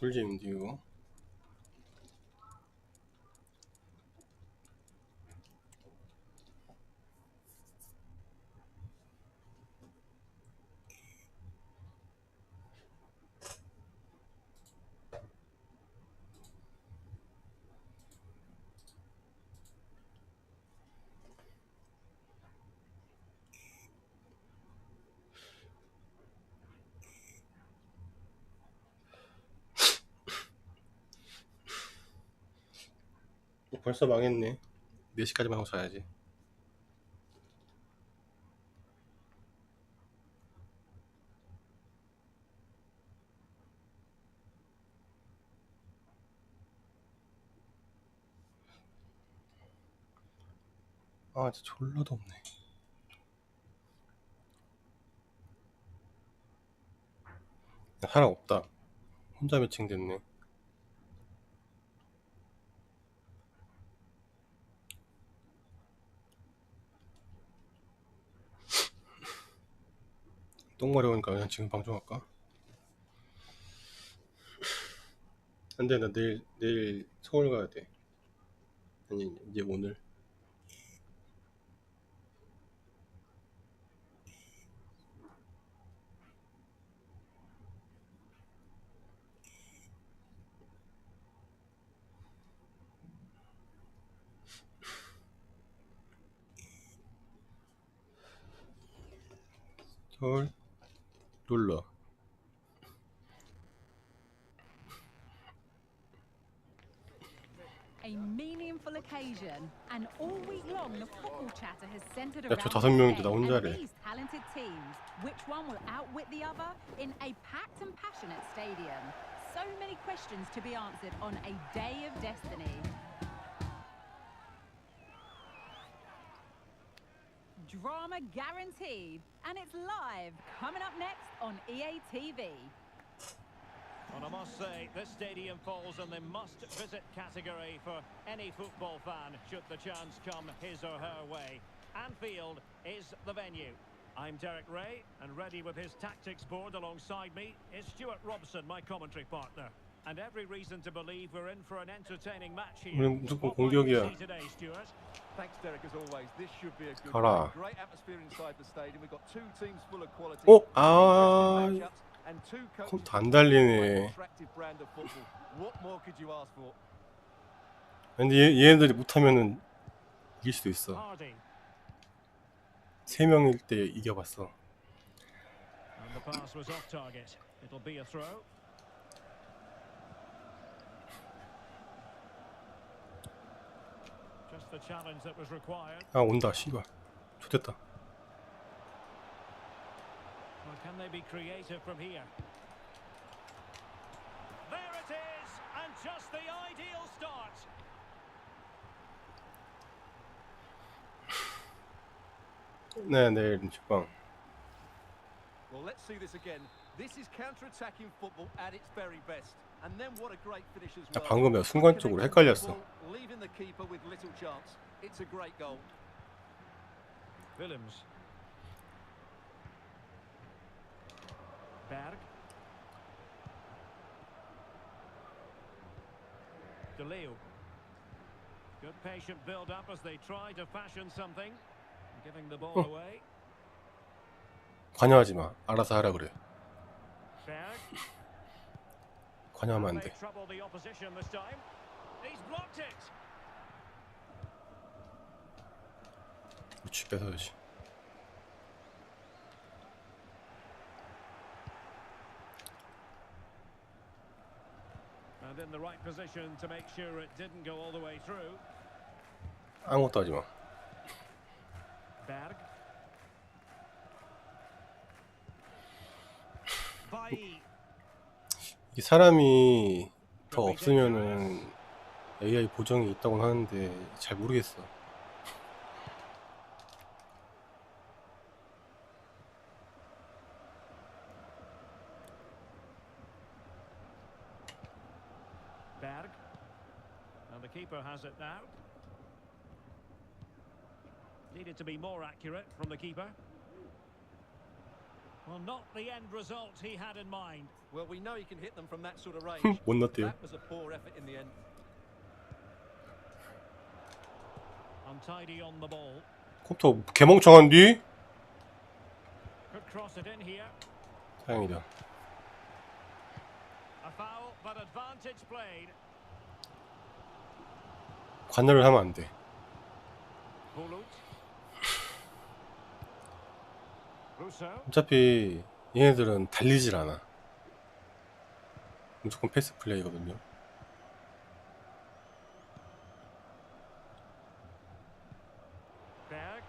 꿀잼인데 이거. 벌써 망했네. 4시까지만 하고 자야지. 아 진짜 졸라 덥네. 사람 없다. 혼자 매칭 됐네. 똥 마려우니까 그냥 지금 방송할까? 안돼, 나 내일 서울 가야 돼. 아니 이제 오늘. 서울 놀러. A meaningful occasion, and all week long the football chatter has centered 야, 저 around 5명인데 this 나 game 혼자래. and these talented teams. Which one will outwit the other in a packed and passionate stadium? So many questions to be answered on a day of destiny. Drama guaranteed, and it's live coming up next on EA TV. Well, I must say, this stadium falls in the must-visit category for any football fan, should the chance come his or her way. Anfield is the venue. I'm Derek Ray, and ready with his tactics board alongside me is Stuart Robson, my commentary partner. And every reason to believe we're in for an entertaining match here. 우리 무조건 What might we 공격이야. see today, Stuart? Thanks, Derek, as always. This should be a good 가라. game. Great atmosphere inside the stadium. We've got two teams full of quality. 어? Interesting 아, matchups and two coaches 컴퓨터 안 달리네. attractive brand of football. What more could you ask for? 근데 얘네들이 못하면은 이길 수도 있어. Hardy. 3명일 때 이겨봤어. And the pass was off target. It'll be a throw. Just the challenge that was required. 아 온다 씨발. 좋됐다. Well, can they be creative from here? There it is, and just the ideal start. 네, 내일 주방. Well, let's see this again. This is counter-attacking football at its very best. And then what a great finish as 야, well. 방금 내가 순간적으로 헷갈렸어. Leaving the keeper with little chance. It's a great goal. Willems. Berg. De Leo. Good patient build-up as they try to fashion something. Giving the ball away. 관여하지 마. 알아서 하라 그래. Berg. 관여하면 안 They 돼. trouble the opposition this time. He's blocked it. 우치 뺏어야지. And in the right position to make sure it didn't go all the way through. 아무것도 하지 마. Berg. Bailly. 이 사람이 더 없으면은 AI 보정이 있다고 하는데 잘 모르겠어. Berg. And the keeper has it now. Needed to be more accurate from the keeper. Well, not the end result he had in mind. Well, we know he can hit them from that sort of range. 못 넣었대요. That was a poor effort in the end. Untidy on the ball. 컴퓨터 개멍청한 뒤. Could cross it in here. 다행이다. A foul, but advantage played. 관여를 하면 안 돼. Bulut. Rousseau. 어차피 얘네들은 달리질 않아. 무조건 패스 플레이거든요. Berg.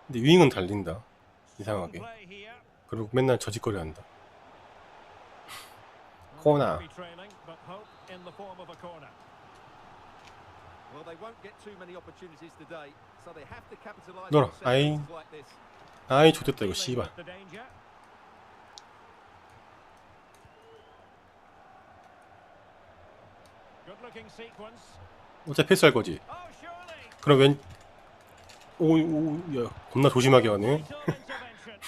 근데 윙은 달린다. 이상하게. Play here. 그리고 맨날 저짓거리 한다. 코너. Be trailing, but hope in the form of a corner. Well, they won't get too many opportunities today, so they have to capitalize 너라. on 아이. situations like this. 아이 좋됐다 이거 Dealing 씨발. with the danger. Good-looking sequence. 어차피 패스할 거지. Oh, surely. 그럼 웬 오야 겁나 조심하게 하네. Vital intervention.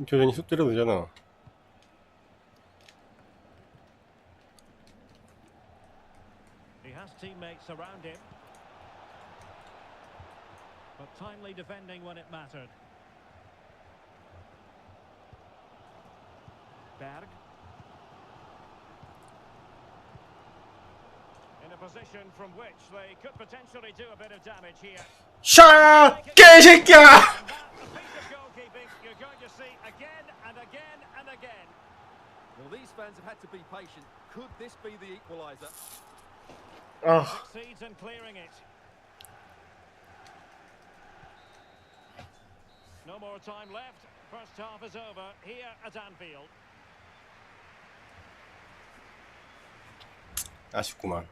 교전이 쑥 때려도 되잖아. He has teammates around him. But timely defending when it mattered. Berg. In a position from which they could potentially do a bit of damage here. 샤! 개새끼야! And that's a piece of goalkeeping you're going to see again and again and again. Well, these fans have had to be patient. Could this be the equaliser? 아, Succeeds in clearing it. No more time left. First half is over here at Anfield. 아쉽구만.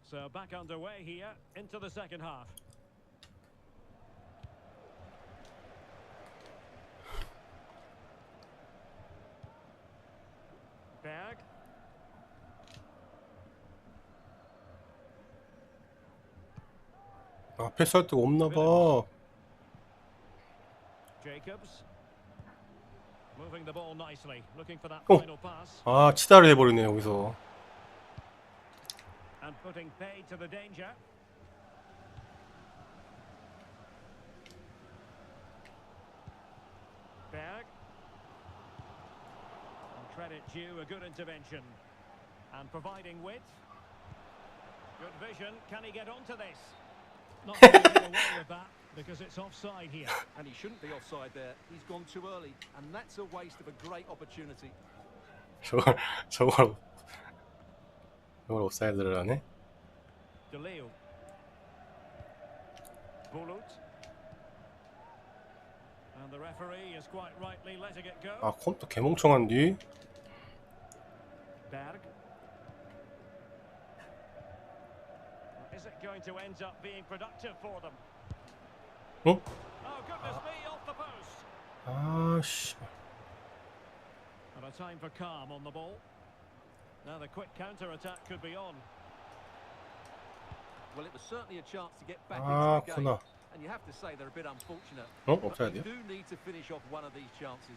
So back underway here into the second half. Berg. 아, 패스할 데가 없나 봐. Jacobs. Moving the ball nicely, looking for that Oh. final pass. 아, 치다를 해버리네 여기서. And putting pay to the danger. Berg. And credit due, a good intervention. And providing width. Good vision. Can he get onto this? Not getting away with that because it's offside here. And he shouldn't be offside there. He's gone too early, and that's a waste of a great opportunity. 저걸 옵사이드를 하네. De Leo. Bulut. And the referee is quite rightly letting it go. 아, 컴퓨터 개멍청한 뒤. Berg. Is it going to end up being productive for them? 어? Oh, goodness me, off the post. 아, 씨. And a time for calm on the ball. Now the quick counter-attack could be on. Well, it was certainly a chance to get back 아, into the game, 코너. and you have to say they're a bit unfortunate. 어? But they 옵사이드야? do need to finish off one of these chances.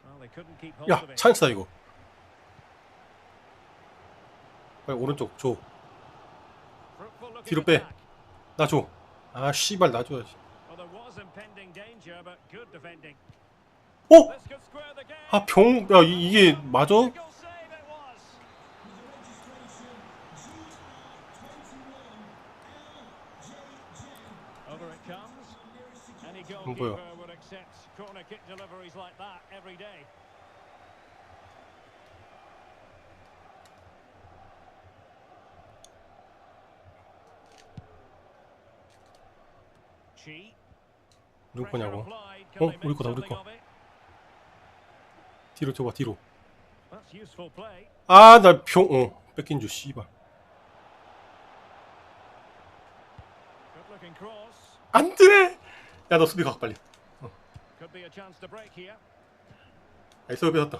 Well, they couldn't keep hold 야, of it. 찬스다 이거. 빨리 오른쪽 줘. Fruitful looking 뒤로 빼. attack. 나 줘. 아, 씨발 나 줘야지. Well, there was impending danger, but good defending. 어? This could square the game. 아, 병. 야, 이게 맞아? Goal save it was. Over it comes. Any goalkeeper would accept corner kick deliveries like that every day. Chi. 누구 Pressure 거냐고. applied. Can they 우리 make 거다, 우리 something 거. of it? 뒤로 줘봐 뒤로. That's useful play. 아 나 뺏긴 줄 씨발. Good looking cross. 안돼. 야 너 수비 가 빨리. Could be a chance to break here. 나이스 뺏었다.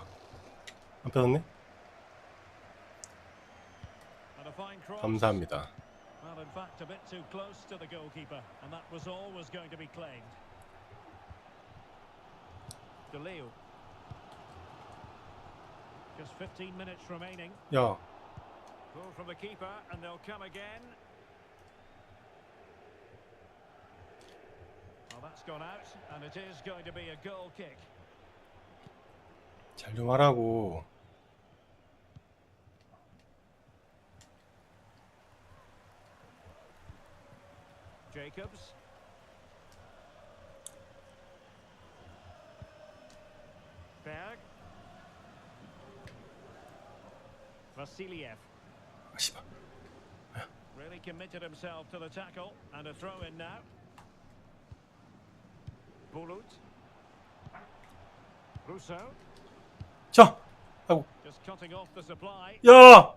안 뺏었네. And a fine cross. 감사합니다. Well, in fact, a bit too close to the goalkeeper, and that was always going to be claimed. De Leo. Just 15 minutes remaining. 야 Pull from the keeper, and they'll come again. Well, that's gone out, and it is going to be a goal kick. 잘 좀 하라고. Jacobs. Berg. Vasiliev. 아 씨발. Really committed himself to the tackle, and a throw in now. Bulut. Rousseau. 자. 아이고. Just cutting off the supply. 야.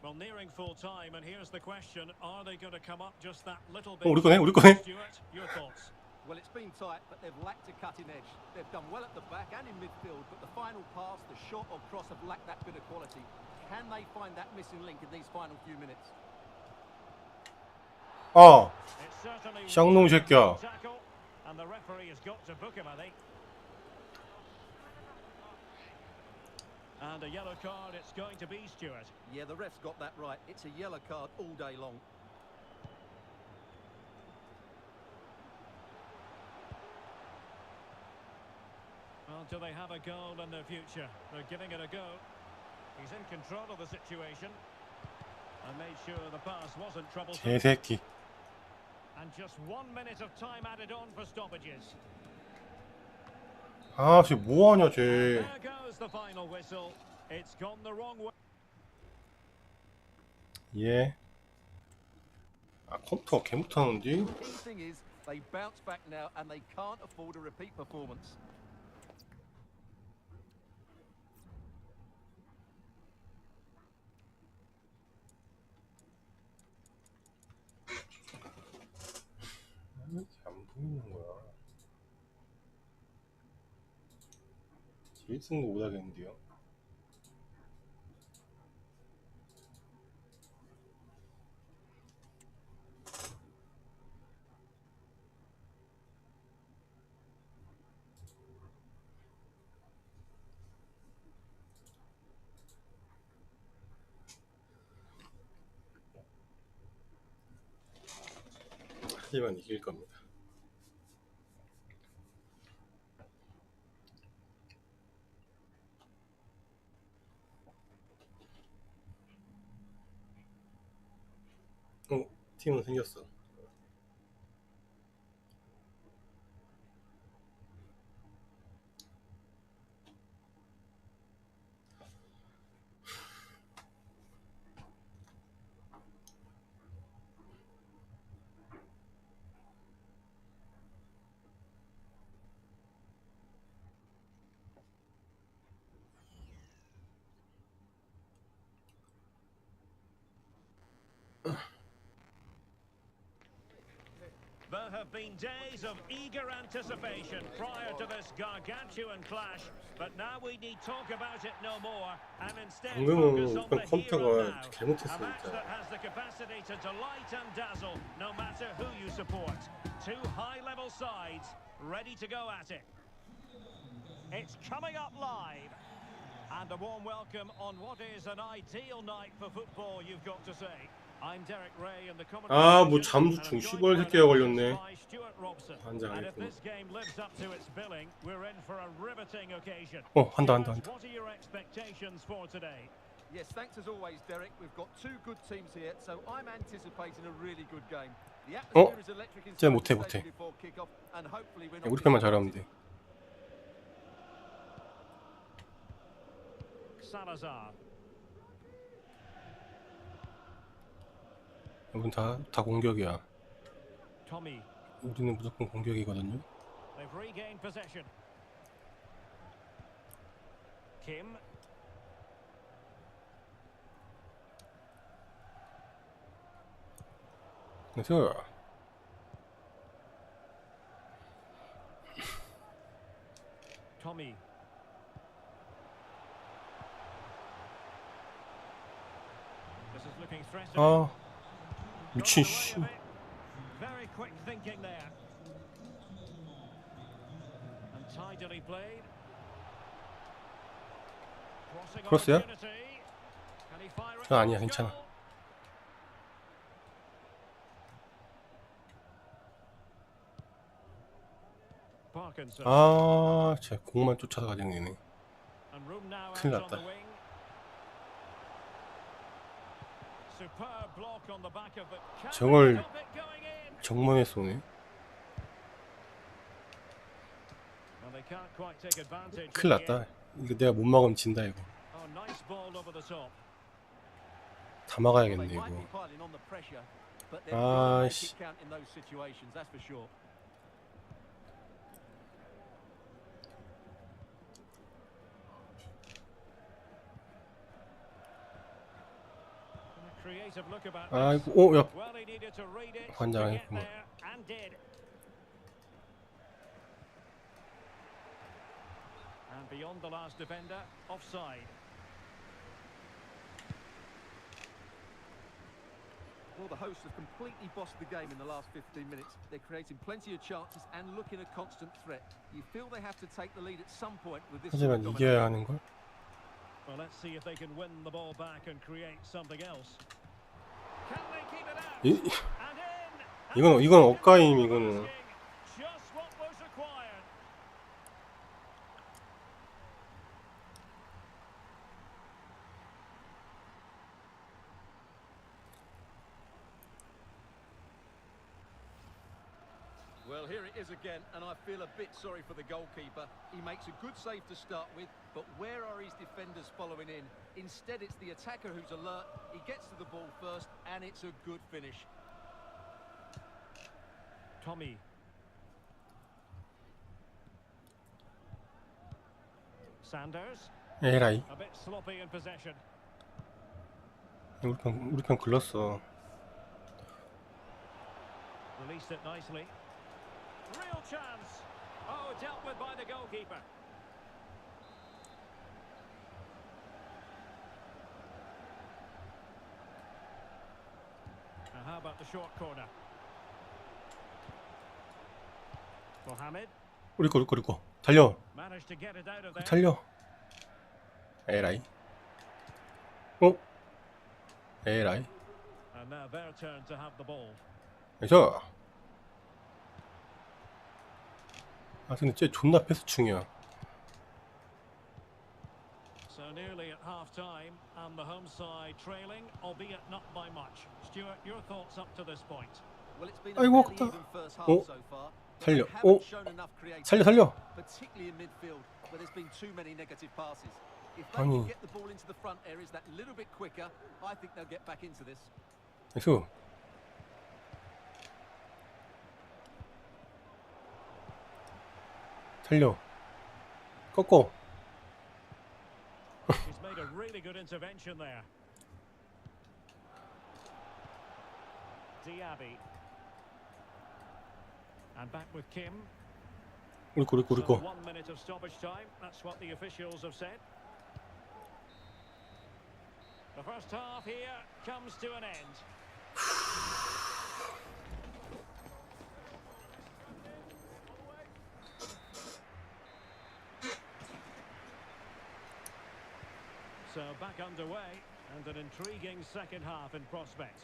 Well, nearing full time, and here's the question: are they going to come up just that little bit? 우리 거네 우리 거네. Stuart, your thoughts? Well, it's been tight, but they've lacked a cutting edge. They've done well at the back and in midfield, but the final pass, the shot or cross have lacked that bit of quality. Can they find that missing link in these final few minutes? It's certainly 쌍놈 새끼야. tackle, and the referee has got to book him, I think. And a yellow card it's going to be, Stuart. Yeah, the ref's got that right. It's a yellow card all day long. Well, do they have a goal in their future? They're giving it a go. He's in control of the situation and made sure the pass wasn't troublesome. 개새끼. And just 1 minute of time added on for stoppages. 아, 쟤 뭐하냐 쟤. There goes the final whistle. It's gone the wrong way. 예. 아 컴퓨터가 개 못하는데. The key thing is they bounce back now and they can't afford a repeat performance. 왜 이렇게 안 보이는 거야? 1승도 못하겠는데요? 하지만 이길 겁니다. 팀은 생겼어. There have been days of eager anticipation prior to this gargantuan clash, but now we need talk about it no more and instead focus on the here and now. A match that has the capacity to delight and dazzle no matter who you support. Two high-level sides ready to go at it. It's coming up live. And a warm welcome on what is an ideal night for football, you've got to say. I'm Derek Ray and the 아, 뭐 잠수 중 시벌 새끼가 걸렸네. 환장하겠구나. 한다. What are your expectations for today? Yes, thanks as always, Derek. We've got two good teams here, so I'm anticipating a really good game. The atmosphere is electric inside the stadium before kick-off, and hopefully we're not. 우리 편만 잘하면 돼. Salazar. 이건 다 공격이야. Tommy. 우리는 무조건 공격이거든요. They've regained possession. Kim. 그래서 Tommy. This is looking threatening. 아 Got 미친 in the way 씨. of it. Very quick thinking there. And tidily played. Crossing 크로스야? opportunity. Can he fire it? 저 아니야, towards 괜찮아. goal? Parkinson. 아, 쟤 공만 쫓아서 가지고 있네. And room now out 큰일 on 났다. the wing. Superb block on the back of it. Can 저걸 they stop it going in? 정면에 쏘네. Well, they can't quite take advantage. 큰일 in the 났다. end. 이거 내가 못 막으면 진다 이거. Oh, nice ball over the top. 다 Well, 막아야겠네 they might 이거. be piling on the pressure, but they've got to make 씨. it count in those situations, that's for sure. A creative look about 아이고, this. 오, 야, Well, he needed to read it to get 환장했구만. there and did. And beyond the last defender, offside. Well, the hosts have completely bossed the game in the last 15 minutes. They're creating plenty of chances and looking a constant threat. You feel they have to take the lead at some point with this sort of 하지만 이겨야 domination. 하는 걸. Well, let's see if they can win the ball back and create something else. Can they keep it out? 이, And in. 이건 억가임 이거는. Just what was required. Well, here it is again, and I feel a bit sorry for the goalkeeper. He makes a good save to start with, but where are his defenders following in? Instead, it's the attacker who's alert. He gets to the ball first, and it's a good finish. Tommy. Sanders. 에라이. A bit sloppy in possession. 우리 편 글렀어. Released it nicely. Real chance. Oh, dealt with by the goalkeeper. Now how about the short corner? Mohamed 우리 거. 달려. managed to get it out of there. 달려. 에라이. 어? 에라이. And now their turn to have the ball. 그래서 아 근데 쟤 존나 패스충이야. So nearly at half-time, and the home side trailing, albeit not by much. Stuart, your thoughts up to this point? Well, it's been a 아이고, fairly 아깝다. even first half 어? so far. but 살려. they haven't 어? shown enough 살려. creativity, particularly in midfield, where there's been too many negative passes. If they 아니. can get the ball into the front areas that little bit quicker, I think they'll get back into this. 그래서 살려. 꺾어. He's made a really good intervention there. Diaby. And back with Kim. 우리 So 거. 1 minute of stoppage time. That's what the officials have said. The first half here comes to an end. So back underway and an intriguing second half in prospect.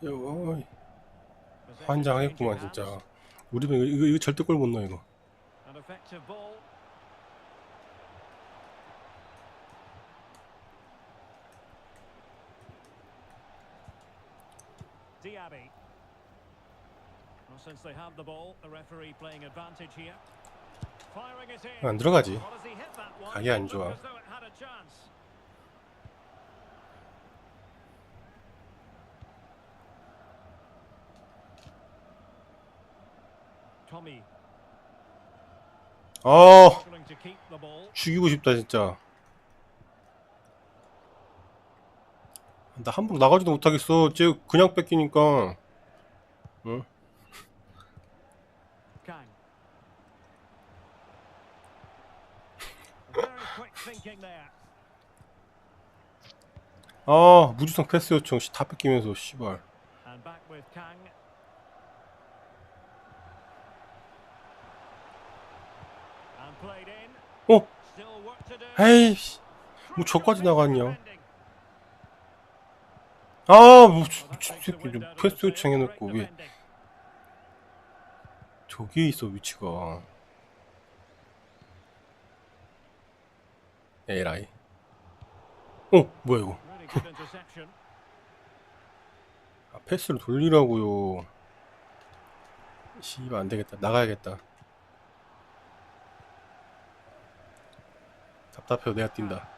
어이. 환장하겠구만 진짜. 우리 편 이거 절대 골 못 넣어 이거. An effective ball. Diaby. Well, since they have the ball, the referee playing advantage here. Firing it in. 안 들어가지. Well, as he hit that one, 각이 안 it 좋아. looked as though it had a chance. Tommy 아, struggling to keep the ball. 죽이고 싶다 진짜. 나 한 번 나가지도 못하겠어. 쟤 그냥 뺏기니까. 응? Kang. Very quick thinking there. 아, 무주성 패스 요청 다 뺏기면서 씨발. And back with Kang. And played in. 어? Still work to do. 에이씨. 뭐 저까지 Crucial 나갔냐? defending. 아, 뭐 Well, that 미친 takes the 새끼 wind 좀 out of the 패스 sails. 요청해놓고 Great 왜 defending. 저기에 있어 위치가. 에라이. 뭐야 이거? Really good interception. 아, 패스를 돌리라고요. 씨발 안 되겠다. 나가야겠다. 답답해요. 내가 뛴다.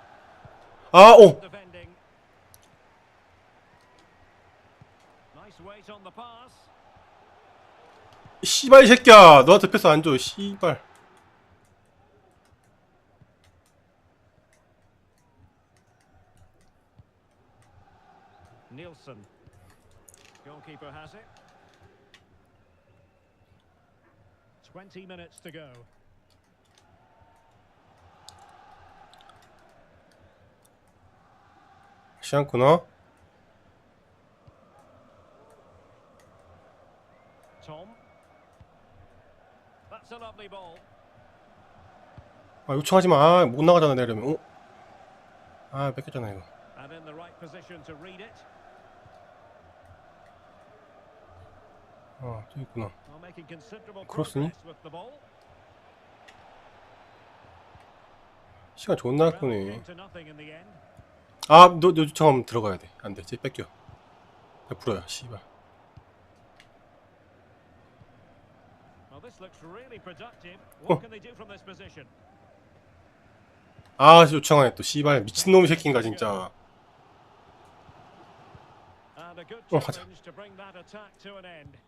아, Defending. Nice weight on the pass. 씨발 이 새끼야. 너한테 패스 안 줘. 씨발. Nielsen. Goalkeeper has it. 20 minutes to go. 시안구나. Tom. That's a lovely ball. 아, 요청하지 마. 못 나가잖아 내려면. 아, 뺏겼잖아 이거. And in the right position to read it. 또 있구나. Well, making considerable 크로스니? progress with the ball. 시간 존나 Well, 끄네. came to nothing in the end. 아, 너 요청하면 들어가야 돼. 안 돼. 쟤 뺏겨. 100%야. 씨발. Well, this looks really productive. Oh. What can they do from this position? 아, 요청하네 또. 씨발 미친놈 새끼인가 진짜. And a good 가자. challenge to bring that attack to an end.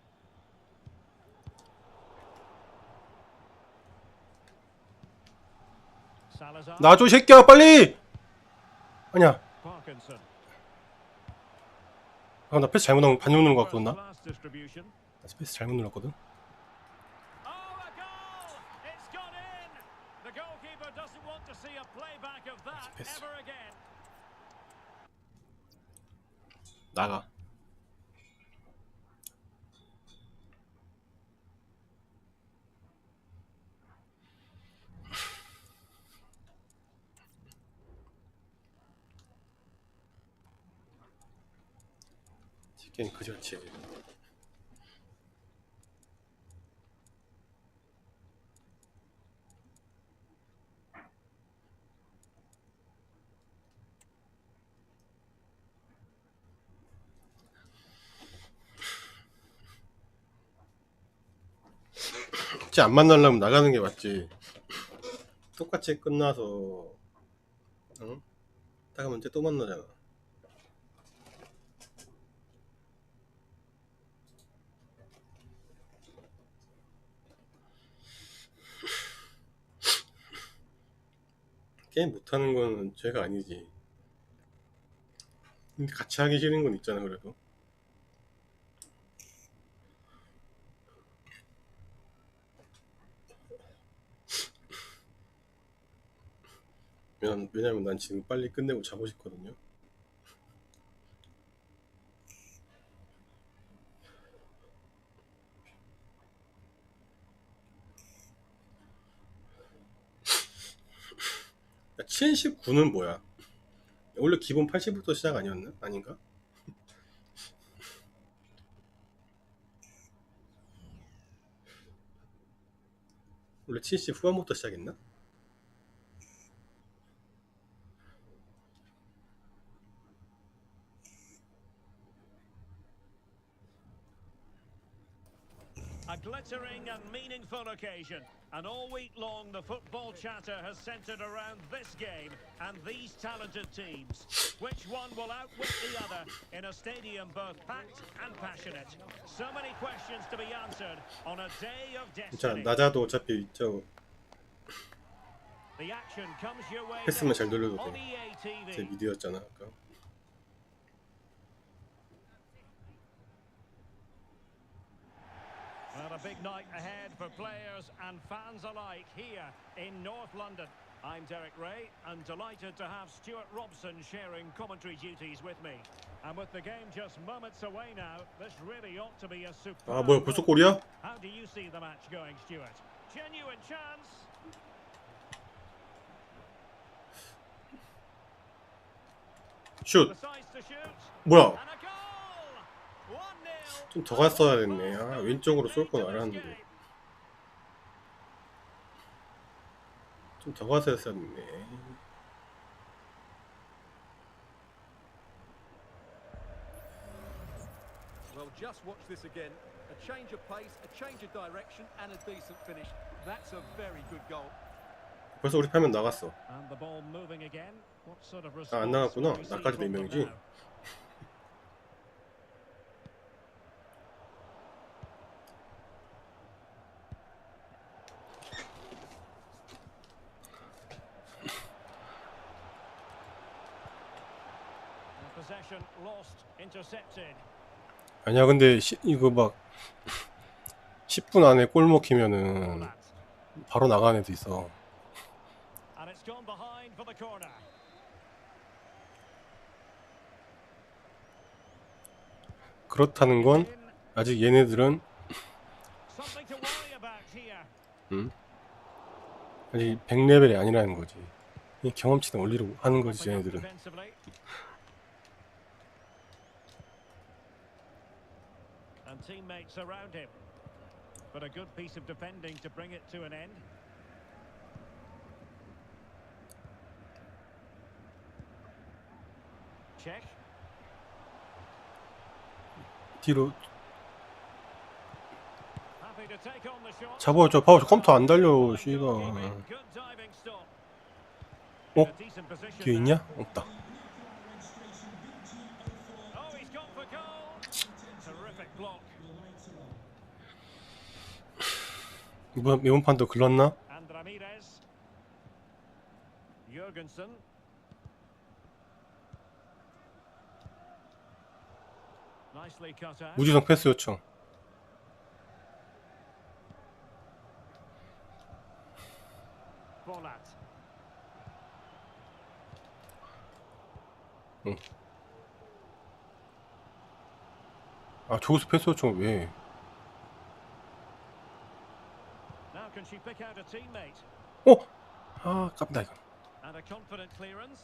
Salazar. 놔줘 이 새끼야 빨리. 아니야. Parkinson. 나 패스 잘못 누른 거 같거든 나. First-class distribution. 나 패스 잘못 눌렀거든. Oh, a goal! It's gone in. The goalkeeper doesn't want to see a playback of that 패스. ever again. 나가. 게임 그지같이. 진짜 안 만나려면 나가는 게 맞지. 똑같이 끝나서 응? 딱 하면 또 만나잖아. 게임 못하는 건 죄가 아니지. 근데 같이 하기 싫은 건 있잖아 그래도. 왜냐면 난 지금 빨리 끝내고 자고 싶거든요. 야, 79는 뭐야? 원래 기본 80부터 시작 아니었나? 아닌가? 원래 70 후반부터 시작했나? A glittering and meaningful occasion, and all week long the football chatter has centred around this game and these talented teams. Which one will outwit the other in a stadium both packed and passionate? So many questions to be answered on a day of 자, destiny. 낮아도 어차피 The action comes your way 패스만 잘 next 돌려도 on 돼. EA 제 TV. 미디어였잖아 아까. Well, a big night ahead for players and fans alike here in North London. I'm Derek Ray and delighted to have Stuart Robson sharing commentary duties with me. And with the game just moments away now, this really ought to be a superb. 아 뭐야 벌써 골이야? How do you see the match going, Stuart? Genuine chance. 슛. Decides to shoot. 뭐야? And a goal. 1-0. 좀 더 갔어야 됐네. 아 왼쪽으로 쏠 건 알았는데. 좀 더 갔어야 됐네. Well, just watch this again. A change of pace, a change of direction, and a decent finish. That's a very good goal. 벌써 우리 파면 나갔어. And the ball moving again. What sort of 아, 안 response 나갔구나. will we see 나까지 네 from them 명이지. now? And possession lost, intercepted. 아니야 근데 이거 막 10분 안에 골 먹히면은 That. 바로 나가는 애도 있어. And it's gone behind for the corner. 그렇다는 건 In. 아직 얘네들은 Something to worry about here. 아직 100레벨이 아니라는 거지. 이 경험치는 올리려고 하는 거지 Propping up 얘네들은. defensively. And teammates around him. But a good piece of defending to bring it to an end. Check. 뒤로 Happy to take on the shot. 잡아. 저 파워 저 컴퓨터 안 달려 씨발. Good diving stop. 어? In a decent position 뒤에 now. 있냐? 없다. Oh, he's gone for goal. Terrific block. 이번 판도 글렀나? And Ramirez. Jurgensen. Nicely cut out. 무지성 패스 요청. Bolat. 아 저기서 패스 요청 왜? Now can she pick out a teammate? 어? 아 깝다 이거. And a confident clearance.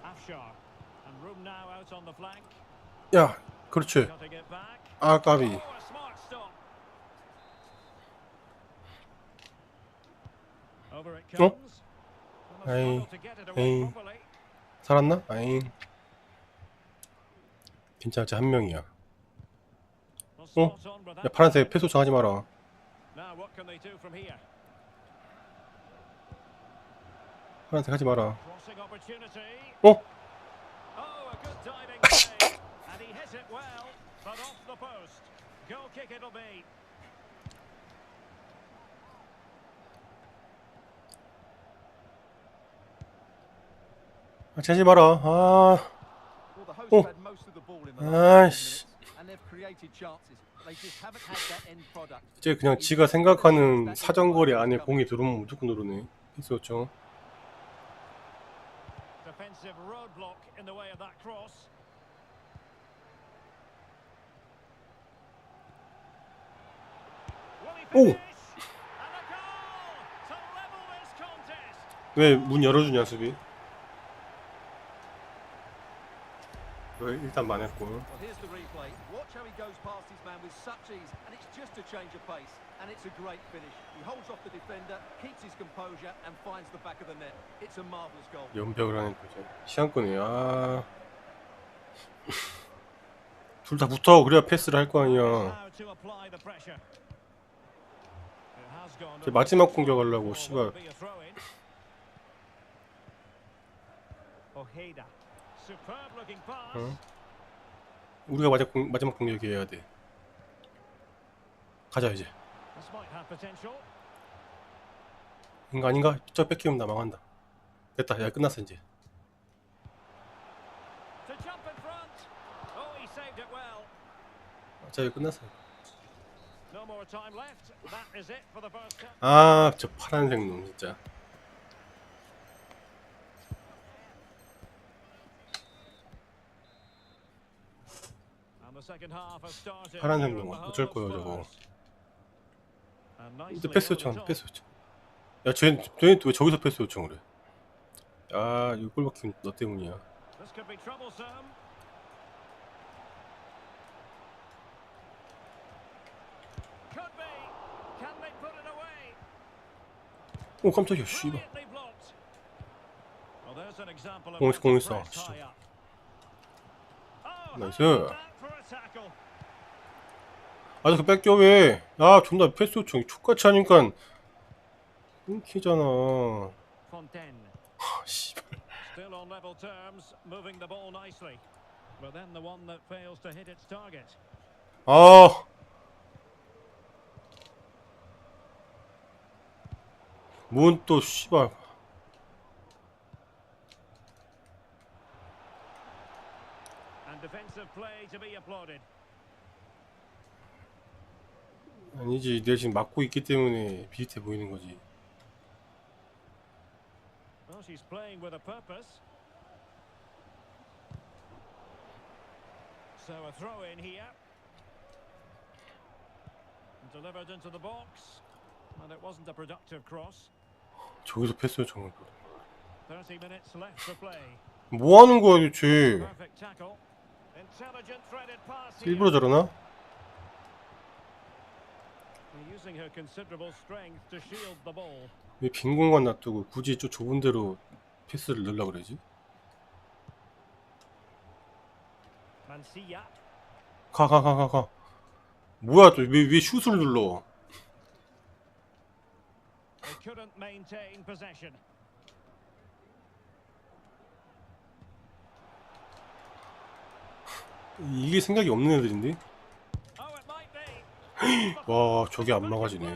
Afshar. And room now out on the flank. 야 그렇지. Cutting it back. 아 까비. Oh, a smart stop. Over it 어? comes. Well, 에이, struggled to get it away 에이. properly. 살았나? 아잉. 괜찮지 한 명이야. Well, 어? spot on with 야 that. 파란색 패스 요청 하지 마라. Now what can they do from here? 파란색 하지 마라. Crossing opportunity. 어? Oh, a good diving play. And he hit it well, but off the post. Goal kick it'll be. 하지 마라. 아. Well, the hosts Oh. had most of the ball in the last 10 아이씨. minutes, and they've created chances. They just haven't had that end product. 이제 그냥 지가 생각하는 사정거리 안에 공이 들어오면 무조건 누르네. 패스 요청. Defensive roadblock in the way of that cross. Will he Oh. finish? And a goal to level this contest. 왜 문 열어주냐 수비? 일단 망했고. Well, here's the replay. Watch how he goes past his man with such ease, and it's just a change of pace, and it's a great finish. He holds off the defender, keeps his composure, and finds the back of the net. It's a marvellous goal. 연벽을 하는 거죠. 시간권이 아. 둘 다 붙어 그래야 패스를 할 거 아니야. Now to apply the pressure. It has gone 제 마지막 공격하려고 Will 씨발. be a throw-in. Ojeda. Superb looking pass. 응? 우리가 마지막 공격해야 돼. 가자 이제. This might have potential. 인가 아닌가? 저 뺏기면 나 망한다. 됐다. 야 끝났어 이제. To jump in front. Oh, he saved it well. 자 이거 끝났어. No more time left. That is it for the first half. 아 저 파란색 놈 진짜. And the second half has started. 파란색 here 놈 at the 어쩔 home 거예요 of 저거. Spurs. And 이제 nicely 패스 over the 요청 top. 패스 요청. 야 쟤는 왜 저기서 패스 요청을 해? 아 이거 골 막힌 너 때문이야. This could be troublesome. Could be. Can they put it away? 오 깜짝이야 씨발. Brilliantly blocked. Well, there's an example of 공 how 있어, 공 to 있어. press 진짜. high up. Oh, 나이스. how about that for a tackle? 아 그 뺏겨 왜? 아 존나 패스 요청 촉같이 하니까 끊기잖아. Fontaine. 아 씨발. Still on level terms, moving the ball nicely. But then the one that fails to hit its target. 아. 뭔 또 씨발. And defensive play to be applauded. 아니지 내가 지금 막고 있기 때문에 비슷해 보이는 거지. Well, she's playing with a purpose. So a throw in here. Delivered into the box. And it wasn't a productive cross. 저기서 패스 요청을. 30 minutes left to play. 뭐 하는 거야 대체? Perfect tackle. Intelligent threaded pass here. 일부러 저러나? Using her considerable strength to shield the ball. 왜 빈 공간 놔두고 굳이 저 좁은 데로 패스를 넣으려고 그러지? Mancia. 가. 뭐야 또 왜 슛을 눌러? They couldn't maintain possession. 이게 생각이 없는 애들인데? Oh, it might be. 와 저게 안 막아지네.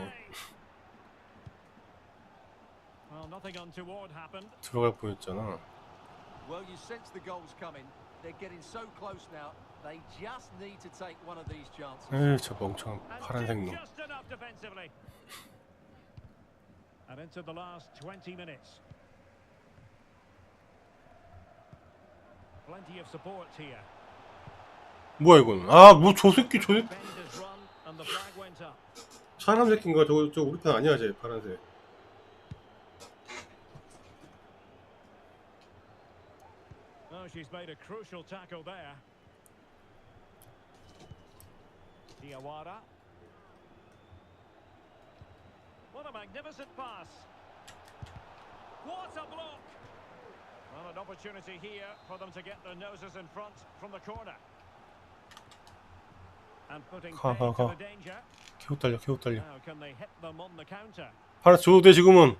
Well, nothing untoward happened. 들어갈 뻔했잖아. Well, you sense the goals coming. They're getting so close now. They just need to take one of these chances. 에이 저 멍청한 And 파란색 did 놈. just enough defensively. And into the last 20 minutes. Plenty of support here. 뭐야 이건? 아 뭐 저 새끼 저 새끼. Defenders run and the flag went up. 사람 새끼인가? 저 우리 편 아니야 쟤 파란색. Oh, she's made a crucial tackle there. Diawara. What a magnificent pass. What a block. Well, an opportunity here for them to get their noses in front from the corner. And putting 가, paid to 가. the danger. 개웃 달려. Now can they hit them on the counter? 파란색 줘도 돼 지금은.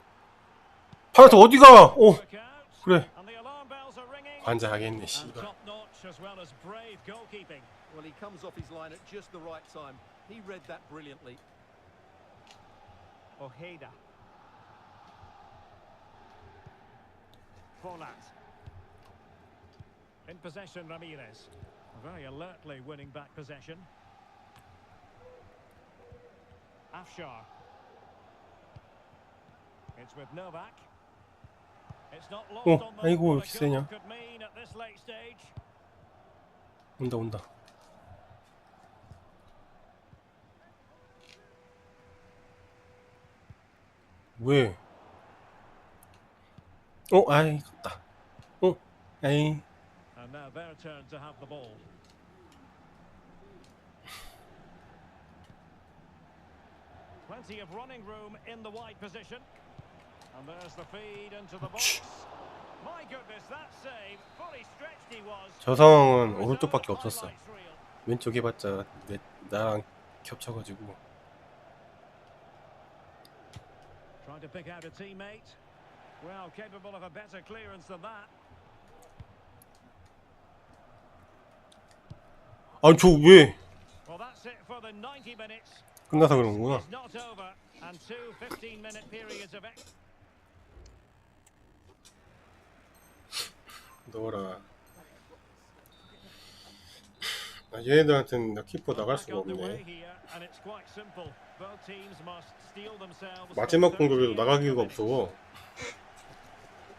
파란색 어디가? 오 Look out. 그래. And the alarm bells are ringing. 환장하겠네 And 씨발. top notch as well as brave goalkeeping. Well, he comes off his line at just the right time. He read that brilliantly. Ojeda. Folat. In possession, Ramirez. Very alertly winning back possession. Afshar. It's with Novak. It's not lost 어, on them 아이고, what a 왜 세냐? goal could mean at this late stage. 온다. 왜? 아이 갔다. 아이. And now their turn to have the ball. Plenty of running room in the wide position. And there's the feed into the box. My goodness, that save. Fully stretched he was. 저 상황은 오른쪽밖에 없었어. 왼쪽 해봤자 나랑 겹쳐가지고. Trying to pick out a teammate. Well, capable of a better clearance than that. 아니 저 왜 Well, that's it for the 90 minutes. 끝나서 그런구나. It's not over, and two 15-minute periods of 넣어라. 아, 얘네들한테는 나 키퍼 나갈 수가 back on the way 없네. here, and it's quite simple. Both teams must steel themselves. 마지막 공격에도 나가기가 없어.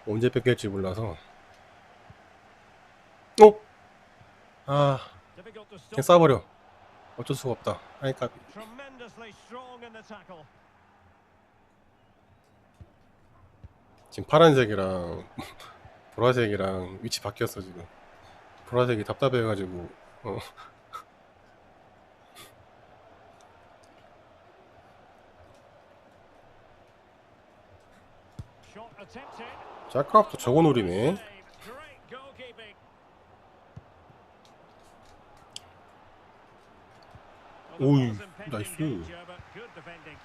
언제 뺏길지 몰라서. 어? 아, Difficult to 그냥 stop. 쏴버려. 어쩔 수가 없다. 아이 까비. Tremendously strong in the tackle. 지금 파란색이랑 보라색이랑 위치 바뀌었어 지금. 보라색이 답답해가지고. Shot attempted. 자, 아까부터 저거 노리네. Save. Great goalkeeping. Well, the 오이, ball's impending 나이스. danger, but good defending.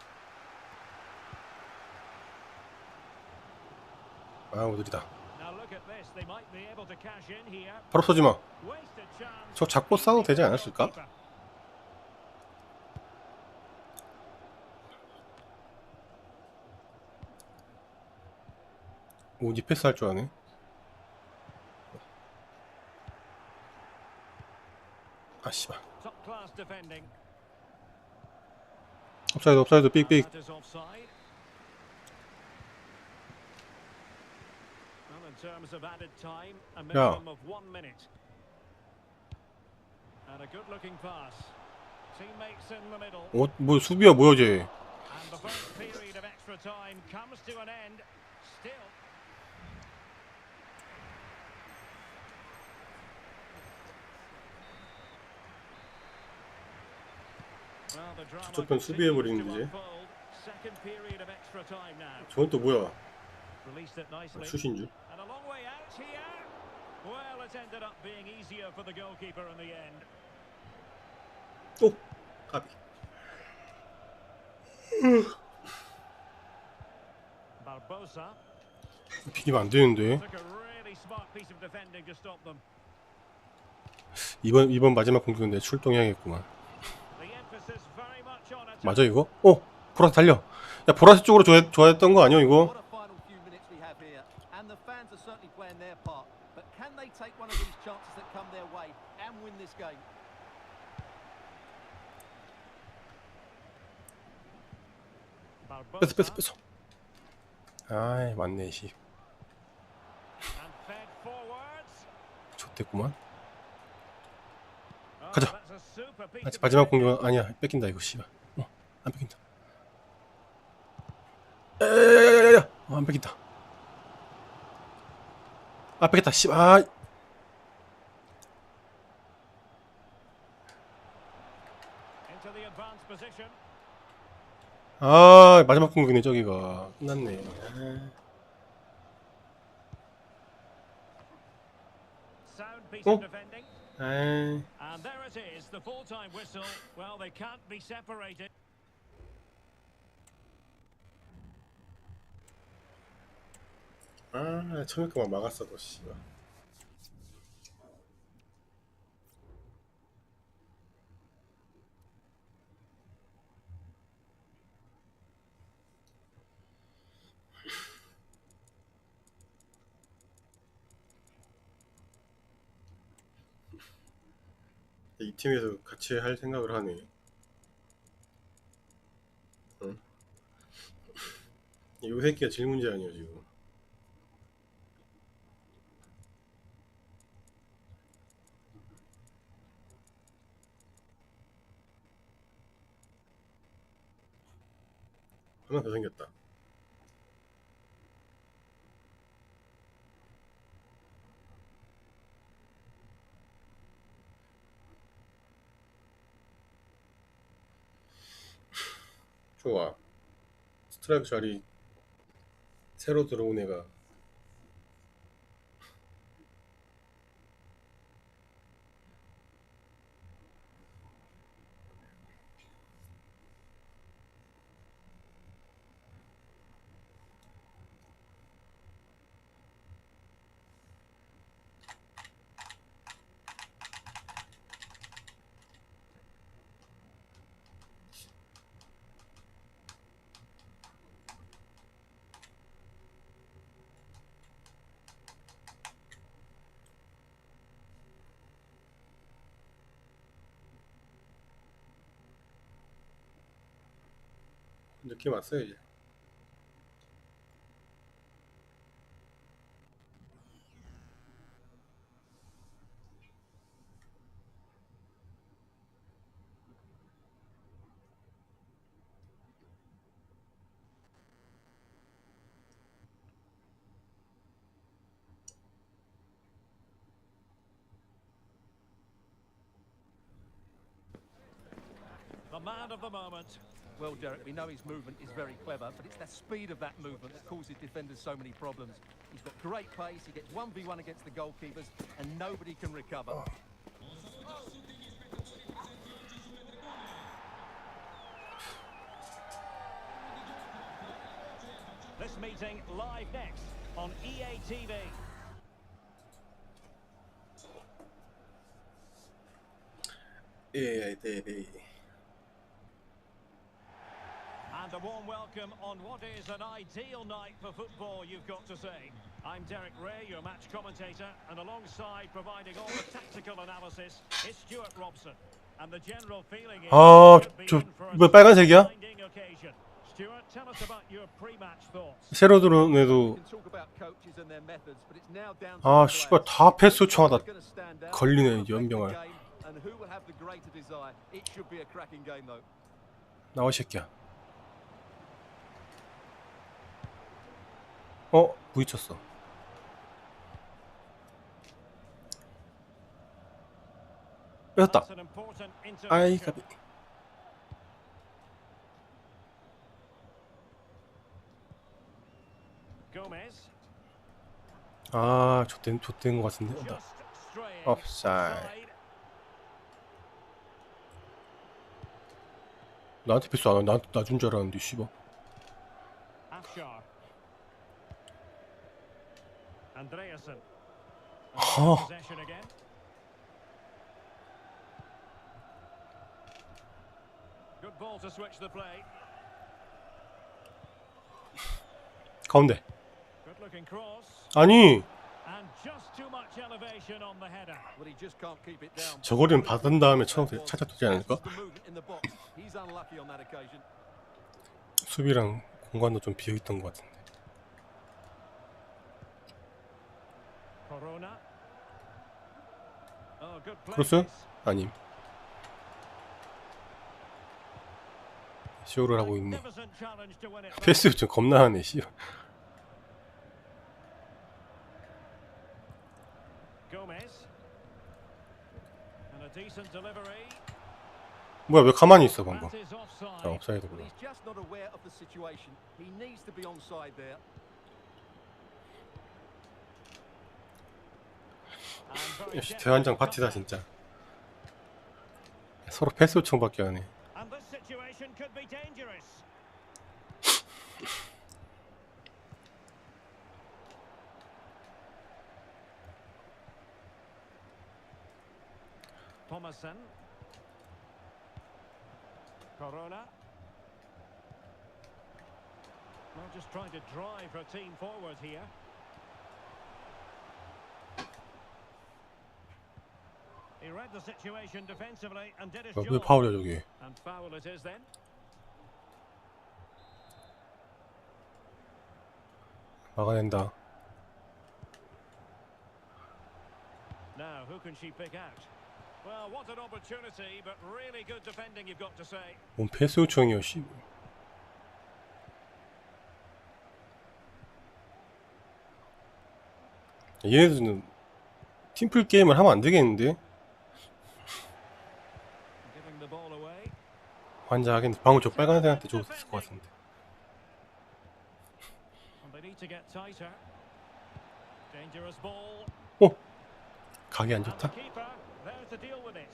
아, 오들이다. Now look at this. They might be able to cash in here. 바로 쏘지 마. Wasted chance. 저 잡고 싸도 되지 않았을까? 오, 니 패스 할 줄 아네. 아, 씨발. Top class defending. 업사이드, 업사이드, 삑삑. That is offside. Well, in terms of added time, a minimum of 1 minute. And a good-looking pass. Teammates in the middle. 뭐 수비야 뭐야 쟤. And the first period of extra time comes to an end. Still. Well, the drama 저쪽은 수비해버리는데 continues 이제. to unfold. Second period of extra time now. 저건 또 뭐야. Released it nicely. 슛인 줄. And a long way out here. Well, it ended up being easier for the goalkeeper in the end. 오! 까비. Barbosa 비기면 안 되는데. took a really smart piece of defending to stop them. 이번 마지막 공격은 내 출동해야겠구만. The emphasis very much on it. 맞아 이거? 보라색 달려. 야 보라색 쪽으로 좋아했던 거 아니야 이거? What a final few minutes we have here, and the fans are certainly playing their part. But can they take one of these chances that come their way and win this game? 뺐어 Barbosa 뺐어 뺐어. 아이 맞네 씨. and fed forwards. 좋댔구만. Oh, 가자. that's a super piece of 마지막 defending. 공격 아니야 뺏긴다 이거 씨발. 안 뺏긴다. 야야야야야. 안 뺏긴다. 아 뺏겼다 씨발. 아. Into the advanced position. 아 마지막 공격이네 저기가 끝났네. Sound piece Oh. of defending. 아이. And there it is, the full-time whistle. Well, they can't be separated. 아 처음에 그만 막았어도 씨발. 이 팀에서 같이 할 생각을 하네. 응? 이 새끼가 제일 문제 아니야 지금. 하나 더 생겼다. 좋아. 스트라이크 자리 새로 들어온 애가 느낌 왔어요 이제. The man of the moment. Well, Derek, we know his movement is very clever, but it's the speed of that movement that causes defenders so many problems. He's got great pace, he gets 1v1 against the goalkeepers, and nobody can recover. This meeting live next on EA TV. 예, 네. And a warm welcome on what is an ideal night for football, you've got to say. I'm Derek Ray, your match commentator, and alongside providing all the tactical analysis is Stuart Robson. And the general feeling is 저 이거 빨간색이야? occasion. Stuart, tell us about your pre-match thoughts. 새로 들어온 애도 We can talk about coaches and their methods, but it's now down to 아 the 씨발 players. 다 패스 요청하다 Who's gonna stand out, 걸리네 who'll affect the 연병아. game, and who will have the greater desire. It should be a cracking game though. 나와 이 새끼야. 부딪혔어. 뺏었다. That's an important 아이 intervention. 가비. Gomez. 아 좆된 것 같은데. Just straying. offside. 나한테 패스 안 와. 나준 줄 알았는데 씨발. Afshar. Andreasen. 아. Possession again. Good ball to switch the play. 가운데. Good looking cross. 아니 And just too much elevation on the header. Well, he just can't keep it down. 저거리는 받은 다음에 찾아도 되지 않을까? The movement in the box. He's unlucky on that occasion. 수비랑 공간도 좀 비어있던 것 같은데. Corona. Oh, good play. 크로스? 아님. 쇼를 하고 있네. Magnificent challenge to win it. 패스 요청 겁나 하네 씨발. Gomez. And a decent delivery. 뭐야 왜 가만히 있어 방금. That is offside. 아 Well, 옵사이드구나. he's just not aware of the situation. He needs to be onside there. And very 역시 deft 대환장 파티다 진짜. 서로 패스 요청밖에 안 해. And this situation could be dangerous. Thomason. Corona. Well, just trying to drive her team forward here. He read the situation defensively and did his 왜 job. 파울이야 저기. And foul it is then. 막아낸다. Now, who can she pick out? Well, what an opportunity, but really good defending, you've got to say. 뭔 패스 요청이야 씨. 얘네들은 팀플 게임을 하면 안 되겠는데? Giving the ball away. 환장하겠네. 방금 저 빨간색한테 줬을 것 같은데. And they need to get tighter. Dangerous ball. 오! 각이 안 And the 좋다. keeper there to deal with it.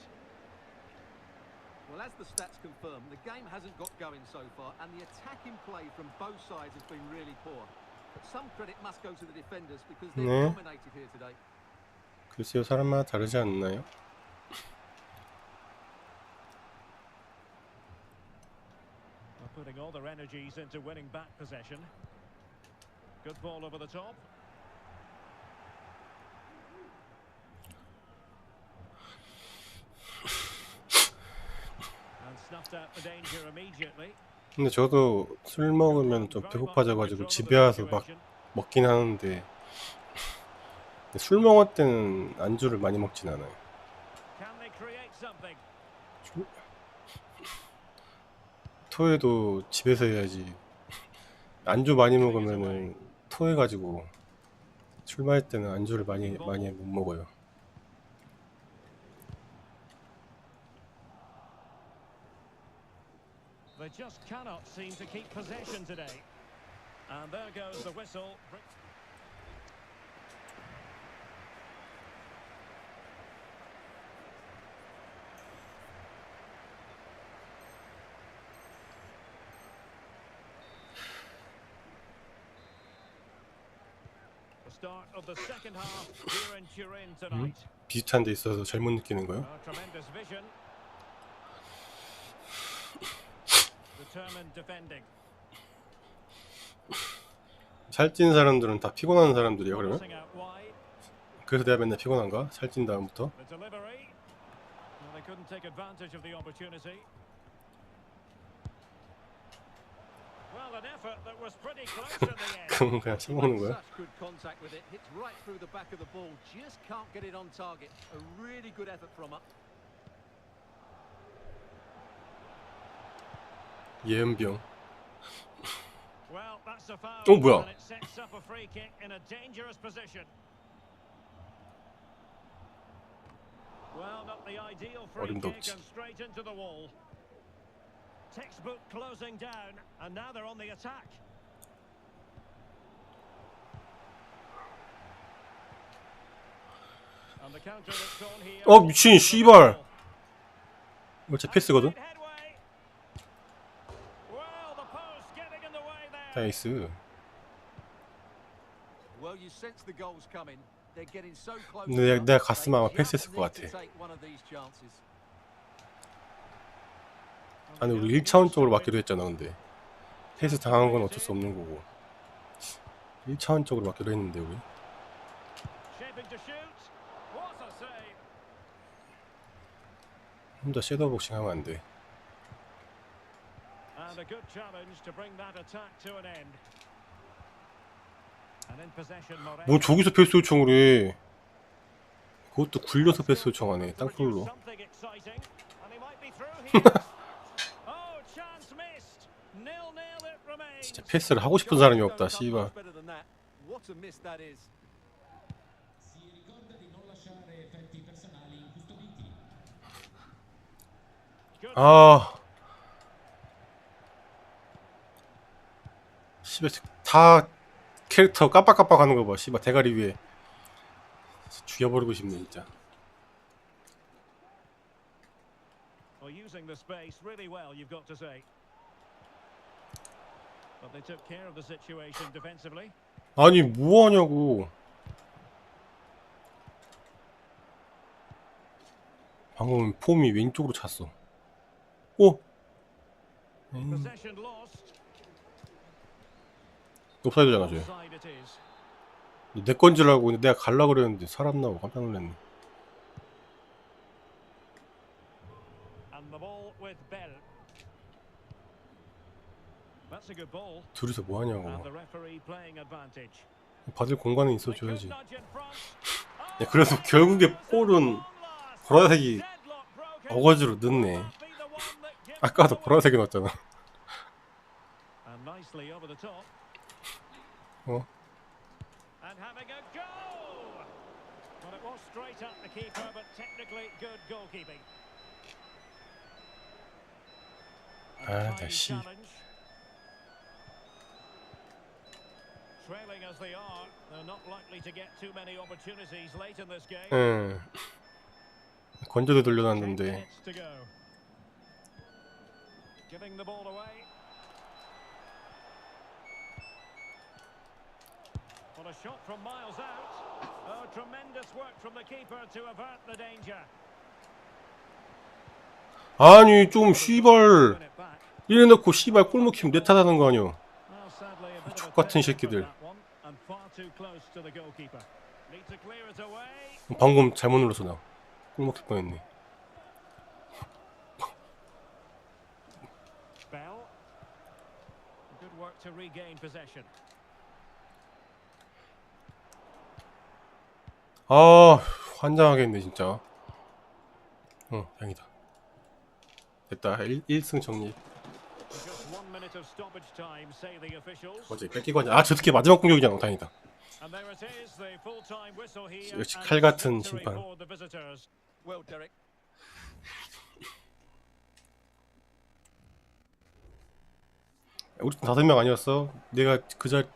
Well, as the stats confirm, the game hasn't got going so far, and the attacking play from both sides has been really poor. But some credit must go to the defenders because they've 네. dominated here today. 글쎄요, 사람마다 다르지 않나요? They're putting all their energies into winning back possession. Good ball over the top. And snuffed out the danger immediately. 근데 저도 술 먹으면 좀 배고파져가지고 집에 와서 막 먹긴 하는데 술 먹을 때는 안주를 많이 먹진 않아요. Can they create something? 토해도 집에서 해야지. 안주 많이 먹으면은 토해가지고 술 마실 때는 안주를 많이 못 먹어요. They just cannot seem to keep possession today. And there goes the whistle. The start of the second half here in Turin tonight. 비슷한 데 있어서 잘못 느끼는 거요? Tremendous vision. Determined defending. 살찐 사람들은 다 피곤한 사람들이에요, 그러면? Crossing out wide. 그래서 내가 맨날 피곤한가? 살찐 다음부터? The delivery. Well, they couldn't take advantage of the opportunity. Well, an effort that was pretty close in the end. 그럼 그냥 씹먹는 거야? Such good contact with it. Hits right through the back of the ball. Just can't get it on target. A really good effort from her. 예은병. Well, that's a foul. 어, 뭐야? And it sets up a free kick in a dangerous position. Well, not the ideal free 어림도 kick 없지. and straight into the wall. Textbook closing down, and now they're on the attack. And the counter that's on here. 어, 미친 씨발. 이거 제 패스거든? Headway. Well, the post getting in the way there. 나이스. Well, you sense the goals coming. They're getting so close. 근데 now. 내가 갔으면 아마 They 패스했을 just 것 need to 같아. take one of these chances. 아니 우리 1차원적으로 맞기로 했잖아. 근데 패스 당한 건 어쩔 수 없는 거고 1차원적으로 맞기로 했는데 우리 Shaping to shoot. What a save. 혼자 섀도우 복싱 하면 안 돼. And a good challenge to bring that attack to an end. And in possession, Moreno. 뭐 저기서 패스 요청을 해. 그것도 굴려서 패스 요청하네. 땅굴로. Something exciting, and he might be through here. Oh, chance missed. 0-0 it remains. 진짜 패스를 하고 싶은 사람이 없다. 씨발. Better than that. What a miss that is. Si ricorda di non lasciare effetti personali incustoditi. Good. 아 씨발 다 캐릭터 깜빡깜빡하는 거 봐. 씨발 대가리 위에 죽여버리고 싶네 진짜. Well, using the space really well, you've got to say. But they took care of the situation defensively. 아니 뭐하냐고. 방금 폼이 왼쪽으로 찼어. 오! Possession lost. 옵사이드잖아 쟤. Offside it is. 내 건 줄 알고 내가 갈라 그랬는데 사람 나오고 깜짝 놀랐네. And the ball with Bell. That's a good ball. 둘이서 뭐 And 하냐고. the referee playing advantage. 받을 공간은 They could 있어줘야지. nudge in front. 야, 그래서 결국에 볼은 보라색이 Deadlock broken. 어거지로 넣네. Be the one that gives 아까도 them 보라색이 넣었잖아. And nicely over the top. 어? And having a go. Well, it was straight at the keeper, but technically good goalkeeping. 아, 나 씨. Trailing as they are, they're not likely to get too many opportunities late in this game. 응. 건조도 10 돌려놨는데. minutes to go. Giving the ball away. Well, a shot from miles out. Oh, tremendous work from the keeper to avert the danger. 아니 좀 씨발 Win it back. 이래 놓고 씨발 골 먹히면 내 탓하는 거 아니야. Well, sadly, a bit of a 족 같은 test 새끼들. from that one, and far too close to the goalkeeper. Need to clear it away. 방금 잘못 눌렀어 나. 골 먹힐 뻔했네. Bell. Good work to regain possession. 아 환장하겠네 진짜. 다행이다. 됐다. 1승 정리. Just 1 minute of stoppage time, say the officials. 어제 뺏기고 하냐. 아 저렇게 마지막 공격이잖아. 다행이다. And there it is, the full-time whistle here. 역시 and 칼 같은 victory 심판. for the visitors. Well, Derek, 우리 팀 5명 아니었어? 내가 그 잘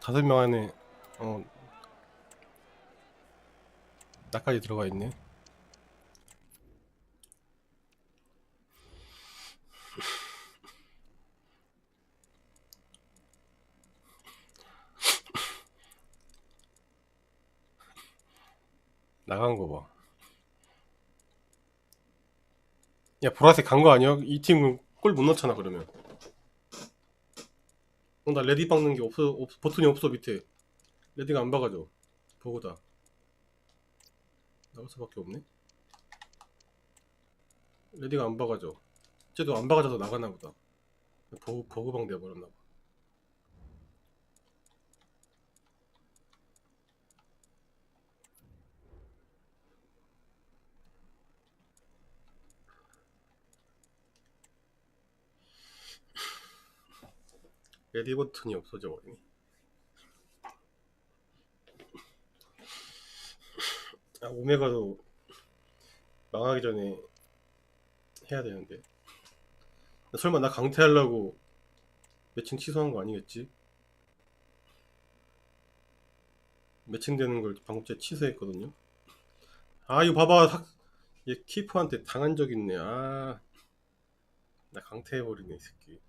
5명 안에 나까지 들어가 있네. 나간 거 봐. 야 보라색 간 거 아니야? 이 팀은 골 못 넣잖아 그러면. 나 레디 박는 게 없어, 버튼이 없어 밑에. 레디가 안 박아줘. 버그다. 나갈 수밖에 없네. 레디가 안 박아줘. 쟤도 안 박아줘서 나가나 보다. 버그방 돼버렸나 봐. 레디 버튼이 없어져 버리네. 아, 오메가도 망하기 전에 해야 되는데. 설마 나 강퇴하려고 매칭 취소한 거 아니겠지? 매칭되는 걸 방금 전에 취소했거든요. 아 이거 봐봐. 얘 키퍼한테 당한 적 있네. 아, 나 강퇴해버리네 이 새끼.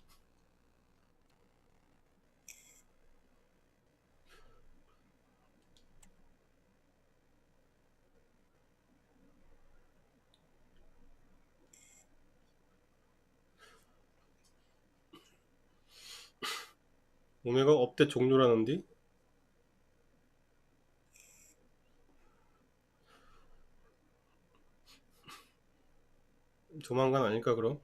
오메가 업데 종료라는데? 조만간 아닐까 그럼?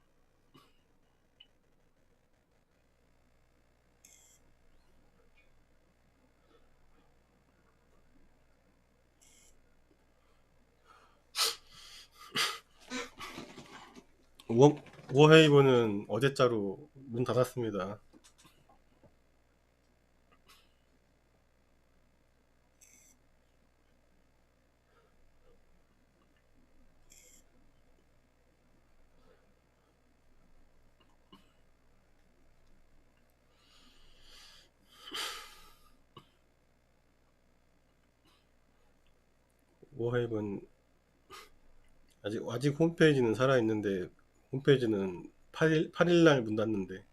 워헤이브는 어제자로 문 닫았습니다. 워헤이브는 아직 홈페이지는 살아있는데 홈페이지는 8일날 문 닫는데.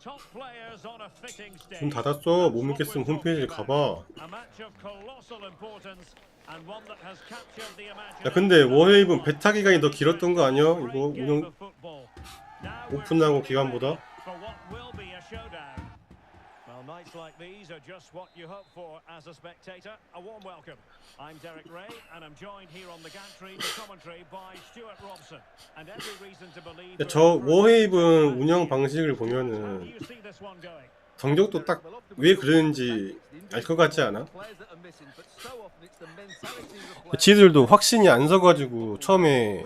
Top players on a fitting stage. 문 닫았어. 못 믿겠으면 홈페이지에 가봐. A match of colossal importance and one that has captured the imagination. 야 근데 워헤이브는 베타 기간이 더 길었던 거 아니야? 이거 운영 오픈하고 기간보다? For what will be a showdown. Well, nights like these are just what you hope for as a spectator. A warm welcome. I'm Derek Ray, and I'm joined here on the gantry with commentary by Stuart Robson. And every reason to believe. 야, 저 워헤이브 운영 방식을 보면은 You see this one going. 성적도 딱 왜 그러는지 알 것 같지 않아? 지들도 확신이 안 서가지고 처음에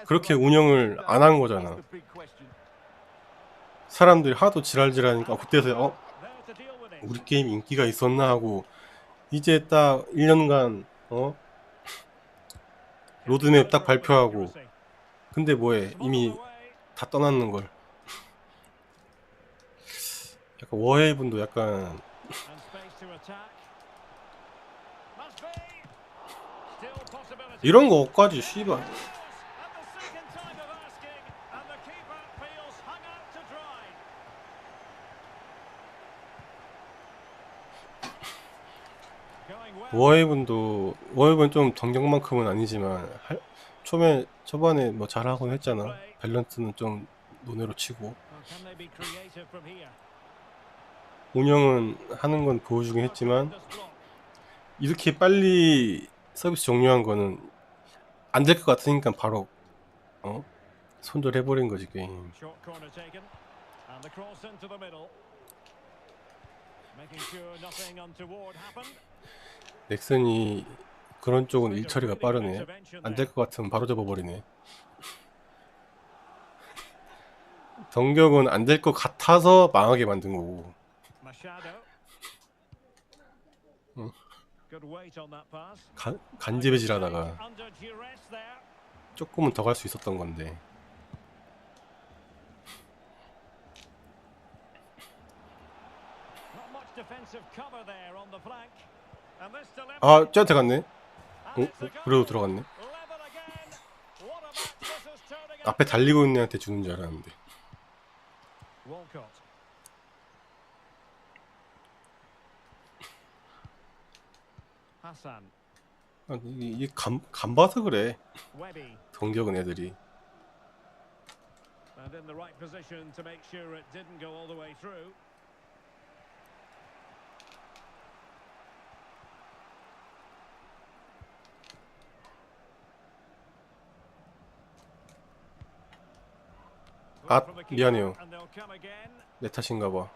그렇게 운영을 안 한 거잖아. 사람들이 하도 지랄지랄하니까 그때서 There to deal with it. 우리 게임 인기가 있었나 하고 이제 딱 1년간 로드맵 딱 발표하고 근데 뭐해 이미 다 떠났는 걸. 약간 워헤이븐도 약간 And space to attack. Must be. Still possibility. 이런 거까지 씨발. At the second time of asking, and the keeper feels hung out to dry. Going well. 워헤이븐 좀 덩경만큼은 아니지만 초반에 뭐 잘하곤 했잖아. 밸런스는 좀 논외로 치고 Well, can they be creative from here? 운영은 하는 건 보여주긴 했지만 Tremendous block. 이렇게 빨리 서비스 종료한 거는 안 될 것 같으니까 바로 손절해버린 거지 게임. Short corner taken, and the cross into the middle. Making sure nothing untoward happened. 넥슨이 그런 쪽은 일 처리가 빠르네. 안 될 것 같으면 바로 접어버리네. 덩격은 안 될 것 같아서 망하게 만든 거고. Machado. Good weight on that pass. 간지배질하다가 Under duress there. 조금은 더 갈 수 있었던 건데. Not much defensive cover there on the flank. And this delivery. 아, 쟤한테 갔네. And it's a goal. 그래도 들어갔네. Level again. What a match this is turning 앞에 out. 달리고 있는 애한테 주는 줄 알았는데. Walcott. Hassan. 이게 간 봐서 그래. Webby. 덩격은 애들이. And in the right position to make sure it didn't go all the way through. 아, From the keeper, 미안해요. and they'll come again. 내 탓인가 봐.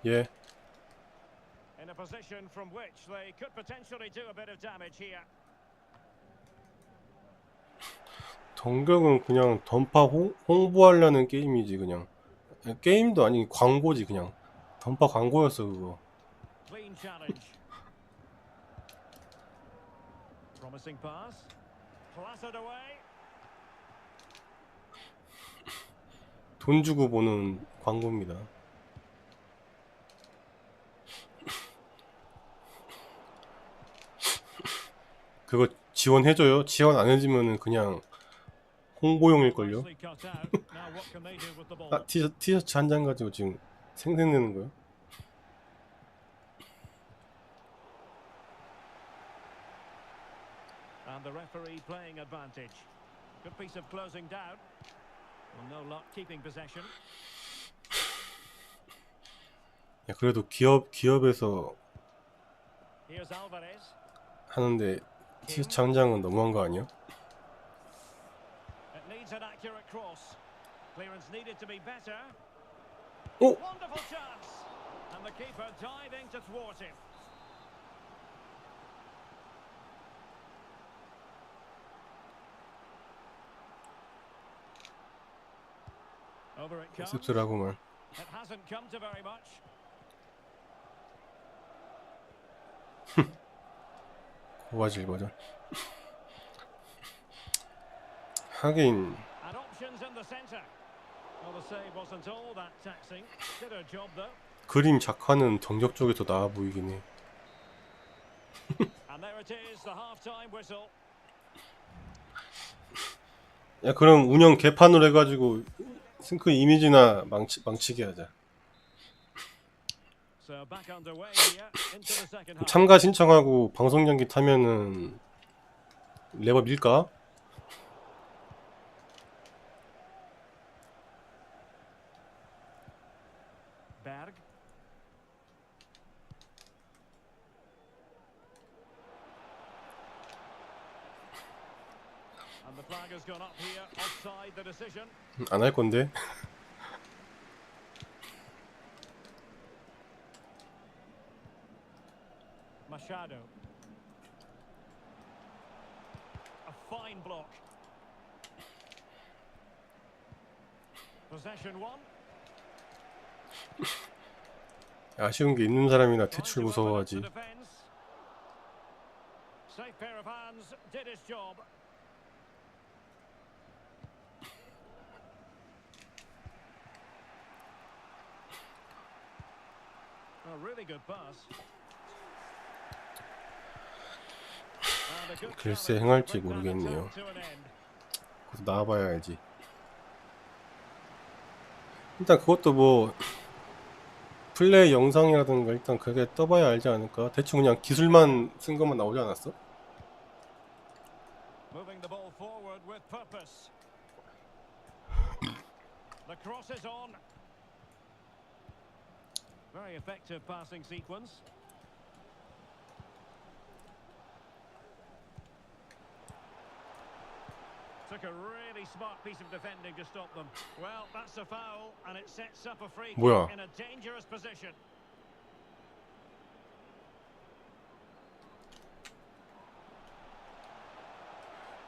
예. In a position from which they could potentially do a bit of damage here. 덩격은 그냥 던파 홍보하려는 게임이지 그냥. 게임도 아니 광고지 그냥. 던파 광고였어 그거. Clean challenge. Promising pass. Plastered away. 돈 주고 보는 광고입니다. 그거 지원해줘요? 지원 안 해주면은 그냥 홍보용일걸요? Nicely cut out. Now what can they do with the ball? 아, 티셔츠 한 장 가지고 지금 생색내는 거야? And the referee playing advantage. Good piece of closing down. Well, no luck keeping possession. 야, 그래도 기업에서 Here's Alvarez. 하는데 티셔츠 한 장은 너무한 거 아니야? It needs an accurate cross. Clearance needed to be better. 오! Wonderful chance. And the keeper diving to thwart him. Over it comes. 씁쓸하구만. It hasn't come to very much. 고화질 버전. 하긴 And options in the centre. Well, the save wasn't all that taxing. Did her job though. 그림 작화는 덩격 쪽이 더 나아 보이긴 해. And there it is, the half-time whistle. 야, 그럼 운영 개판으로 해가지고 싱크 이미지나 망치게 하자. So back underway here into the second half. 참가 신청하고 방송 연기 타면은 레버 밀까? Berg. And the flag has gone up here, offside the decision. 안 할 건데. Machado. fine block. Possession one. 아쉬운 게 있는 사람이나 Trying 퇴출 to open up 무서워하지. the defence. Safe pair of hands, did his job. A really good pass. And a good 글쎄 challenge 행할지 to bring that 모르겠네요. attack to an end. 그래서 나와봐야 알지. 일단 그것도 뭐 플레이 영상이라든가 일단 그게 떠봐야 알지 않을까? 대충 그냥 기술만 쓴 것만 나오지 않았어? Moving the ball forward with purpose. The cross is on. Very effective passing sequence. Took a really smart piece of defending to stop them. Well, that's a foul, and it sets up a free kick 뭐야? in a dangerous position.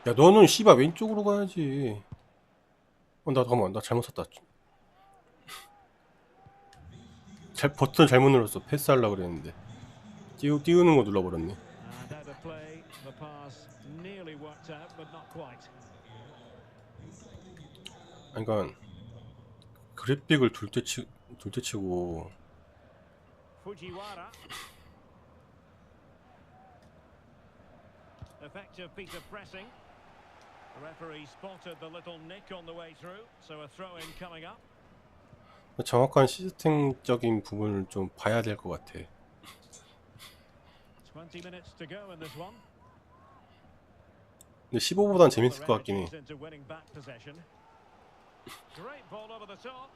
야 너는 씨발 왼쪽으로 가야지. 나 잠깐만 나 잘못 샀다. 버튼 잘못 눌렀어. 패스하려고 그랬는데 띄우는 거 눌러버렸네. And out of play, the pass nearly worked out, but not quite. 그러니까 그래픽을 둘째 치고 Fujiwara. Effective piece of pressing. The referee spotted the little nick on the way through, so a throw-in coming up. 정확한 시스템적인 부분을 좀 봐야 될 것 같아. 20 minutes to go in this one. 근데 15보단 재밌을 것 같긴 해. Into winning back possession. Great ball over the top.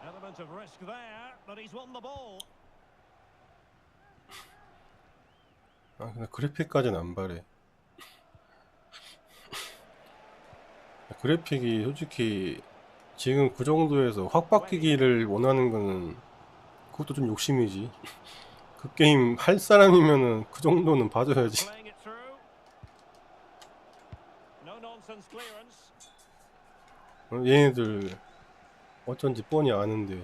Element of risk there, but he's won the ball. 근데 그래픽까지는 안 바래. 그래픽이 솔직히 지금 그 정도에서 확 바뀌기를 원하는 거는 그것도 좀 욕심이지. 그 게임 할 사람이면은 그 정도는 봐줘야지. Playing it through. No nonsense clearance. 얘네들 어쩐지 뻔히 아는데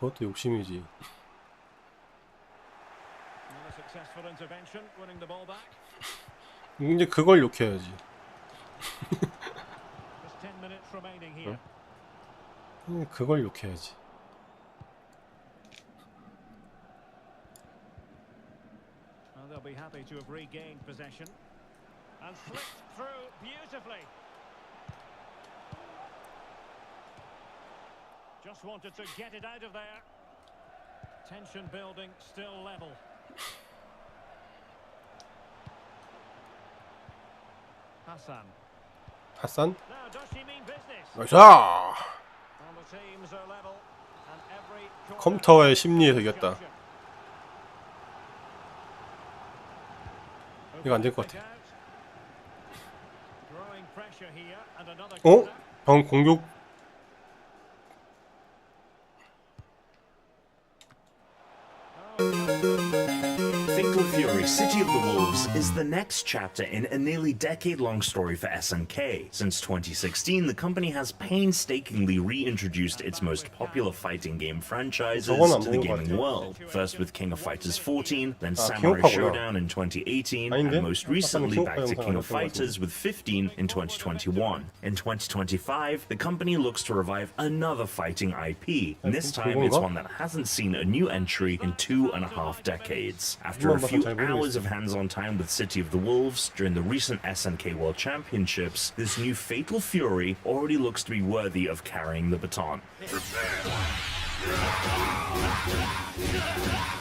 그것도 욕심이지. Another successful intervention, winning the ball back. 이제 그걸 욕해야지. Just 10 minutes remaining here. 그걸 욕해야지. Well, they'll be happy to have regained possession. And slipped through beautifully. Just wanted to get it out of there. Tension building, still level. Hassan. 핫산? Now, does she mean business? 나이스! Well, the teams are level, and every corner 컴퓨터와의 심리에서 이겼다. 이거 안 될 것 같아. Growing pressure here, and another 어? corner. 방금 공격 Fatal Fury City of the Wolves is the next chapter in a nearly decade-long story for SNK. Since 2016, the company has painstakingly reintroduced its most popular fighting game franchises 저건 안 to the 본것 gaming 같아. world. First with King of Fighters 14, then 아, Samurai 킹오파구나. Showdown in 2018, 아닌데? and most 아까는 recently 킹오파 back to 영상 King 안 of 봤던 것 Fighters with 15 in 2021. In 2025, the company looks to revive another fighting IP, and this time it's one that hasn't seen a new entry in 2.5 decades. After a few hours of hands-on time with City of the Wolves during the recent SNK World Championships, this new Fatal Fury already looks to be worthy of carrying the baton.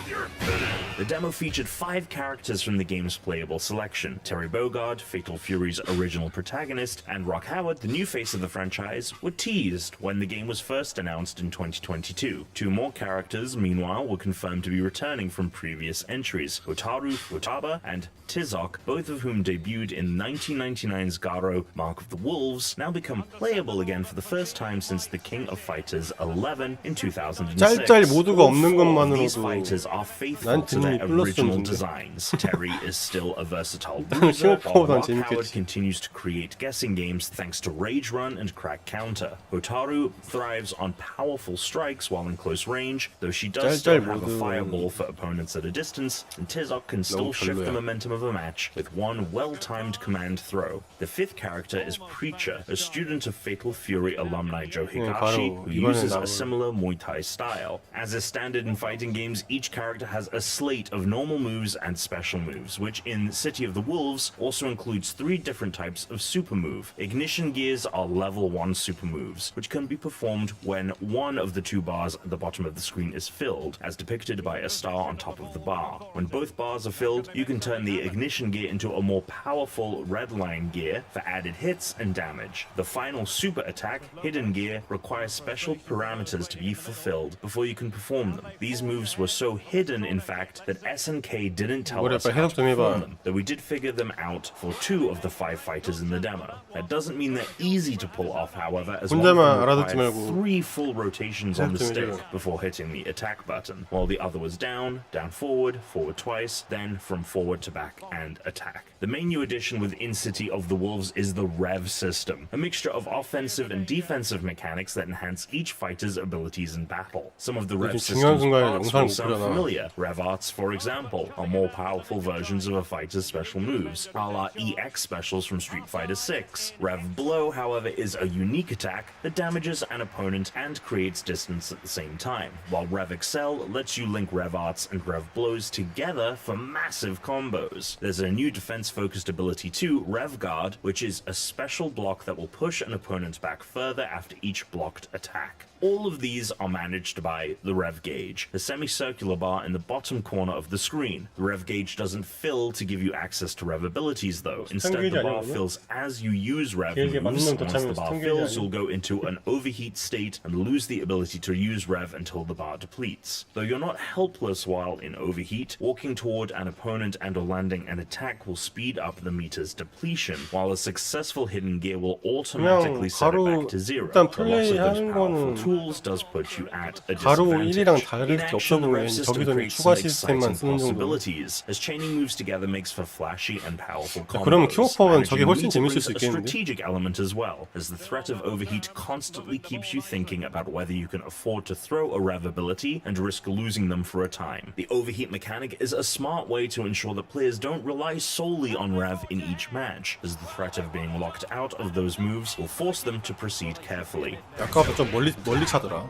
You're finished. The demo featured 5 characters from the game's playable selection: Terry Bogard, Fatal Fury's original protagonist, and Rock Howard, the new face of the franchise, were teased when the game was first announced in 2022. 2 more characters, meanwhile, were confirmed to be returning from previous entries: Hotaru, Futaba, and Tizok, both of whom debuted in 1999's Garo Mark of the Wolves, now become playable again for the first time since the King of Fighters 11 in 2006. 짤짤 모드가 없는 All 4 of these 것만으로도 fighters are faithful 난 to their 등록이 플러스 original 정도인데. designs. Terry is still a versatile bruiser, while 킹오파보단 Rock Howard 재밌겠지. continues to create guessing games thanks to Rage Run and Crack Counter. Hotaru thrives on powerful strikes while in close range, though she does still have a fireball for opponents at a distance, and Tizok can still shift the momentum of a match with one well-timed command throw. The 5th character is Preacher, a student of Fatal Fury alumni Joe Higashi, 바로 who 이번에 uses a 나올 similar Muay Thai style. As is standard in fighting games, each character has a slate of normal moves and special moves, which in City of the Wolves also includes 3 different types of super move. Ignition gears are level 1 super moves, which can be performed when one of the 2 bars at the bottom of the screen is filled, as depicted by a star on top of the bar. When both bars are filled, you can turn the ignition gear into a more powerful red line gear for added hits and damage. The final super attack, Hidden Gear, requires special parameters to be fulfilled before you can perform them. These moves were so hidden, in fact, that SNK didn't tell 이거를 us 빨리 how 해석 to 좀 perform 해봐. them, though we did figure them out for 2 of the 5 fighters in the demo. That doesn't mean they're easy to pull off, however, as one of 혼자만 them 알아듣지 required 말고 3 full rotations on the 해석 좀 stick 해줘. before hitting the attack button, while the other was down, down forward, forward twice, then from forward to back and attack. The main new addition within City of the Wolves is the Rev system, a mixture of offensive and defensive mechanics that enhance each fighter's abilities in battle. Some of the Rev 요즘 중요한 system's 순간에 arts 영상을 will 못 sound 보려나. familiar. Rev arts, for example, are more powerful versions of a fighter's special moves, a la EX specials from Street Fighter 6. Rev Blow, however, is a unique attack that damages an opponent and creates distance at the same time, while Rev Excel lets you link Rev Arts and Rev Blows together for massive combos. There's a new defense-focused ability too, Rev Guard, which is a special block that will push an opponent back further after each blocked attack. All of these are managed by the Rev Gauge, a semicircular bar in the bottom corner of the screen. The Rev Gauge doesn't fill to give you access to Rev abilities though. Instead, the bar fills as you use Rev 길게 moves, 맞는 and once the 더 bar 차면 fills, 스턴 you'll go into an overheat state and lose the ability to use Rev until the bar depletes. Though you're not helpless while in overheat, walking toward an opponent and or landing an attack will speed up the meter's depletion, while a successful hidden gear will automatically set it back to zero. 일단 The loss of those 플레이하는 powerful 거는 tools does put you at a 가로 disadvantage. 1이랑 다를 In 게 action, 없어 the Rev 보이면 system 저기서는 creates 추가 some 시스템만 exciting 쓰는 정도. possibilities, as chaining moves together makes for flashy and powerful combos. 그러면 킹오파보다는 저게 Managing 훨씬 meter 재밌을 brings 수 a 있겠는데? strategic element as well, as the threat of overheat constantly keeps you thinking about whether you can afford to throw a Rev ability and risk losing them for a time. The overheat mechanic is a smart way to ensure that players don't rely solely on Rev in each match, as the threat of being locked out of those moves will force them to proceed carefully. 아까부터 좀 멀리 차더라.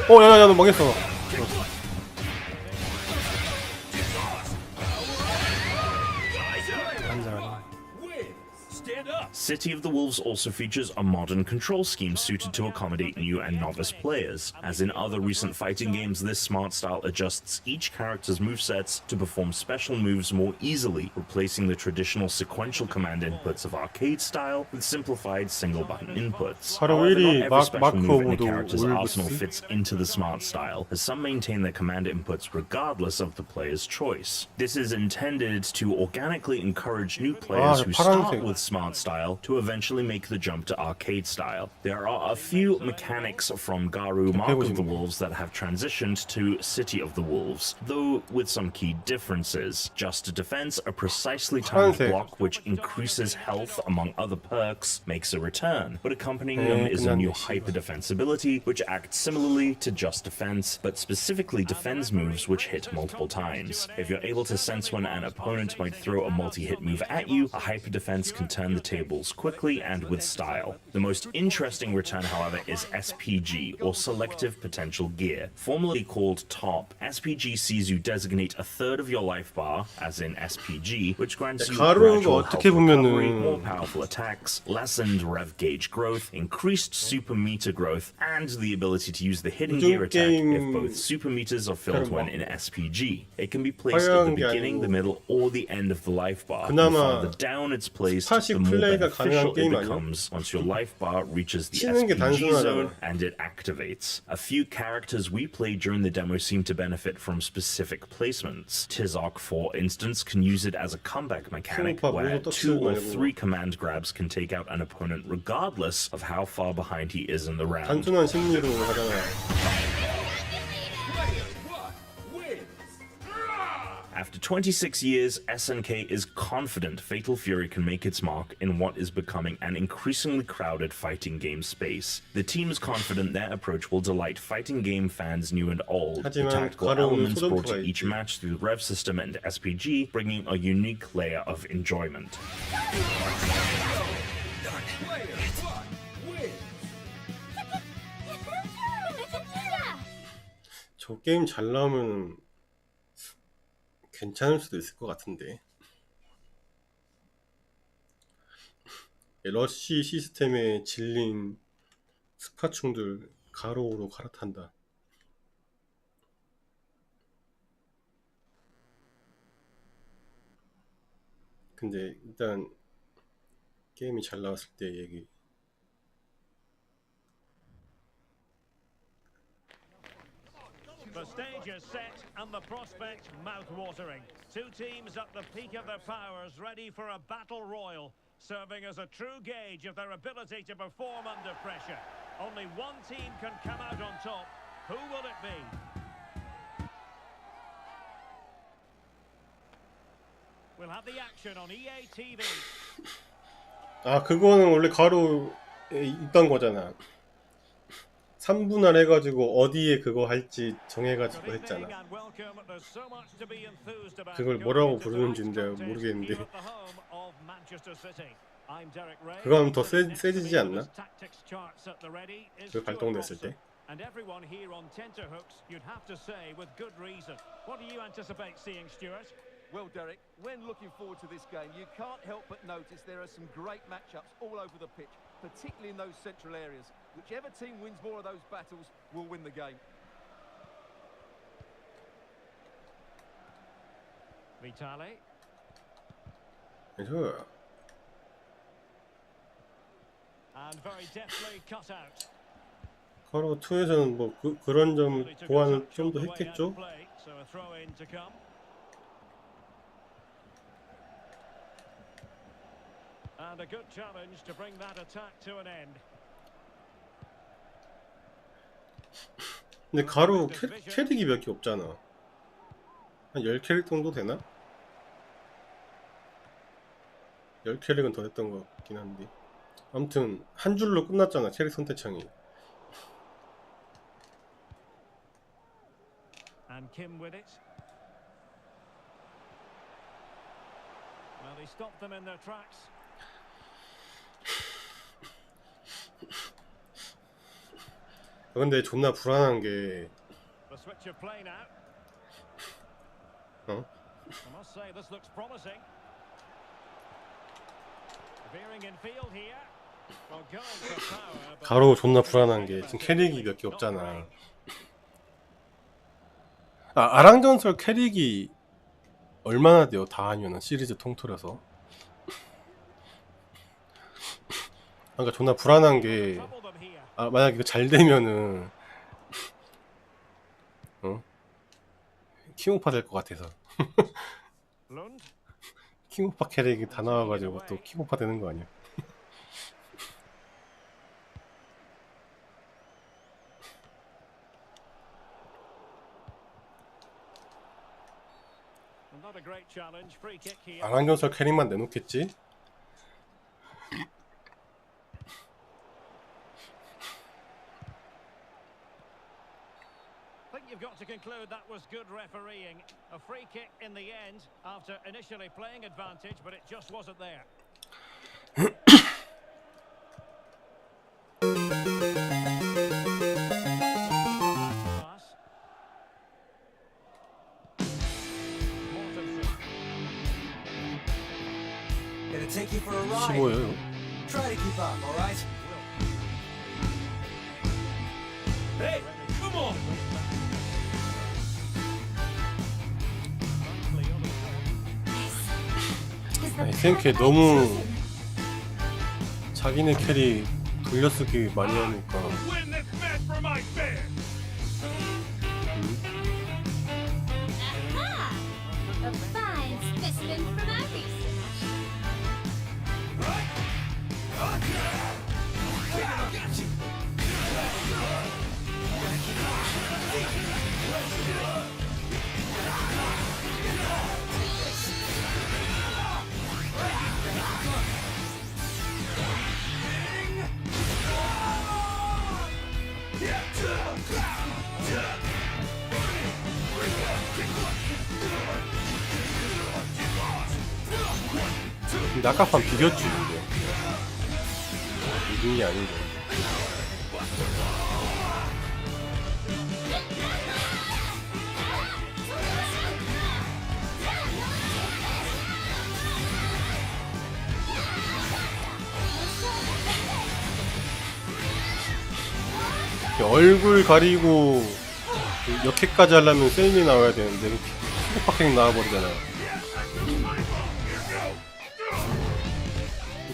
야야야 너 망했어. City of the Wolves also features a modern control scheme suited to accommodate new and novice players. As in other recent fighting games, this smart style adjusts each character's movesets to perform special moves more easily, replacing the traditional sequential command inputs of arcade style with simplified single-button inputs. 바로 However, not 1위 every special 마크 move in a 오브도 character's arsenal 올브스. fits into the smart style, as some maintain their command inputs regardless of the player's choice. This is intended to organically encourage new players who start 파란색. with smart style to eventually make the jump to arcade style. There are a few mechanics from Garo Mark of the Wolves that have transitioned to City of the Wolves, though with some key differences. Just Defense, a precisely timed 파란색. block which increases health among other perks, makes a return, but accompanying them is a new 끝났네. hyper defense ability which acts similarly to Just Defense, but specifically defends moves which hit multiple times. If you're able to sense when an opponent might throw a multi-hit move at you, a hyper defense can turn the tables tables quickly and with style. The most interesting return, however, is SPG, or Selective Potential Gear. Formerly called Top, SPG sees you designate a third of your life bar, as in SPG, which grants you 가루가 gradual 어떻게 health recovery, 보면은 more powerful attacks, lessened rev gauge growth, increased super meter growth, and the ability to use the hidden 요즘 gear attack if 게임 both super meters are filled when in SPG. It can be placed at 화려한 the 게 beginning, 아니고 the middle, or the end of the life bar. The 그나마 farther down it's placed, 스팟이 the more 플레이가 beneficial 가능한 it 게임 아니야? becomes once your life bar reaches the 치는 게 SPG zone 단순하잖아. and it activates. A few characters we played during the demo seem to benefit from specific placements. Tizok, for instance, can use it as a comeback mechanic 킹오파 where 모두 2 or 말고 3 command grabs can take out an opponent regardless of how far behind he is in the round. 단순한 심리로 하잖아. After 26 years, SNK is confident Fatal Fury can make its mark in what is becoming an increasingly crowded fighting game space. The team is confident their approach will delight fighting game fans new and old. The 하지만 tactical 가려우는 elements brought to 소전투가 each 있지. match through the Rev system and SPG, bringing a unique layer of enjoyment. 저 게임 잘 나오면 괜찮을 수도 있을 것 같은데. 러쉬 시스템에 질린 스파충들 가로로 갈아탄다. 근데 일단 게임이 잘 나왔을 때 얘기. The stage is set and the prospect mouth-watering. Two teams at the peak of their powers, ready for a battle royal, serving as a true gauge of their ability to perform under pressure. Only one team can come out on top. Who will it be? We'll have the action on EA TV. 아, 그거는 원래 가로에 있던 거잖아. 3분할 해가지고 어디에 그거 할지 정해가지고 했잖아. 그걸 뭐라고 부르는지 내가 모르겠는데 그거 하면 더 세지지 않나? 그 발동됐을 때. And everyone here on tenterhooks, you'd have to say with good reason. What do you anticipate seeing, Stuart? Well, Derek, when looking forward to this game, you can't help but notice there are some great matchups all over the pitch, particularly in those central areas. Whichever team wins more of those battles will win the game. Vitali. 그래서 And very deftly cut out. 가로 2에서는 뭐 그런 점 보완을 좀 더 했겠죠? So a throw in to come. And a good challenge to bring that attack to an end. 근데 가로 캐릭이 몇 개 없잖아. 한 10캐릭 정도 되나? 10캐릭은 더 됐던 것 같긴 한데 아무튼 한 줄로 끝났잖아, 캐릭 선택창이. And Kim with it. Well, he stopped them in their tracks. 근데 존나 불안한 게 The switch of play now. 어? I must say this looks promising. Veering in field here. Well, going for power. But 가로 존나 불안한 게 지금 캐릭이 몇 개 없잖아. 아, 아랑전설 캐릭이 얼마나 돼요? 다 하면은 시리즈 통틀어서. 그러니까 존나 불안한 게 trouble them here. 아, 만약 이거 잘 되면은 킹오파 될 것 같아서. Lund. 킹오파 캐릭이 다 나와가지고 또 킹오파 되는 거 아니야? Not a great challenge. Free kick here. 아랑전설 캐릭만 내놓겠지? I think you've got to conclude that was good refereeing. A free kick in the end after initially playing advantage, but it just wasn't there. Pass. Mortensen. Gonna take you for a ride. 15예요 이거. Try to keep up, all right? Hey, come on! SNK 너무 자기네 캐리 돌려쓰기 많이 하니까 Aha! A fine specimen from our research. 근데 아까 판 비겼지 이게. 이긴 게 아닌데. 얼굴 가리고 역해까지 하려면 셀미 나와야 되는데 피부팍행 나와버리잖아요.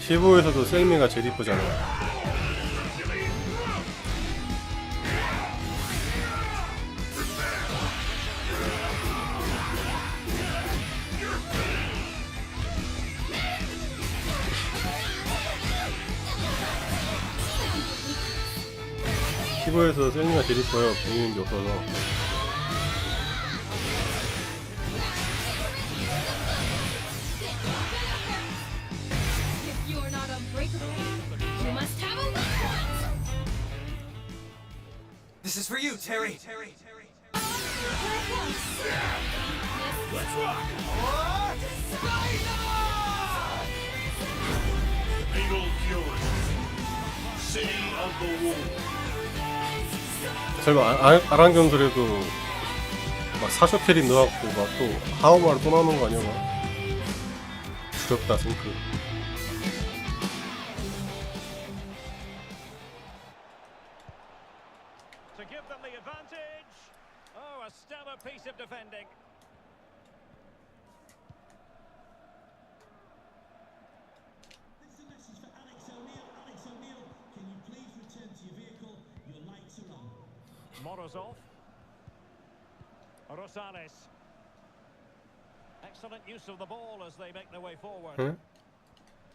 15에서도 셀미가 제일 이쁘잖아요. 에서 셀미가 제일 이뻐요. 보이는 게 없어서. If you're not unbreakable, you must have a weakness. This is for you, Terry. Let's rock. Fatal Fury, City of the Wolves. 설마 아랑경술에도 막 사쇼 캐리 넣어갖고 막 또 하오마를 또 나오는 거 아니야? 막 두렵다 생크. To give them the advantage. Oh, a stellar piece of defending. This is a message for Alex O'Neill. Alex O'Neill, can you please return to your vehicle? Your lights are on. Morozov. Rosales. Excellent use of the ball as they make their way forward. 응?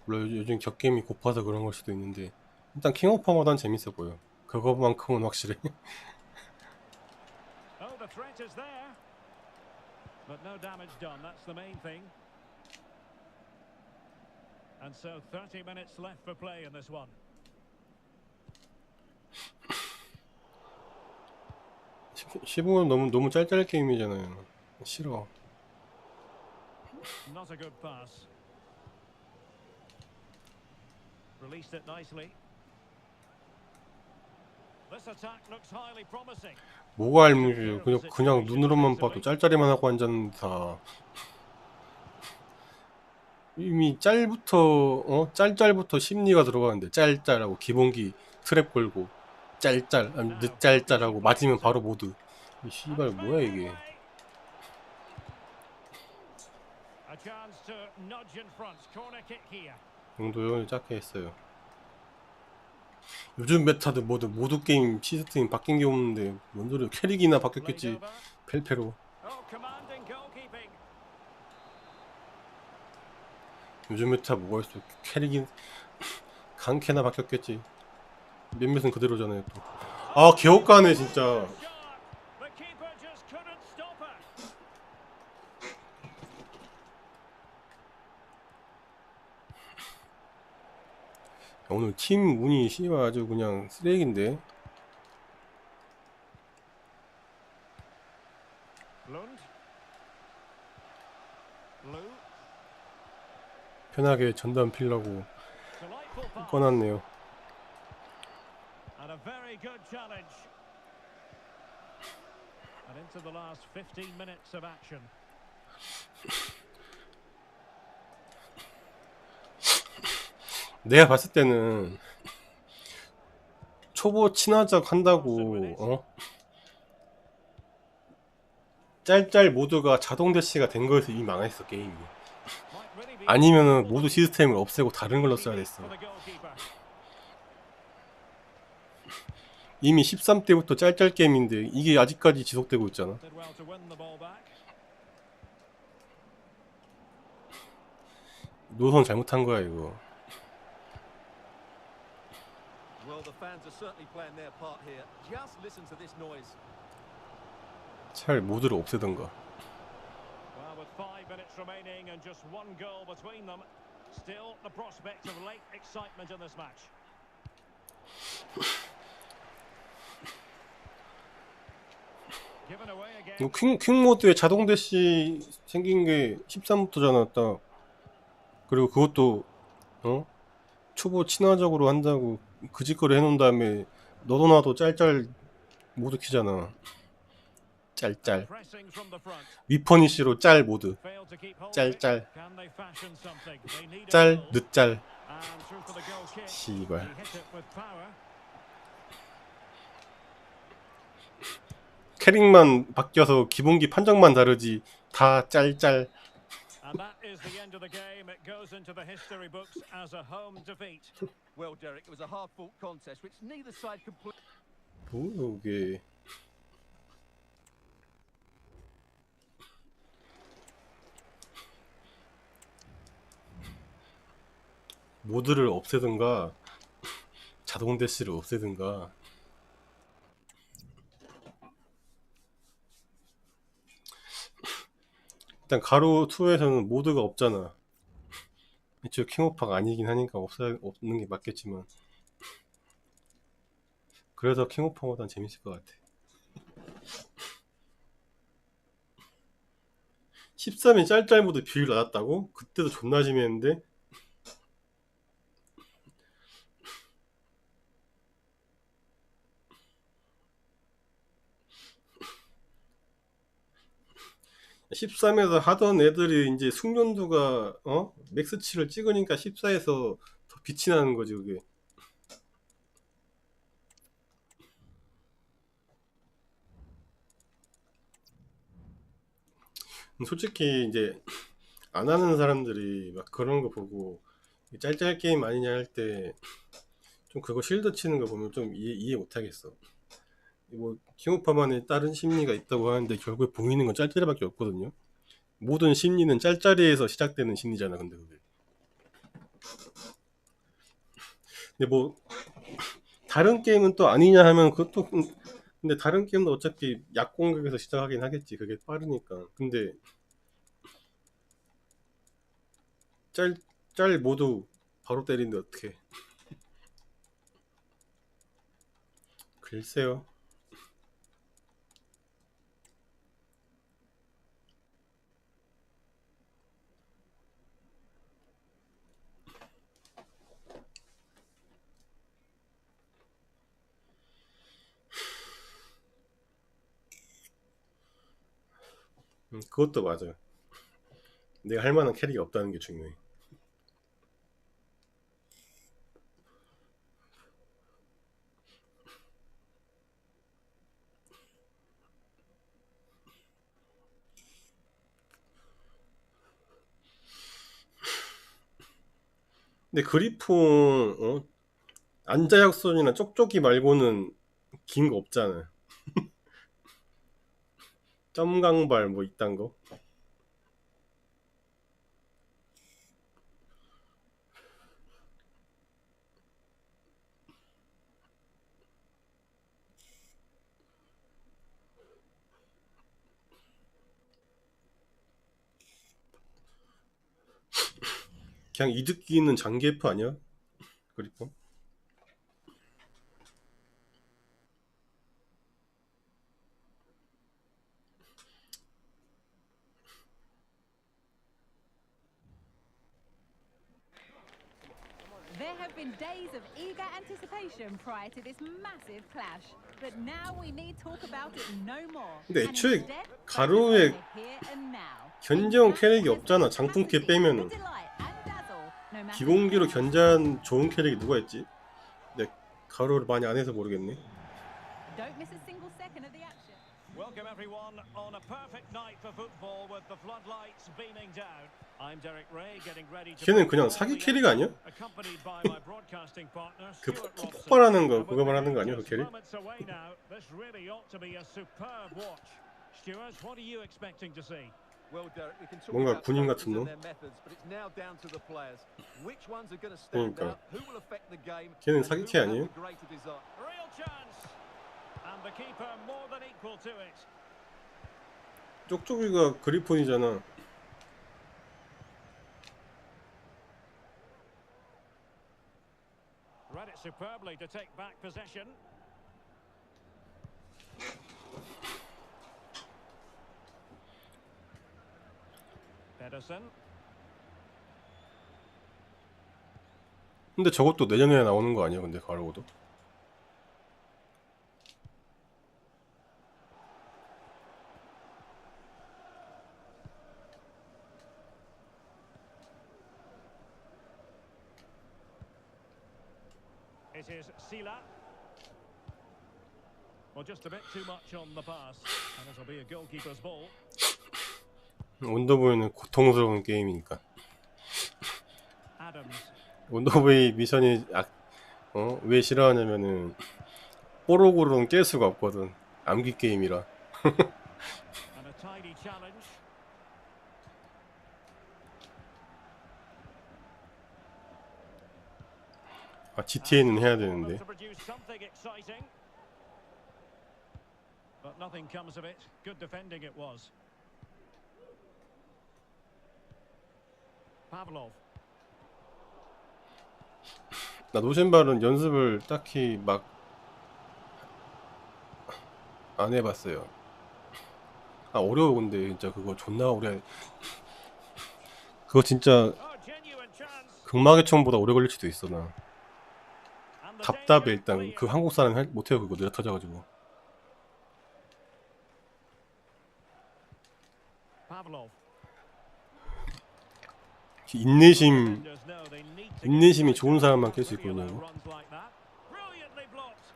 물론 요즘 격게임이 고파서 그런 걸 수도 있는데 일단 킹오파보단 재밌어 보여. 그거만큼은 확실해. Oh, the threat is there. But no damage done, that's the main thing. And so 30 minutes left for play in this one. (15는) 너무 짤짤 게임이잖아요. 싫어. Not a good pass. Released it nicely. This attack looks highly promising. 뭐가 알무지요. 그냥 눈으로만 봐도 짤짤이만 하고 앉았는데 다 이미 짤부터 심리가 들어가는데 짤짤하고 기본기 트랩 걸고 짤짤 늦짤짤하고 맞으면 바로 모드. 이 씨발 뭐야 이게. A chance to nudge in front. Corner kick here. 용도요 작게 했어요. 요즘 메타도 모두 게임 시스템이 바뀐 게 없는데 뭔 소리야. 캐릭이나 바뀌었겠지. 펠페로. Oh, commanding goalkeeping. 요즘 메타 뭐가 있어. 캐릭이 강캐나 바뀌었겠지. 몇몇은 그대로잖아요 또. 아 개업가네 진짜. The keeper just couldn't stop it. 오늘 팀 운이 씨발 아주 그냥 쓰레기인데. Lund. Lou. 편하게 전담 필라고 Delightful pass. 꺼놨네요. And very good challenge. And into the last 15 minutes of action. 내가 봤을 때는 초보 친화적 한다고 짤짤 모드가 자동 대시가 된 거에서 이미 망했어 게임이. 아니면은 모드 시스템을 없애고 다른 걸로 써야 됐어. 이미 13때부터 짤짤 게임인데 이게 아직까지 지속되고 있잖아. 노선 잘못한 거야 이거. Well, the fans are certainly playing their part here. Just listen to this noise. 차라리 모드를 없애던가. Well, with 5 minutes remaining and just one goal between them, still the prospect of late excitement in this match. Given away again. 이거 퀵 모드에 자동 대시 생긴 게 13부터잖아 딱. 그리고 그것도 초보 친화적으로 한다고 그 짓거리 해놓은 다음에 너도 나도 짤짤 모드 키잖아. 짤짤 Pressing from the front. 위퍼니시로 짤 모드. Failed to keep hold of it. 짤짤 Can they fashion something? They need a 짤 goal. 늦짤. And through for the goal kick. 씨발. He hit it with power. 캐릭만 바뀌어서 기본기 판정만 다르지 다 짤짤. And that is the end of the game. It goes into the history books as a home defeat. Well, Derek, it was a hard-fought contest which neither side could put. 뭐야 이게. 모드를 없애든가 자동 대시를 없애든가. 일단 가로 2에서는 모드가 없잖아. 이쪽 킹오파가 아니긴 하니까 없는 게 맞겠지만, 그래서 킹오파보단 재밌을 것 같아. 13이 짤짤 모드 비율 낮았다고? 그때도 존나 심했는데. (13에서) 하던 애들이 이제 숙련도가 맥스치를 찍으니까 14에서 더 빛이 나는 거지 그게. 솔직히 이제 안 하는 사람들이 막 그런 거 보고 짤짤 게임 아니냐 할 때 좀 그거 실드 치는 거 보면 좀 이해 못 하겠어. 뭐 킹오파만의 다른 심리가 있다고 하는데 결국에 보이는 건 짤짤이밖에 없거든요. 모든 심리는 짤짤이에서 시작되는 심리잖아. 근데 그게. 근데 뭐 다른 게임은 또 아니냐 하면 그것도, 근데 다른 게임도 어차피 약공격에서 시작하긴 하겠지. 그게 빠르니까. 근데 짤 모두 바로 때리는데 어떡해. 글쎄요. 그것도 맞아요. 내가 할 만한 캐릭이 없다는 게 중요해. 근데 그리폰 안자약손이나 쪽쪽이 말고는 긴 거 없잖아. 점강발 뭐 이딴 거. 그냥 이득기 있는 장기F 아니야? 그리폰? There have been days of eager anticipation prior to this massive clash, but now we need talk about it no more. 근데 And 애초에 instead, 가로에 focus on the here and now. 견제형 캐릭이 없잖아. 장풍캐 빼면은. 기공기로 견제한 좋은 캐릭이 누가 있지? 내 가로를 많이 안 해서 모르겠네. Don't miss a single second of the action. Welcome everyone on a perfect night for football with the floodlights beaming down. I'm Derek Ray getting ready to 걔는 그냥 사기 캐릭 아니야? accompanied by my broadcasting partner 그 Stuart Robson. 폭발하는 거 그거 말하는 거 아니야 그 캐릭? Moments away now. This really ought to be a superb watch. Stuart, what are you expecting to see? Well, Derek, we can talk 뭔가 about 군인 tactics 같은 놈? and their methods, but it's now down to the players. Which ones are going to stand 그러니까. out? Who will affect the game? 걔는 and 사기캐 who will have 아니에요? the greater desire? Real chance. And the keeper more than equal to it. 쪽쪽이가 그리폰이잖아. Read it superbly to take back possession. Pedersen. 근데 저것도 내년에 나오는 거 아니야? 근데 가로도? It is Sila. Well, just a bit too much on the pass, and it'll be a goalkeeper's ball. 원더보이는 고통스러운 게임이니까. Adams. 원더보이 미션이 왜 싫어하냐면은 뽀록으로는 깰 수가 없거든. 암기 게임이라. And a tidy challenge. GTA는 해야 되는데. To produce something exciting. But nothing comes of it. Good defending it was. Pavlov. 나 노신발은 연습을 딱히 막 안 해봤어요. 어려워. 근데 진짜 그거 존나 오래. 그거 진짜 Oh, genuine chance. 극막의 총보다 오래 걸릴 수도 있어. 나 And the 답답해. danger 일단 clear. 그 한국 사람이 못해요. 그거 느려 터져가지고. Pavlov. 인내심 Defenders know they need to get 인내심이 좋은 사람만 깰 수 quickly 있거든요. allow 이거. runs like that. Brilliantly blocked.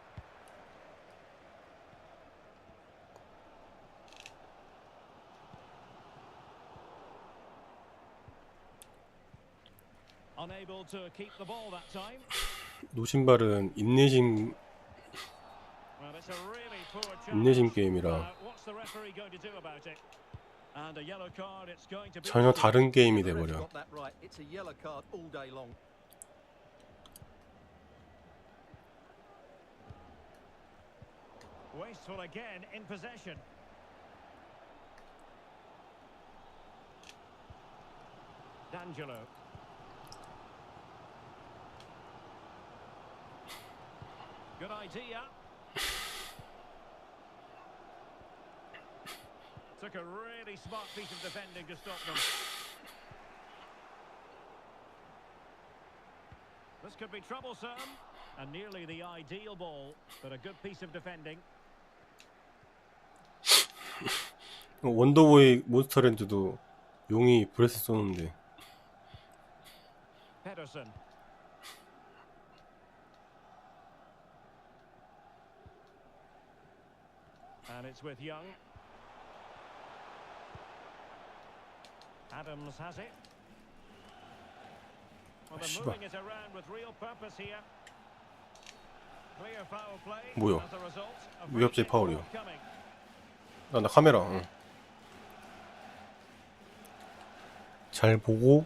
Unable to keep the ball that time. 노신발은 인내심 Well, it's a really poor challenge. 인내심 게임이라 What's the referee going to do about it? And a yellow card it's going to be. 전혀 다른 게임이 The ref's 돼버려. got that right. It's a yellow card all day long. Wasteful again in possession. D'Angelo. Good idea. Took a really smart piece of defending to stop them. This could be troublesome. And nearly the ideal ball, but a good piece of defending. 원더보이 몬스터랜드도 용이 브레스 쏘는데 Pedersen. And it's with Young. Adams has it. Well, they're 씨발. moving it around with real purpose here. Clear foul play. 뭐야? As a result, a 왜 갑자기 free kick 파울이야? forthcoming. 나 카메라 잘 보고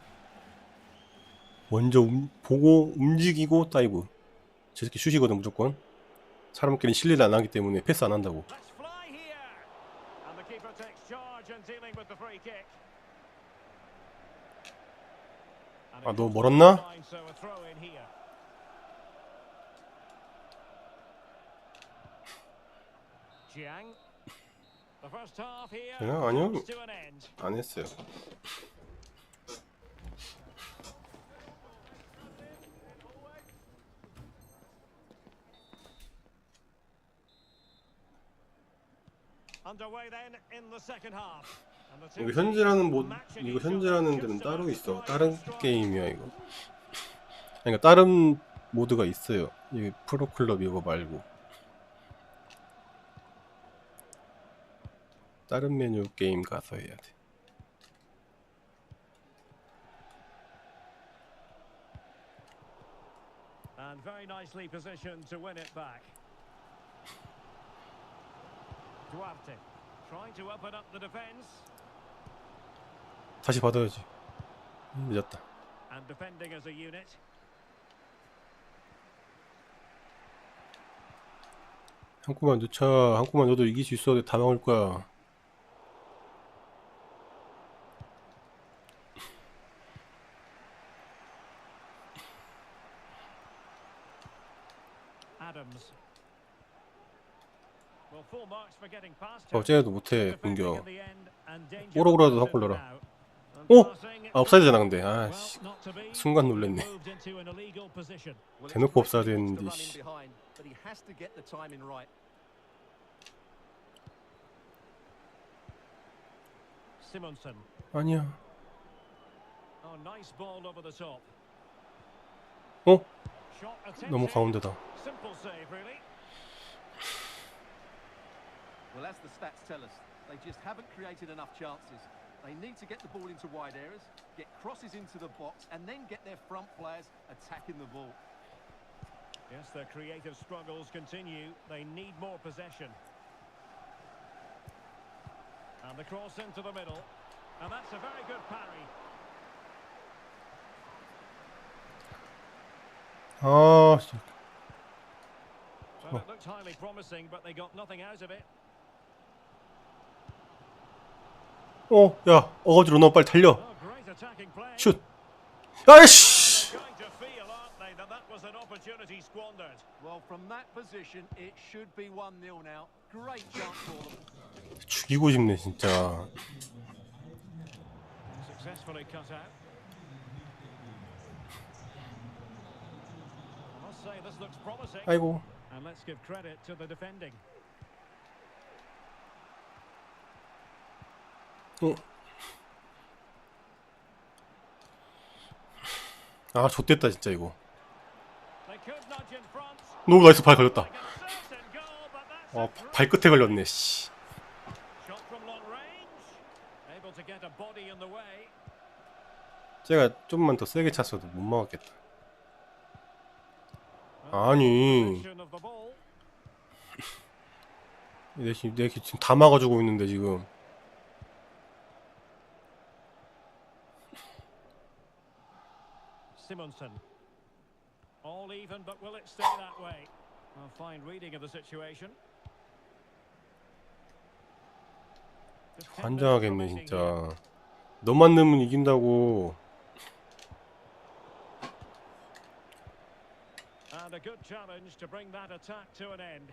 먼저 보고 움직이고 다이브. 저 새끼 슛이거든 무조건. 사람끼리 실리를 안 하기 때문에 패스 안 한다고. Let's fly here. And the keeper takes charge and dealing with the free kick. And it 너 goes 멀었나? line, so a throw in here. Jiang. The first half here 그냥 아니요. comes to an end. 안 했어요. Underway then in the second half. And the two 이거 현질하는 teams 모 matching 이거 each other 현질하는 just 데는 about 따로 to 있어. strike 다른 strike. 게임이야 이거. 그러니까 다른 모드가 있어요. 이 프로클럽 이거 말고 다른 메뉴 게임 가서 해야 돼. And very nicely positioned to win it back. Duarte trying to open up the defence. 다시 받아야지. 늦었다. And defending as a unit. 한 골만 넣자. 한 골만 넣어도 이길 수 있어. 다 막을 거야. Adams. Well, full marks for getting past her. 쟤네도 못해 Defending 공격. in the end and danger 뽀록으로도 of 한 골 넣어라. now. And 오! passing, 아 옵사이드잖아 근데. 아 well, 씨. not to be. 순간 놀랬네. Moved into an illegal position. Well, it's 대놓고 great 없어야 he wants to 되는데, run in 씨. behind, but he has to get the timing right. Simonsen. 아니야. Oh, nice ball over the top. 어? Shot 너무 attempted. 가운데다. Simple save, really. Well, as the stats tell us, they just haven't created enough chances. They need to get the ball into wide areas, get crosses into the box, and then get their front players attacking the ball. Yes, their creative struggles continue. They need more possession. And the cross into the middle. And that's a very good parry. 아, 씨. Well, it looked highly promising, but they got nothing out of it. 야, 어거지로 너무 빨리 달려. Oh, great attacking play. 슛. 아이씨. Going to feel, aren't they, that that was an opportunity squandered. Well, from that position, it should be 1-0 now. Great chance for them. 죽이고 싶네 진짜. Successfully cut out. I must say this looks promising. 아이고. And let's give credit to the defending. 아, 좆됐다 진짜 이거. They could nudge in front. 너무 나이스. 발 걸렸다. Like a certain goal, but that's a great 발끝에 걸렸네. 씨. shot from long range. Able to get a body in the way. 제가 좀만 더 세게 찼어도 못 막았겠다. 아니, Possession of the ball. 내 지금 다 막아주고 있는데 지금. Simonsen. All even, but will it stay that way? A fine reading of the situation. Just 10 minutes 환장하겠네 remaining here. 진짜. 너만 넣으면 이긴다고. And a good challenge to bring that attack to an end.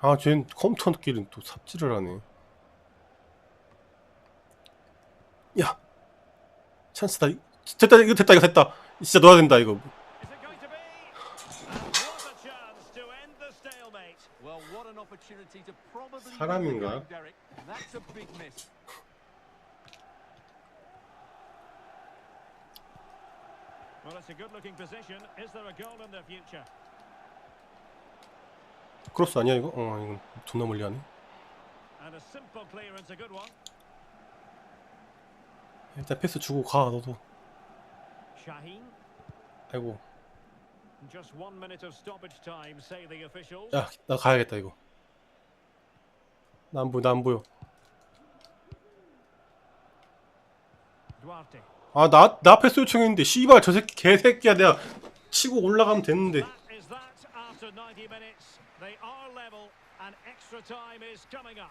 아, 쟤는 컴퓨터끼리는 또 삽질을 하네. 야, 찬스다. 됐다, 이거 됐다, 이거 됐다. 진짜 넣어야 된다 이거. Is it going to be? And what a chance to end the stalemate. Well, what an opportunity to probably 사람인가? win the game, Derek. That's a big miss. Well, it's a good-looking position. Is there a goal in their future? 크로스 아니야 이거? 이거 존나 멀리 하네. And a simple clearance, a good one. 일단 패스 주고 가 너도. Shaheen. 아이고. Just 1 minute of stoppage time, say the officials. 야, 나 가야겠다 이거. 나 안 보여, 나 안 보여. Duarte. 아, 나 패스 요청했는데 씨발 저 새끼 개새끼야. 내가 치고 올라가면 됐는데. That is that after 90 minutes. They are level and extra time is coming up.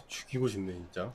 죽이고 싶네 진짜.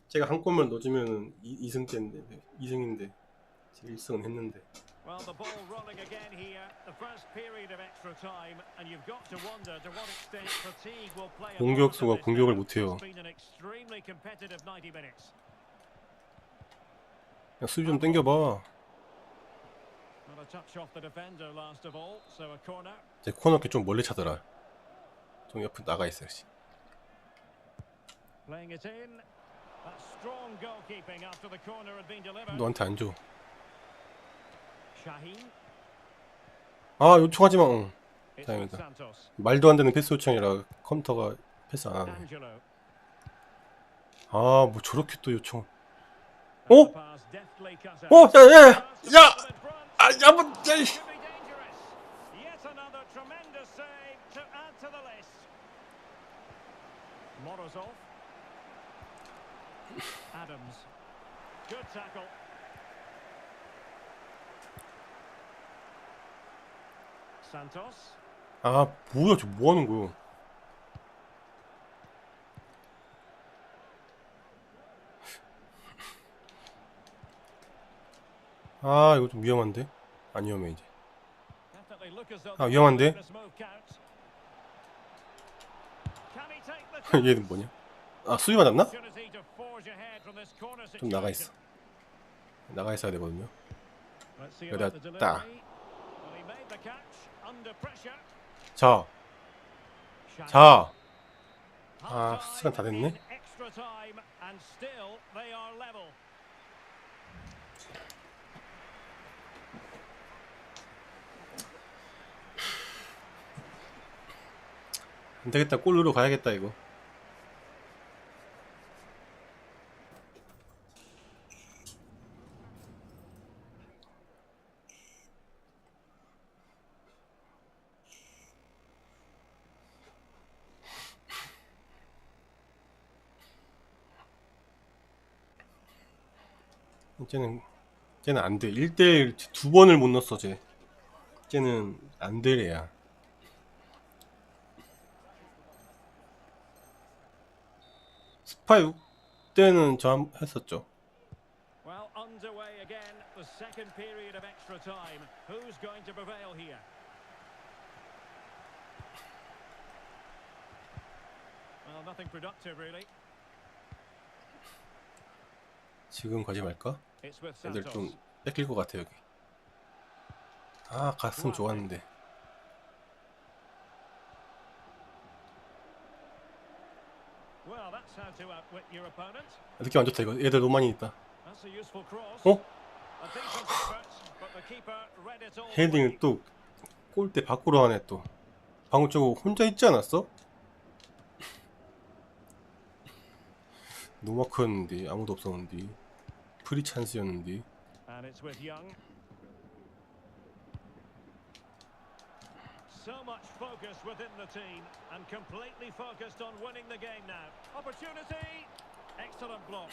제가 한 골만 넣어주면 2승째인데 2승인데 1승은 했는데. Well, the ball rolling again here. The first period of extra time, and you've got to wonder to what extent fatigue will play a part in 공격수가 this. 공격을 못해요. It's been an extremely competitive 90 minutes. 야, 수비 좀 땡겨봐. Not a touch off the defender last of all, so a corner. 제 코너킥 좀 멀리 차더라. 좀 옆으로 나가 있어야지. Playing it in. That's strong goalkeeping after the corner had been delivered. 너한테 안 줘. Shaheen. 아, 요청하지 마. 응. It's with 다행이다. Santos. 말도 안 되는 패스 요청이라 컴퓨터가 패스 안 하네. Angelo. 아, 뭐 저렇게 또 요청. And 어? the pass deftly cut out. 야, 야, 야, 야! In front. 아, 야, 뭐, 야, 이씨. Could be dangerous. Yet another tremendous save to add to the list. Morozov. Adams. Good tackle. Santos. 아, 뭐야, 저 뭐 하는 거야? 아, 이거 좀 위험한데? 안 위험해, 이제. Definitely look as though 아, 위험한데? this move counts. Can he take the 얘는 뭐냐? 아, 수비 맞았나? opportunity to forge ahead from this corner 좀 나가 situation? 있어. 나가 있어야 되거든요. Let's see 그래, about the 딱. delivery. Well, he made the catch under pressure. 자, Shaheen. 자. Half 아, 시간 다 됐네. time in extra time, and still they are level. 안 되겠다. 골로 가야겠다, 이거. 쟤는 안 돼. 1대1 두 번을 못 넣었어, 쟤. 쟤는 안 될 애야. 스파 6때는 저 했었죠. Well, underway again, the second period of extra time. Who's going to prevail here? Well, nothing productive really. 지금 가지 말까? It's with 애들 Santos. 좀 뺏길 것 같아, 여기. 아, 갔으면 좋았는데. Well, that's how to outwit your opponent. 느낌 안 좋다, 이거. 애들 너무 많이 있다. That's a useful cross. 어? A decent effort, but the keeper read it all. 헤딩을 또 골대 밖으로 하네, 또. 방금 저거 혼자 있지 않았어? 노마크였는데, 아무도 없었는데. 프리 찬스였는데. And it's with Young. So much focus within the team and completely focused on winning the game now. Opportunity. Excellent block.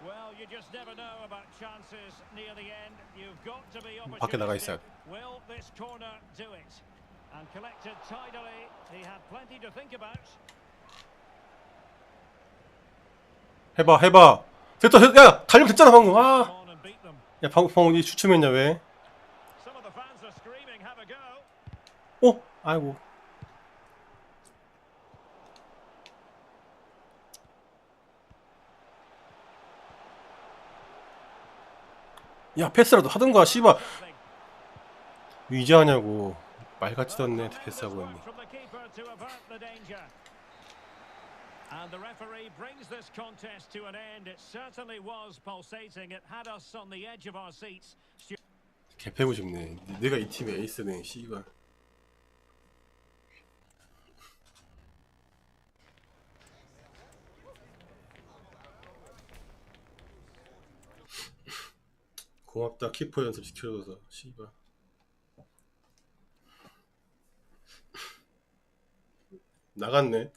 Well, you just never know about chances near the end. You've got to be 밖에 나가 있어야 opportunistic. 돼. Will this corner do it? And collected tidily. He had plenty to think about. 해봐, 해봐. 됐다, 됐다. 야, 달력 됐잖아, 방금. Come 아. on and beat them. 야, 방금 이 주춤했냐, 왜? Some of the fans are screaming, have a go. 어? 아이고. 야, 패스라도 하든가, 씨발. 왜 이제 하냐고. 말 같지도 않네, 패스하고 있네. From the keeper to avert the danger. And the referee brings this contest to an end. It certainly was pulsating. It had us on the edge of our seats. 개 패고 싶네. 내가 이 팀의 에이스네, 씨발. 고맙다, 키퍼 연습 시켜줘서, 씨발. 나갔네.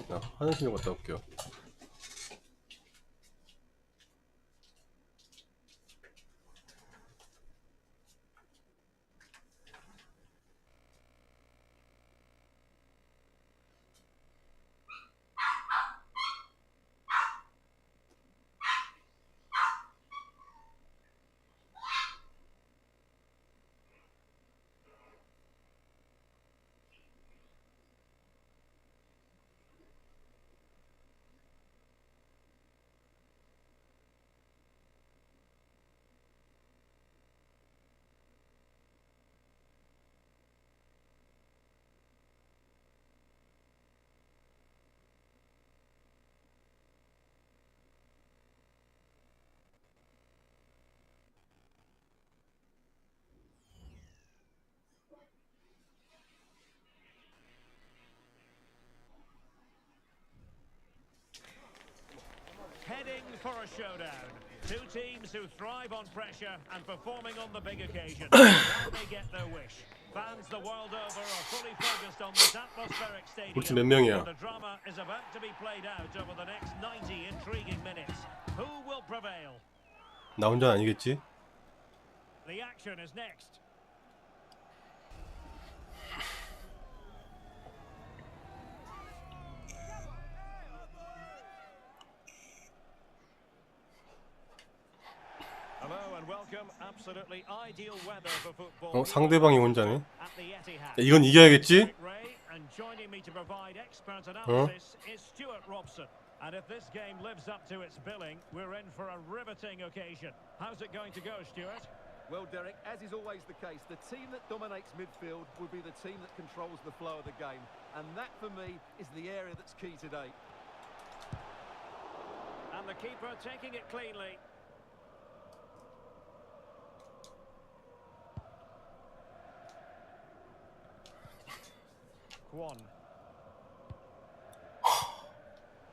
나 화장실 좀 갔다 올게요. for a showdown. Two teams who thrive on pressure and performing on the big occasion. Can they get their wish? Fans the world over are fully focused on this atmospheric 우리 팀 몇 stadium. 명이야? The drama is about to be played out over the next 90 intriguing minutes. Who will prevail? 나 혼자 아니겠지? The action is next. Hello and welcome. Absolutely ideal weather for football. 상대방이 혼자네. At the Etihad. 이건 이겨야겠지? Ray, and joining me to provide expert analysis is Stuart Robson. And if this game lives up to its billing, we're in for a riveting occasion. How's it going to go, Stuart? Well, Derek, as is always the case, the team that dominates midfield will be the team that controls the flow of the game. And that, for me, is the area that's key today. And the keeper taking it cleanly. Kwon.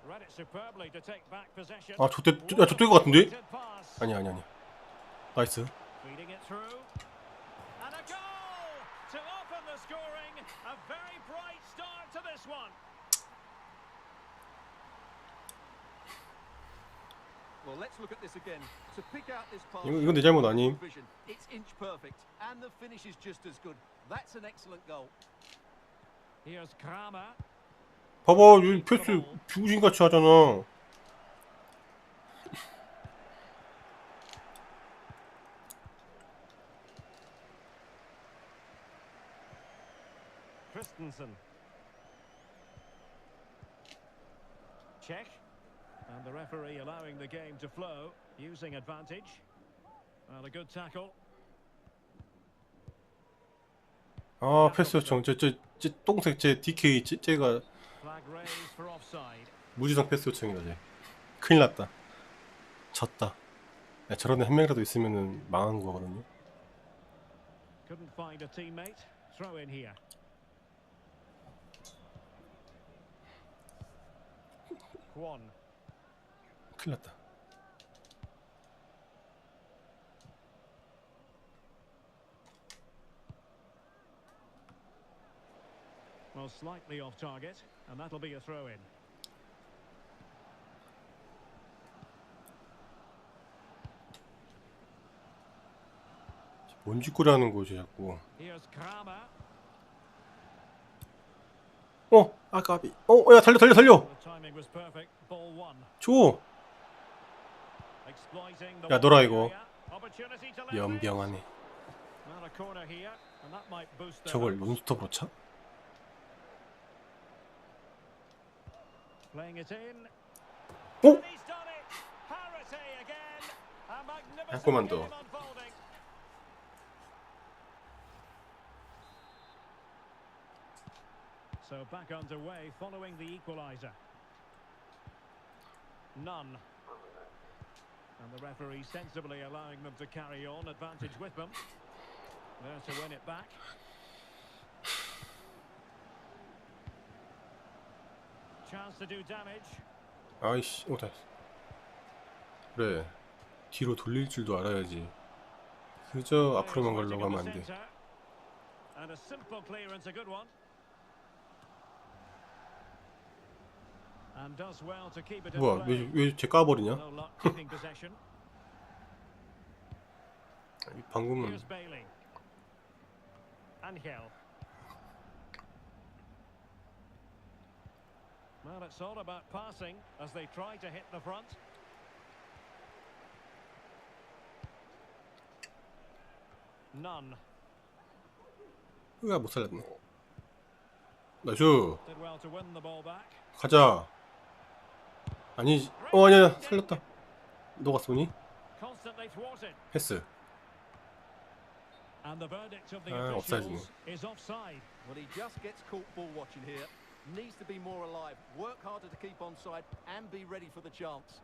Read it superbly to take back possession. 아, 저때 것 같은데? Good pass. 아니야. 나이스. Feeding it through. And a goal to open the scoring. A very bright start to this one. Well, let's look at this again. To pick out this pass, 이건 내 잘못 아님. it's inch perfect, and the finish is just as good. That's an excellent goal. Here's Kramer. 봐봐, 여기 패스 병신같이 하잖아. Christensen. Check. And the referee allowing the game to flow, using advantage. Well, a good tackle. 아, 패스 요청. 저 똥색 DK 쟤가 Flag raised for offside. 무지성 패스 요청이다 쟤. 큰일 났다. 졌다. 야, 저런 애 한 명이라도 있으면은 망한 거거든요. Couldn't find a teammate. Throw in here. Kwon. 큰일 났다. Well, slightly off target, and that'll be a throw-in. 뭔 짓거리 하는 거지 자꾸. Here's Kramer. 아까비. 야, 달려. The timing was perfect. Ball one. 줘. Exploiting the 야, 너라 wide 이거. area. Opportunity to leverage. 연병하네. Well, a corner here, and that might boost their 저걸 hopes. 논스톱으로 차? Playing it in. 오! And he's done it. Parity again. A magnificent 조금만 더. game unfolding. So back underway following the equaliser. None. And the referee sensibly allowing them to carry on, advantage with them. There to win it back. Chance to do damage. 아이씨, 다. 그래. 뒤로 돌릴 줄도 알아야지. 그저 앞으로만 가려고 하면 안 돼. And a simple clearance, a good one. And does well to keep it in 뭐야, play. 왜쟤 까버리냐? No luck keeping possession. 방금은 Here's Bailey. Angel. Well, it's all about passing as they try to hit the front. None. 못 살렸네. 나이스. Did well to win the ball back. 가자. 아니, 아니야, 살렸다. 너가 쏘니? Constantly thwarted. 패스. And the verdict of the Ah, offside이네. officials is offside. Well, he just gets caught ball watching here. Needs to be more alive, work harder to keep onside, and be ready for the chance.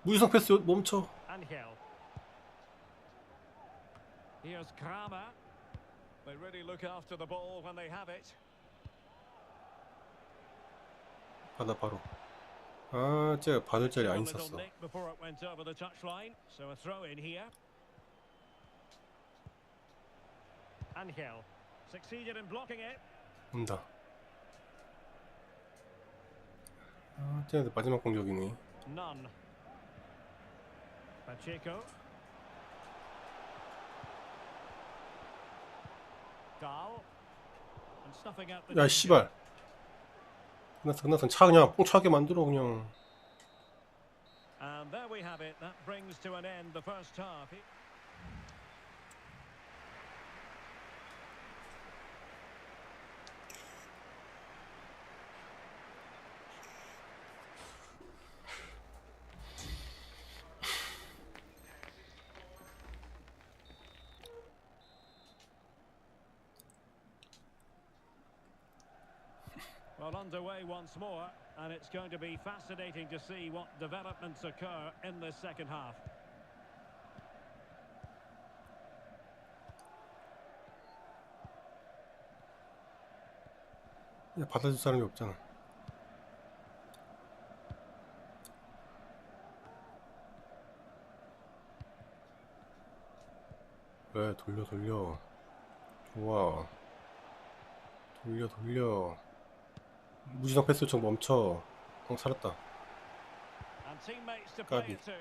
무지성 패스 멈춰. Angel. Here's Kramer. They really look after the ball when they have it. 받아 바로. 아, 제가 받을 자리 A 안 little 있었어. nick before it went over the touchline. So a throw in here. Angel succeeded in blocking it. 온다. 아, 쟤네들 마지막 공격이네. None. Pacheco. Dahl. And snuffing out the 야, danger. 씨발. 끝났어. 차 그냥 뽕차게 만들어 그냥. And there we have it. That brings to an end the first half. Well, underway once more, and it's going to be fascinating to see what developments occur in this second half. 야, 받아줄 사람이 없잖아. 그래, 돌려. 좋아. 돌려. 무지성 패스 요청 멈춰. 살았다. And teammates to play 까비. it to.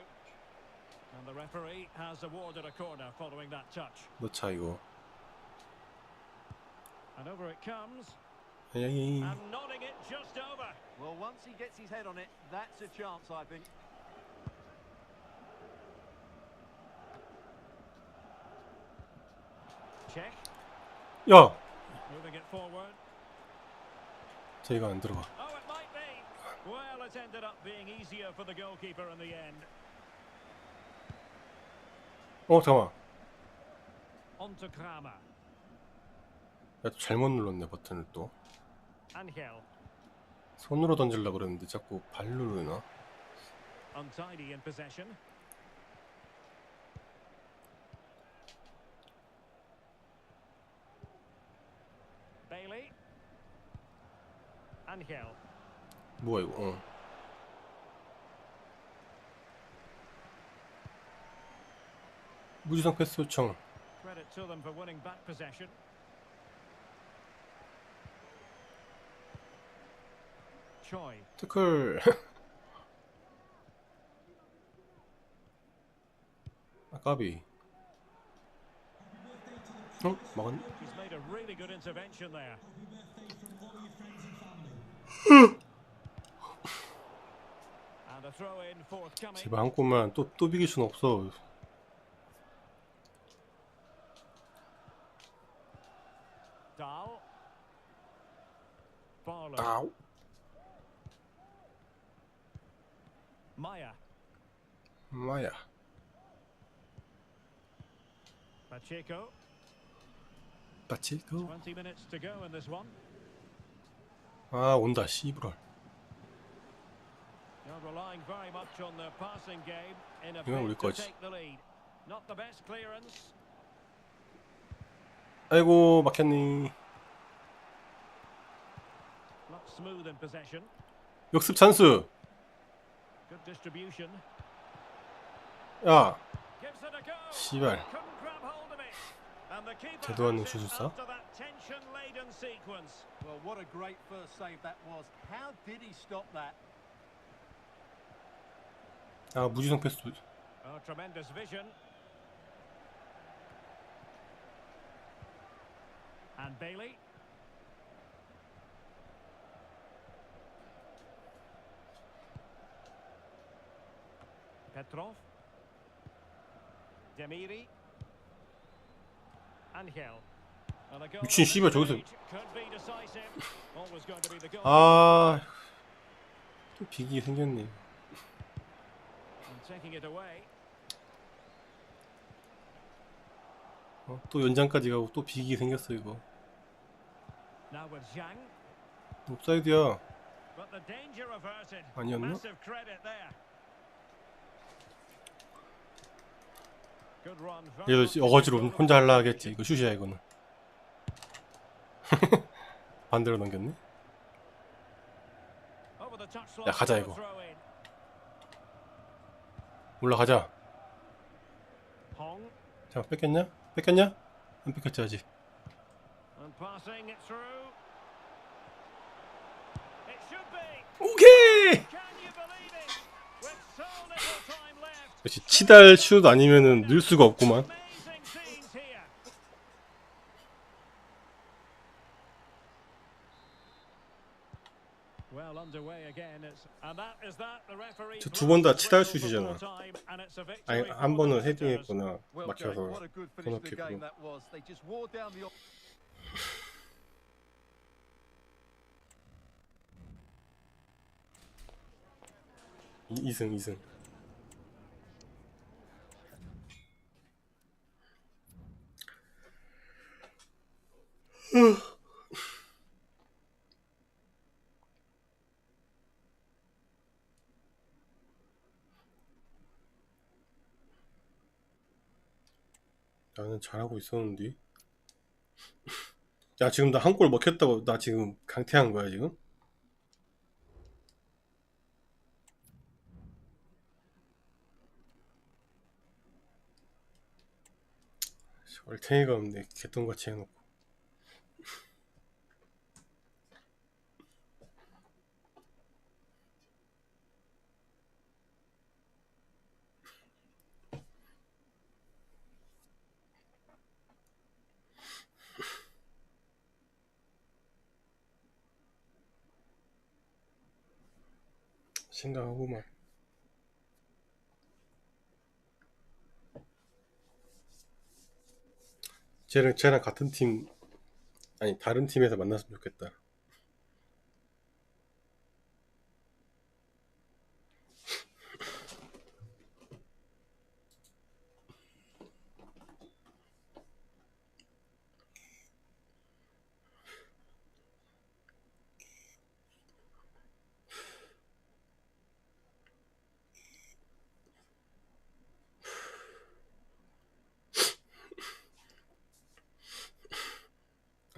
And the referee has awarded a corner following that touch. 넣자 이거. And over it comes. 에이. And nodding it just over. Well, once he gets his head on it, that's a chance, I think. Check. 야, Moving it forward. 쟤가 안 들어가. Oh, it might be. Well, it ended up being easier for the goalkeeper in the end. 잠깐만. On to Kramer. 야, 또 잘못 눌렀네 버튼을 또. Angel. 손으로 던지려고 그랬는데 자꾸 발로 누르나? Untidy in possession. Bailey. Angel. 뭐야 이거? 무지성 패스 요청. Credit to them for winning back possession. Choi. 태클. 까비. 막았네. He's made a really good intervention there. And a throw in forthcoming. 제발 한 골만 또 비길 순 없어. Dahl. Barlow. 아우. Maya. 마야. Pacheco. 빠치고. 20 minutes to go in this one. 아, 온다 씨부럴. You're relying very much on their passing game in a 이건 우리 bid to 거지. take the lead. Not the best clearance. 아이고 막혔니. Not smooth in possession. 역습 찬스. Good distribution. 야, Gives it a go. 씨발. Couldn't grab hold of it. And the keeper 제도 않는 has it 슛을 쏴? after that tension-laden sequence. Well, what a great first save that was. How did he stop that? 아, 무지성 패스. Oh, tremendous vision. And Bailey. Petrov. Demiri. Angel. And a goal 미친 at 씨발 this 저기서. stage could be decisive. Always going to be the goal. 아, 또 비기 생겼네. And taking it away. 또 연장까지 가고 또 비기 생겼어 이거. Now with Zhang. 옵사이드야. But the danger averted. 아니었나? Massive credit there. Good run. 얘도 어거지로 혼자 하려 하겠지. 이거 슛이야 이거는. 반대로 넘겼네. Over the touchline 야, 가자, for the 이거. throw in. 올라가자. Hong 자, 뺏겼냐? 뺏겼냐? 안 뺏겼지 아직. and passing it through. It should be. 오케이. Can you believe it? With so little time left. 역시 치달 슛 아니면은 넣을 수가 없구만. Amazing scenes here. Well underway again. And that is that. The referee. 저 두 번 다 치달 blows the 슛이잖아. full time, and it's a victory 아니 for 한 the 번은 visitors. 헤딩했구나. Well, Derek, 막혀서 what a good finish to the game 코너킥으로. that was. They just wore down the. 이승. 나는 잘하고 있었는데. 야, 지금 나 한 골 먹혔다고 나 지금 강퇴한 거야 지금? 얼탱이가 없네. 개똥같이 해놓고. 생각하고만. 쟤랑 같은 팀 아니 다른 팀에서 만났으면 좋겠다.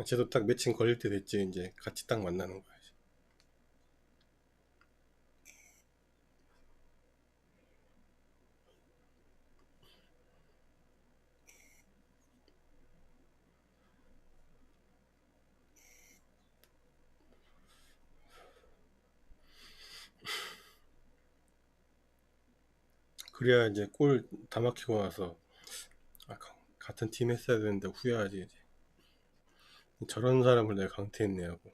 쟤도 딱 매칭 걸릴 때 됐지. 이제 같이 딱 만나는 거야. 그래야 이제 골 다 막히고 나서 같은 팀 했어야 되는데 후회하지 이제. 저런 사람을 내가 강퇴했네 하고.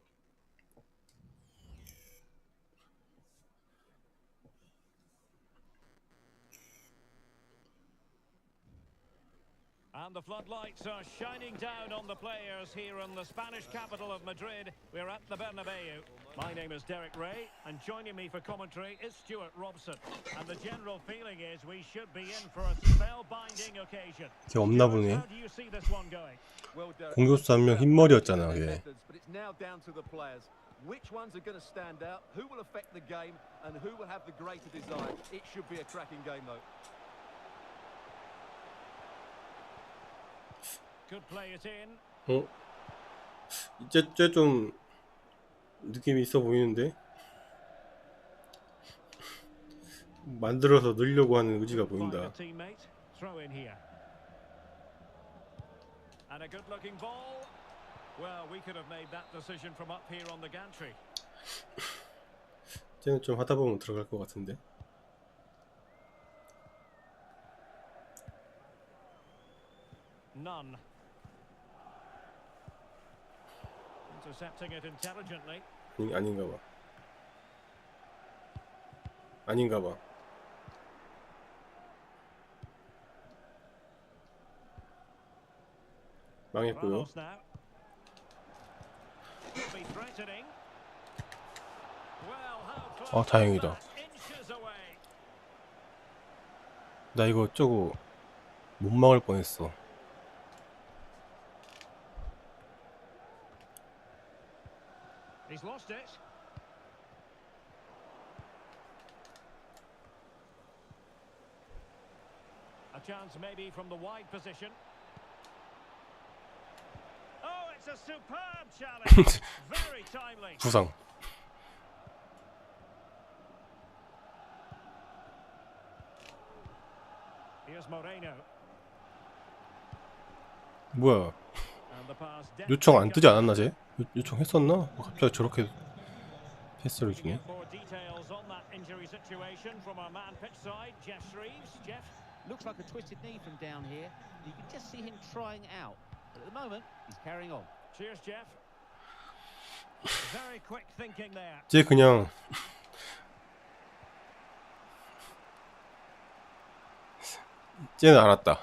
And the floodlights are shining down on the players here in the Spanish capital of Madrid. We're at the Bernabeu. My name is Derek Ray, and joining me for commentary is Stuart Robson. And the general feeling is we should be in for a spellbinding occasion. 걔 없나 보네. How do you see this one going? Well, Derek, 공격수 한 명 흰머리였잖아 걔. but it's now down to the players. Which ones are going to stand out? Who will affect the game? And who will have the greater desire? It should be a cracking game, though. Could play it in. 어? 이제 좀 느낌이 있어 보이는데? 만들어서 넣으려고 하는 의지가 보인다. Teammate, throw in here. And a good-looking ball. Well, we could have made that decision from up here on the gantry. 쟤는 좀 하다 보면 들어갈 것 같은데. None. Intercepting it intelligently. 아닌가 봐. 아닌가 봐. 망했고요. Ramos now. Could be threatening. Well, how close 아, 다행이다. was that? Inches away. 나 이거 저거 못 막을 뻔했어. He's lost it. A chance maybe from the wide position. Oh, it's a superb challenge. Very timely. 부상. Here's Moreno. 뭐야? And the pass 요청 안 뜨지 않았나 쟤? 요청했었나? 갑자기 저렇게 패스를 주네. More details on that injury situation from our man pitch side, Jeff Shreves. Jeff. Looks like a twisted knee from down here. You can just see him trying out. But at the moment, he's carrying on. Cheers, Jeff. Very quick thinking there. 쟤 그냥 쟤는 알았다.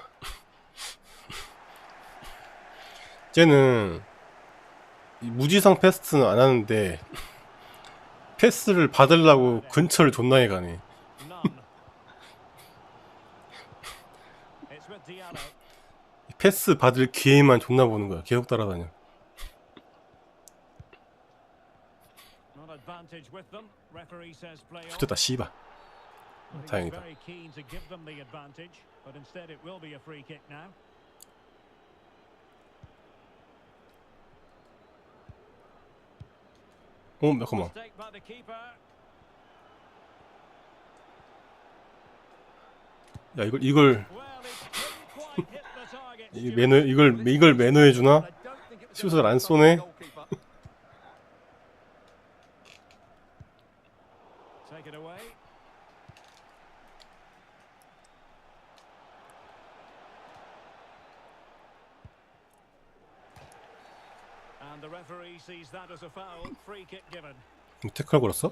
쟤는 이 무지성 패스는 안 하는데 패스를 받으려고 근처를 존나게 가네. None. It's with Diallo. 패스 받을 기회만 존나 보는 거야. 계속 따라다녀. Not advantage with them. Referee says play on. 좋겠다 씨발. I think he's 다행이다. very keen to give them the advantage, but instead it will be a free kick now. 잠깐만. Mistake by the keeper. 야 이걸 Well, he couldn't quite hit the target. 이 매너 이걸 매너해 주나? I don't think it was 슛을 안 gonna 쏘네. go for the goalkeeper. Take it away. And the referee sees that as a foul. Free kick given. 태클 걸었어?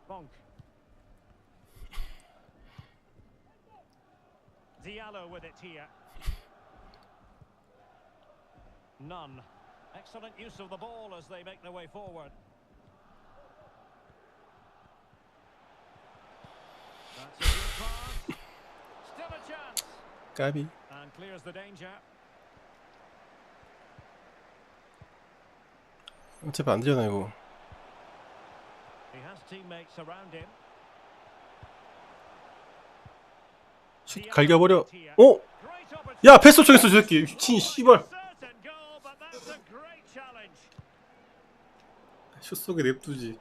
Bonk. Diallo with it here. None. Excellent use of the ball as they make their way forward. That's a good pass. Still a chance. 까비. And clears the danger. 어차피 안 되잖아 이거. He has teammates around him. 슛 갈겨버려. 어? Great opportunity. 야 패스 요청했어 저 새끼. 미친 씨발. Certain goal, but that's a great challenge. 슛 속에 냅두지.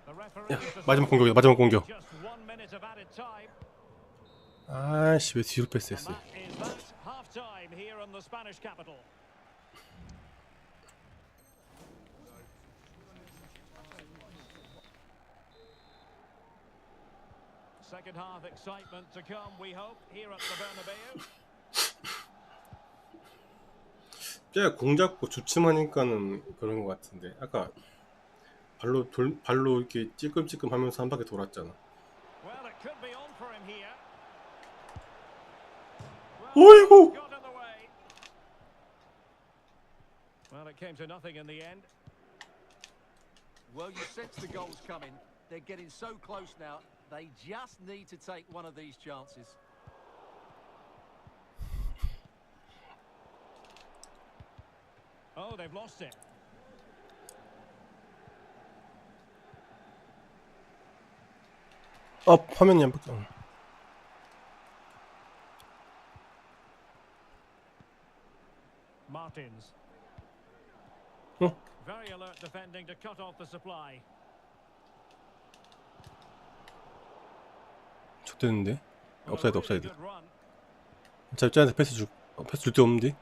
The referee 야 is 마지막 공격이야 마지막 공격. just 1 minute of added time. 아씨 왜 뒤로 And 패스했어? that is that half time here in the Spanish capital. Second half excitement to come, we hope, here at the Bernabeu. 쟤 공 잡고 주춤하니까는 그런 것 같은데 아까 발로 이렇게 찔끔찔끔하면서 한 바퀴 돌았잖아. Well, it could be on for him here. 어이구. Got in the way. Well, it came to nothing in the end. Well, you sense the goals coming. They're getting so close now. They just need to take one of these chances. Oh, they've lost it. 화면이 안 바뀌어. Martins. 어? Very alert defending to cut off the supply. 족되는데? Well, a 업사이드 really 업사이드. good run. 자 쟤한테 패스 줄 데 없는데?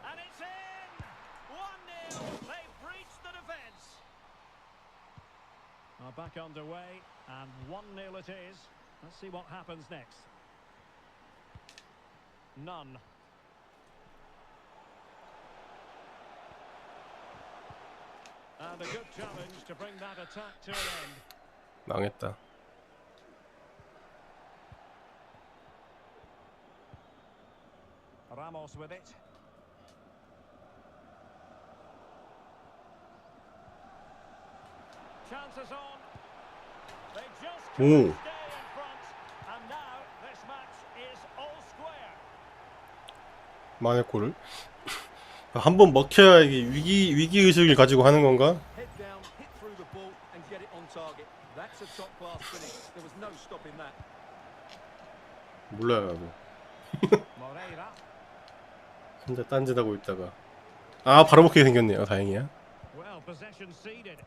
And it's in! 1-0. They've breached the defence. Are back underway, and 1-0 it is. Let's see what happens next. None. And a good challenge to bring that attack to an end. 망했다. Ramos with it. Chances on. They just couldn't stay in front. And now this match is all square. 만의 골을 한번 먹혀야 이게 위기 의식을 가지고 하는 건가? Head down, hit through the ball and get it on target. That's a top-class finish. There was no stopping that. 몰라요 나도. Moreira. 혼자 딴짓하고 있다가 아 바로 먹히게 생겼네요. 다행이야. Well, possession ceded.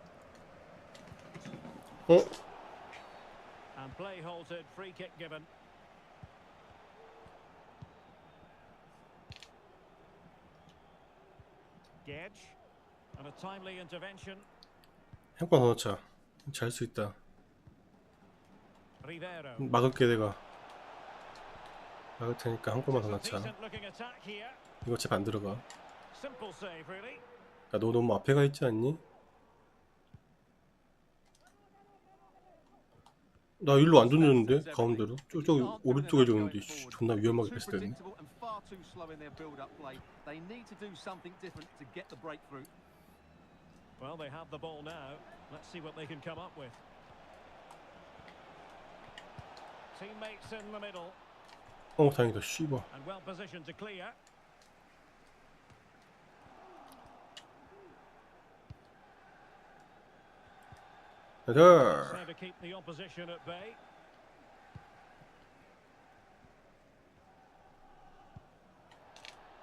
어? And play halted, free kick given. Gedge. And a timely intervention. 한 번 더 넣자. 잘 수 있다. Rivero. 막을게 내가. 막을 테니까 한 번만 더 넣자. Decent looking attack here. 이거 집 안 들어가. Simple save, really. 야, 너 너무 앞에 가 있지 않니? 나 일로 안 던졌는데 가운데로 저기 오른쪽에 줬는데 씨, 존나 위험하게 Too 패스됐네. predictable and far too slow in their build-up play. They need to do something different to get the breakthrough. Well, they have the ball now. Let's see what they can come up with. Teammates in the middle 어 다행이다 씨발. and well positioned to clear. 자, Trying to keep the opposition at bay.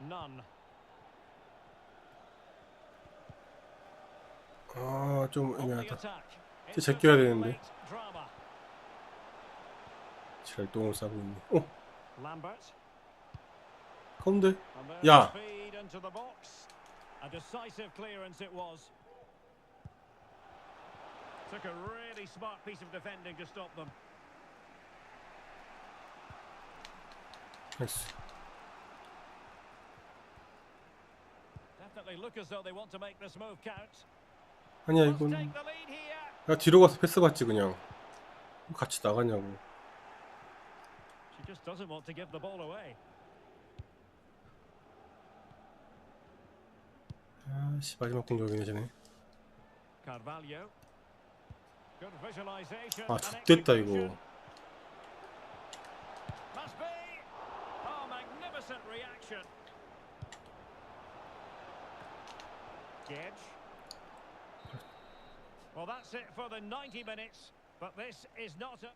None. 좀 On the 애매하다. attack. 진짜 제껴야 Into 되는데. late drama. 잘 똥을 싸고 있네. 어 Lambert. 가운데. And there's 야. feed into the box. A decisive clearance it was. Took a really smart piece of defending to stop them. 나이스. Definitely look as though they want to make this move count. 아니야 Must 이건. take the lead here. 야 뒤로 가서 패스 받지 그냥. 같이 나가냐고. She just doesn't want to give the ball away. 아씨 마지막 공격이네 쟤네. Carvalho. Good visualization. 아 and X됐다 execution. 이거. Must be. Oh, magnificent reaction. Gedge. Well, that's it for the 90 minutes, but this is not a...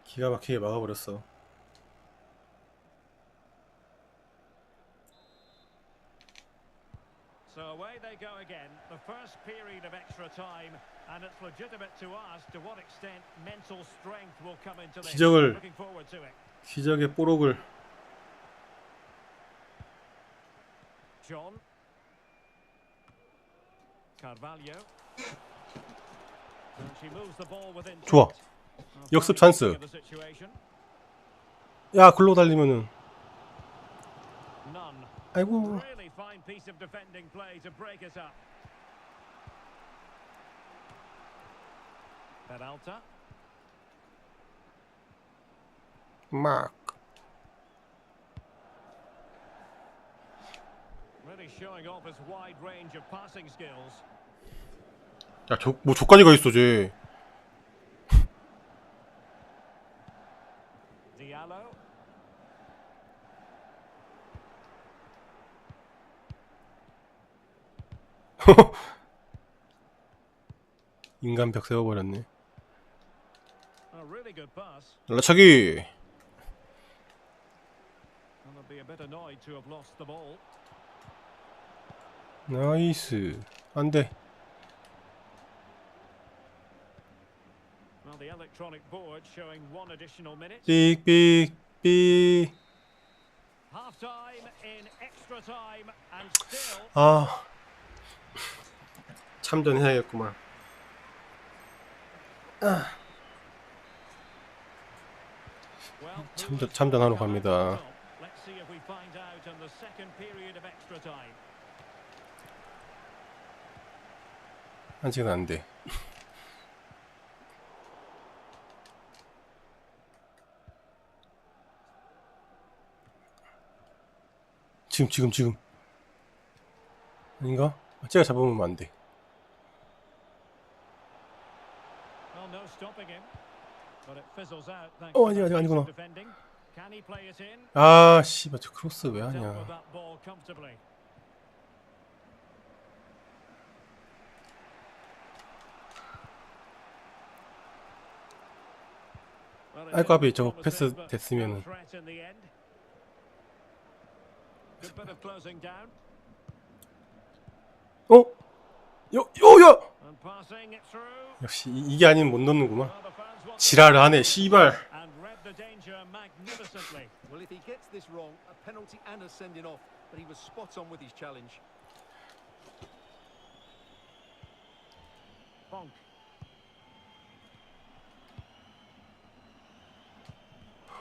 기가 막히게 막아버렸어. So away they go again, the first period of extra time, and it's legitimate to ask to what extent mental strength will come into this. 기적을 Looking forward to it. 기적의 뽀록을. John. Carvalho. And she moves the ball within. 좋아. 역습 찬스. 야 글로 달리면은. None. 아이고. Really fine piece of defending play to break it up. Peralta. 막. Really showing off his wide range of passing skills. 야 뭐 저까지 가 있어 쟤. Diallo. 인간 벽 세워버렸네. A really good pass. 날라차기. And they'll be a bit annoyed to have lost the ball. 나이스. 안돼. Well, the electronic board showing one additional minute. 삑삑삑. Half time in extra time and still. 아. 참전해야겠구만. Well, 참전하러 갑니다. let's see if we find out in the second period of extra time. 아직은 안 돼. 지금. 아닌가? 제가 잡으면 안 돼. Well, no stopping him, but it fizzles out thanks 어, to 아직 아니구나. defending. Can he play it in? 아, 씨발, 저 크로스 왜 Dealt 하냐. with that ball comfortably. 아이 까비 저거 패스 됐으면은. 어? 야! 역시 이게 아니면 못 넣는구만. 지랄을 하네 씨발. Well, if he gets this wrong, a penalty and a sending off, but he was spot on with his challenge.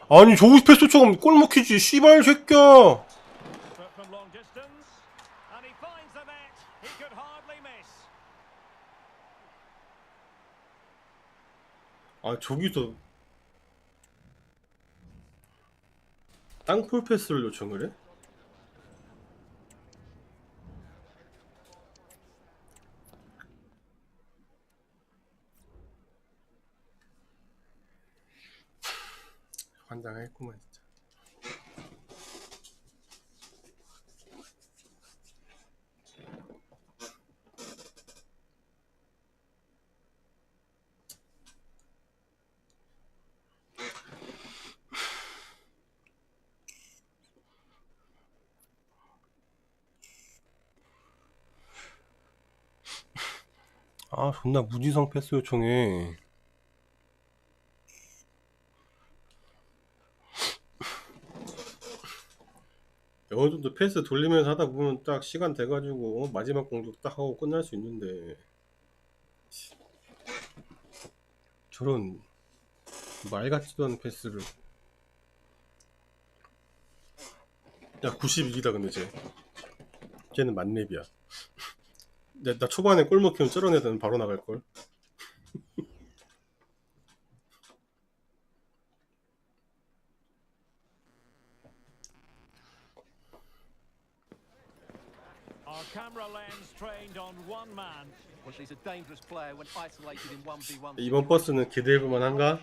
아니 저거 패스처럼 골 먹히지 씨발 새끼야. 아 저기서 땅볼 패스를 요청을 해? 환장했구만 진짜. 아 존나 무지성 패스 요청해. 어느 정도 패스 돌리면서 하다 보면 딱 시간 돼가지고 마지막 공격 딱 하고 끝날 수 있는데 저런 말 같지도 않은 패스를. 야 92기다 근데 쟤는 만렙이야. 나 초반에 골 먹히면 저런 애들은 바로 나갈걸. Our camera lens trained on one man. Well, he's a dangerous player when isolated in 1v1. 이번 버스는 기대해볼만 한가?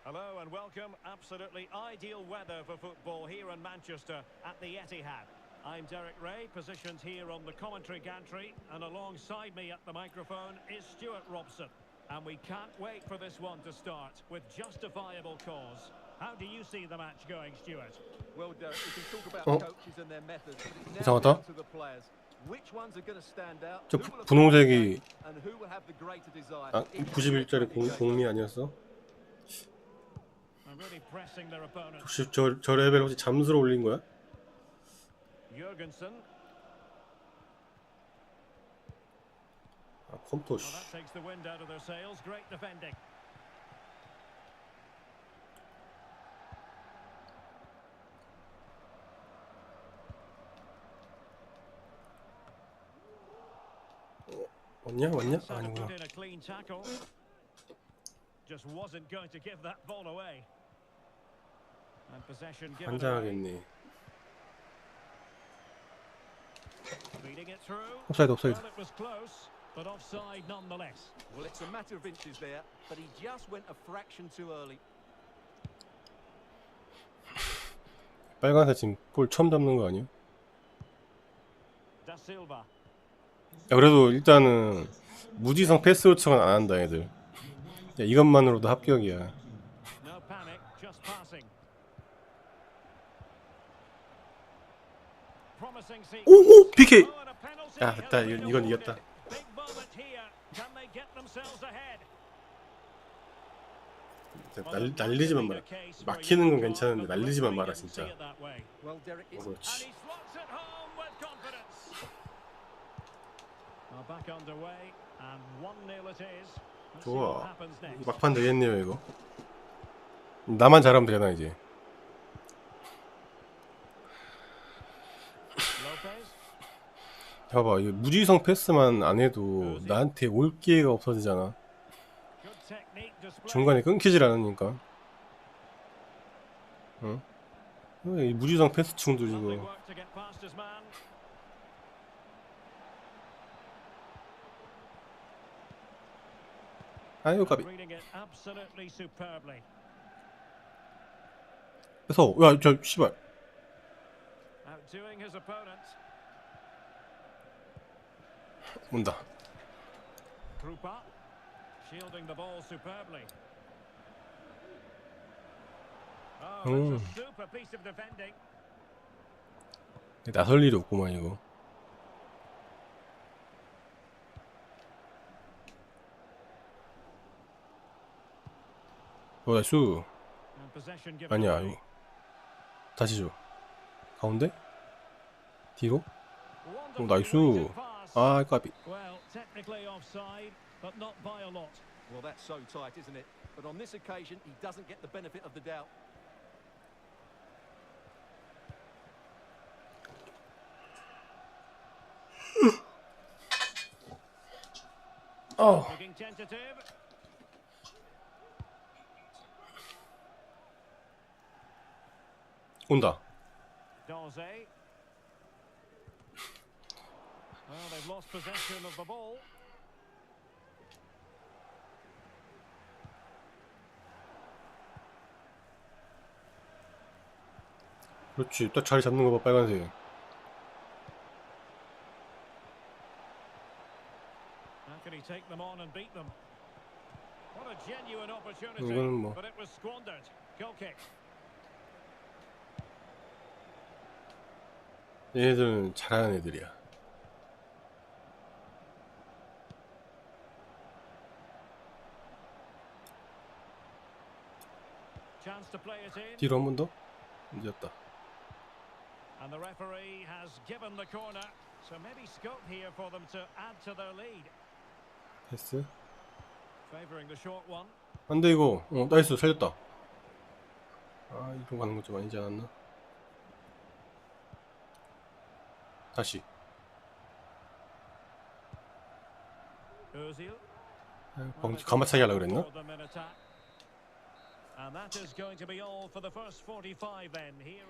Hello and welcome. Absolutely ideal weather for football here in Manchester at the Etihad. I'm Derek Ray, positioned here on the commentary gantry, and alongside me at the microphone is Stuart Robson. And we can't wait for this one to start with justifiable cause. How do you see the match going, Stuart? Well, Derek, we can talk about coaches and their methods, but it's now 이상하다. down to the players. Which ones are going to stand out? 저 Who will have 분홍색이 and who will have the greater desire? 아 91짜리 공미 아니었어? I'm really pressing their opponent. 혹시 저 레벨 혹시 잠수로 올린 거야? Jurgensen. 아 컴토 Well, 씨. that takes the wind out of their sails. Great defending. 왔냐? Sort of 아니구나. put in a clean tackle. Just wasn't going to give that ball away. And possession given away. 환장하겠네. Feeding it through. 옵사이드. Well, it was close, but offside nonetheless. Well, it's a matter of inches there, but he just went a fraction too early. 빨간색 지금 볼 처음 잡는 거 아니야? Da Silva. 야 그래도 일단은 무지성 패스 요청은 안 한다 애들. 야 이것만으로도 합격이야. No panic, just passing. Promising sequence. 오오 PK. Oh, and a penalty 야 됐다 has been 이건 awarded. 이겼다. Big moment here. Can they get themselves ahead? 날리지만 마라. 막히는 건 괜찮은데 날리지만 마라 진짜. Well, Derek, it's And 그렇지. he slots it home with confidence. Well, back underway and 1-0 it is. Let's see what 좋아. happens next. 막판 되겠네요 이거. 나만 잘하면 되나 이제. Lopez. 봐봐 이 무지성 패스만 안 해도 나한테 올 기회가 없어지잖아. Good technique display. 중간에 끊기질 않으니까. 응? 이 무지성 패스충도 Lovely 이거. work to get past his man. 아유 까비. Reading it absolutely superbly. 그래서 야저 씨발. Outdoing his opponent. 온다. Krupa shielding the ball superbly. Oh, that's a super piece of defending. 나설 일이 없구만 이거. 나이스. And possession given 아니야. away. 이거. 다시 줘. 가운데? 뒤로? 오, 나이스. 아, 까비. Well, technically offside, but not by a lot. Well, that's so tight, isn't it? But on this occasion, he doesn't get the benefit of the doubt. Looking tentative. 온다. Dawsey. Well, they've lost possession of the ball. 그렇지. 딱 자리 잡는 거 봐, 빨간색. How can he take them on and beat them? What a genuine opportunity, 이거는 뭐. but it was squandered. Goal kick. 얘네들은 잘하는 애들이야. Chance to play it in. 뒤로 한 번 더? 늦었다. And the referee has given the corner, so maybe scope here for them to add to their lead. 패스. Favouring the short one. 안돼 이거. 나이스. 살렸다. 아, 이거 가는 것 좀 아니지 않았나? 다시. Özil. 가마차기 하려고 그랬나? And that is going to be all for the first 45 then here.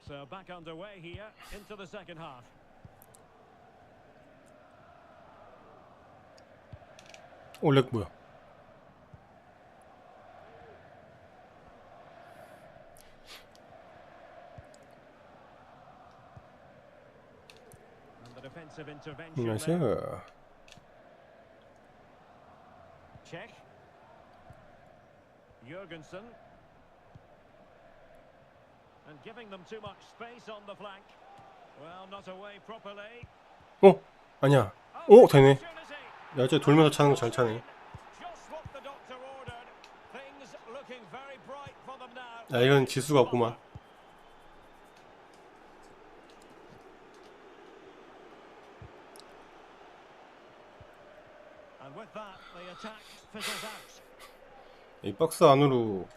So back underway here into the second half. 렉 뭐야? And the defensive intervention 나이스. there. Check. Jurgensen. And giving them too much space on the flank. Well, not away properly. 아니야. 되네. 야, 쟤 돌면서 차는 거 잘 차네. Just what the doctor ordered. Things looking very bright for them now. 야, 이건 지수가 없구만. And with that, the attack fizzles out. 이 박스 안으로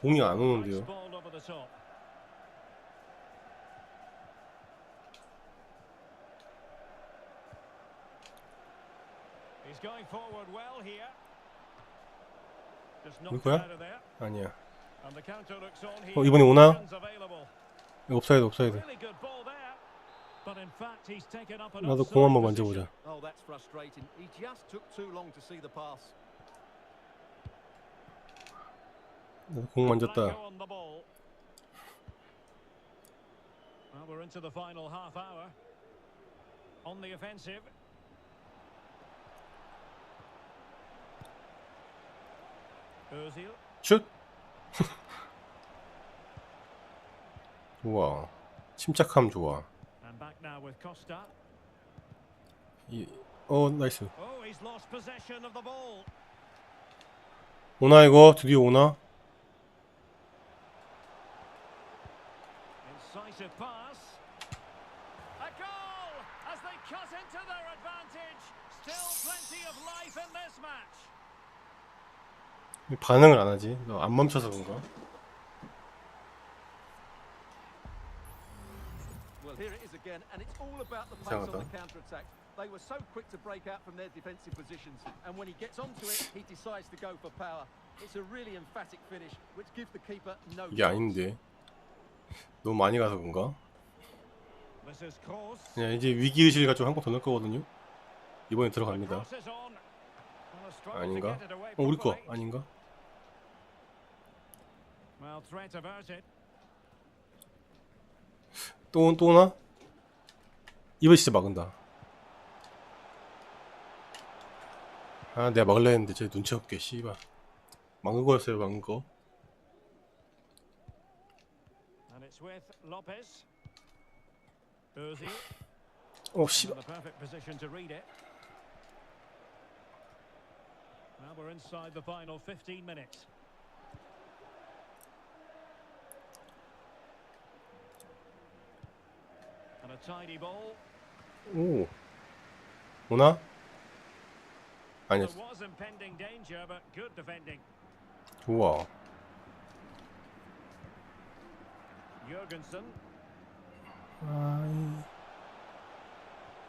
공이 안 Nice 오는데요. ball over the top. He's going forward well here. Just knocked it 누구야? out of there. 아니야. And the counter looks on here. 이번에 오나? Options available. 이거 옵사이드, 옵사이드. Really good ball there. But in fact, he's taken up an 나도 공 한번 offside 만져보자. Oh, that's frustrating. He just took too long to see the pass. 나도 공 만졌다. Blanco on the ball. Well, we're into the final half hour. On the offensive. Özil. 슛! 좋아. 침착함 좋아. And back now with Costa. 나이스. Oh, he's lost possession of the ball. 오나 이거? 드디어 오나? Incisive pass. A goal as they cut into their advantage. Still plenty of life in this match. 반응을 안 하지? 너 안 멈춰서 그런가? Well, here it is again, and it's all about the pace on 이상하다. the counter-attack. They were so quick to break out from their defensive positions, and when he gets onto it, he decides to go for power. It's a really emphatic finish, which gives the keeper no 이게 아닌데. 너무 많이 가서 그런가? This is Kroos. 그냥 이제 위기의식을 가지고 한 번 더 넣을 거거든요. 이번에 The 들어갑니다. cross is on. Well, a struggle to 아닌가? get it away 우리 거 properly. 아닌가? Well, threat averted. 또 오나? 이번 진짜 막은다. 아 내가 막을라 했는데 쟤 눈치 없게 씨발 막은 거였어요 막은 거. And it's with Lopez. Ozil. 어 In 씨발. the perfect position to read it. Now we're inside the final 15 minutes. And a tidy ball. 오 오나? 아니야. There was impending danger, but good defending. 좋아. Jurgensen. 아이.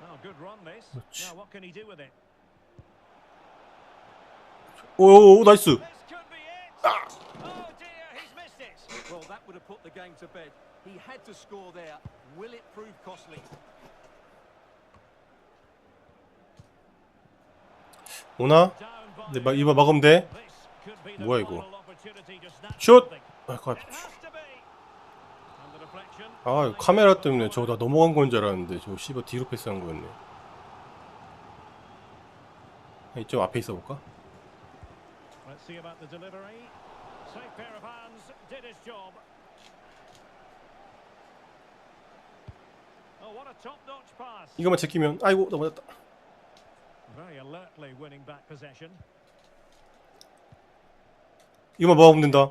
Oh, good run this. 그렇지. Now what can he do with it? 오 나이스. This could be it. Oh dear, he's missed it. Well, that would have put the game to bed. He had to score there. Will it prove costly? 오나? Down by 네, 이거 막으면 돼. This could be the 뭐야, 이거. final opportunity to snatch 슛! something. 아, 거- It has to be. And the deflection. 아 카메라 때문에 저거 다 넘어간 건 줄 알았는데 저거 씨발 뒤로 패스한 거였네. 이쪽 앞에 있어 볼까? Let's see about the delivery. Safe pair of hands, did his job. Oh, what a top-notch pass. 이거만 제끼면 아이고 넘어졌다. Very alertly winning back possession. 이거만 막으면 된다.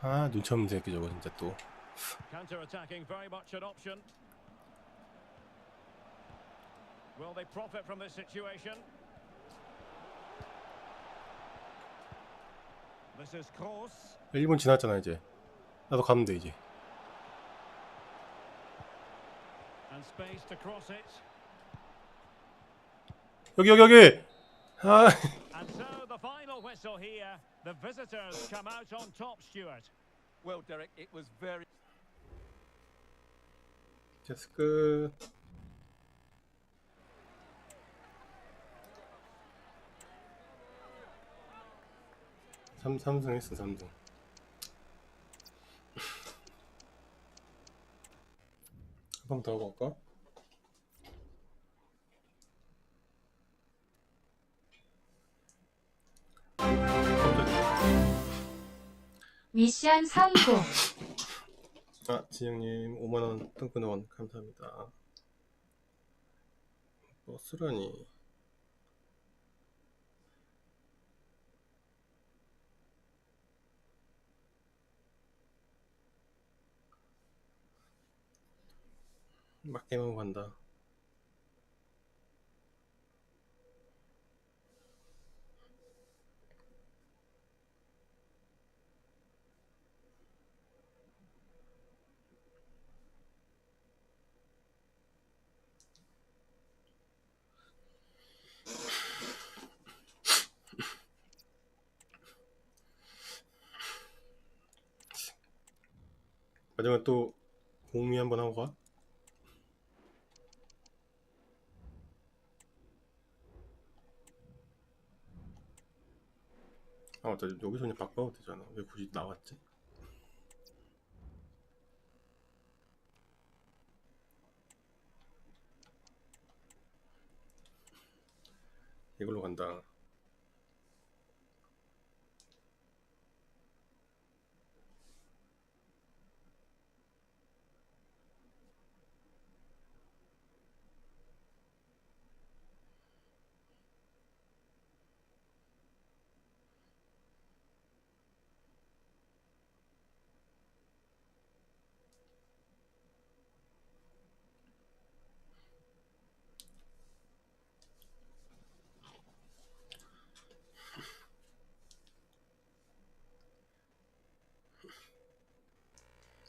아 눈치 없는 새끼 저거 진짜 또. Counter-attacking, very much an option. Will they profit from this situation? This is Kroos. 1분 지났잖아 이제. 나도 가면 돼 이제. And space to cross it. 여기. 아 And so the final whistle here. The visitors come out on top, Stuart. Well, Derek, it was very... 됐어 끝. 삼성 했어 삼성. 한 번 더 하고 갈까? 미션 성공. 아 진영님 5만원 뜬끈원 감사합니다. 뭐 쓰라니. 맞게만 간다. 마지막에 또 공미 한번 하고 가. 아 맞다 여기서 그냥 바꿔도 되잖아. 왜 굳이 나왔지? 이걸로 간다.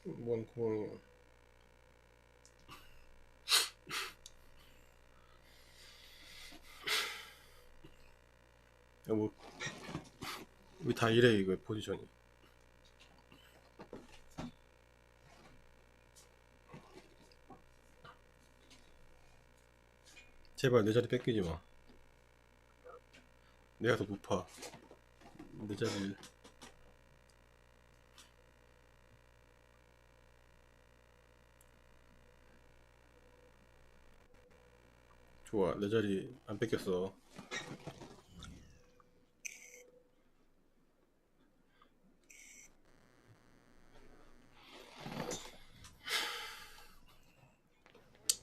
뭔 구멍이야. 야, 뭐 우리 다 이래 이거 포지션이. 제발 내 자리 뺏기지 마. 내가 더 높아. 내 자리. 좋아, 내 자리 안 뺏겼어.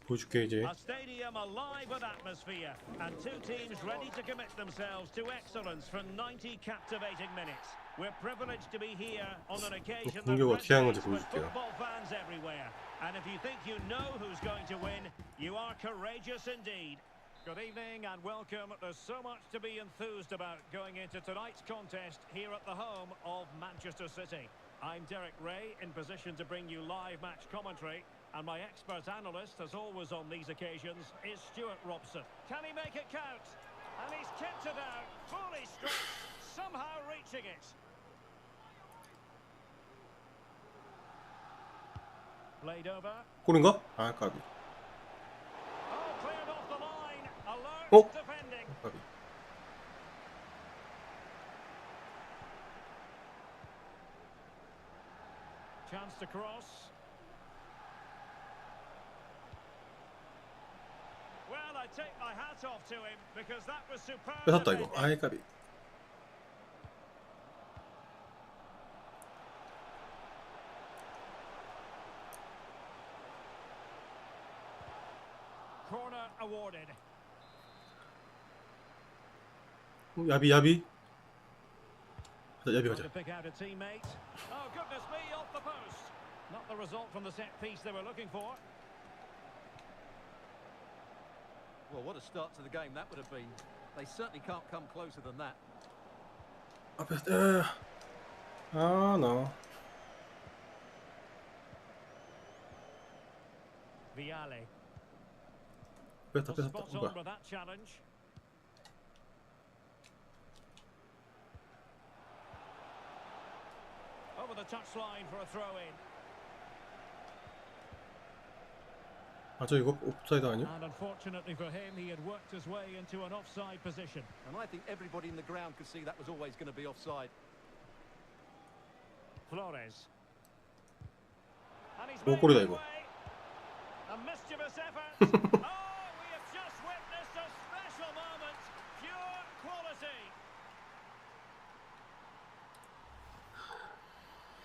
보여줄게 이제. A stadium alive with atmosphere and two teams ready to commit themselves to excellence for 90 captivating minutes. We're privileged to be here on an occasion that 공격 어떻게 하는 건지 resonates with 보여줄게요. football fans everywhere. And if you think you know who's going to win, you are courageous indeed. Good evening and welcome. There's so much to be enthused about going into tonight's contest here at the home of Manchester City. I'm Derek Ray, in position to bring you live match commentary. And my expert analyst, as always on these occasions, is Stuart Robson. Can he make it count? And he's kept it out, fully stretched, somehow reaching it. Played over. 골인가? 아, 까비. Oh, cleared off the line. Alert Oh. defending. 까비. Chance to cross. Well, I take my hat off to him because that was superb. 뺏었다 이거. defending. 아이 까비. Corner awarded. 야비 야비. 야비 Trying 가자. to pick out a teammate. Oh, goodness me, off the post. Not the result from the set piece they were looking for. Well, what a start to the game that would have been. They certainly can't come closer than that. 앞에 아, 나. Viale. 뺏었다 Well, 뺏었다. spot on 뭐야? with that challenge. Over the touchline for a throw-in. 아, 저 이거 옵사이드 아니야? And unfortunately for him, he had worked his way into an offside position. And I think everybody in the ground could see that was always going to be offside. Flores. And he's 오, made 골이다 his 이거. way. A mischievous effort. Oh, we have just witnessed a special moment. Pure quality.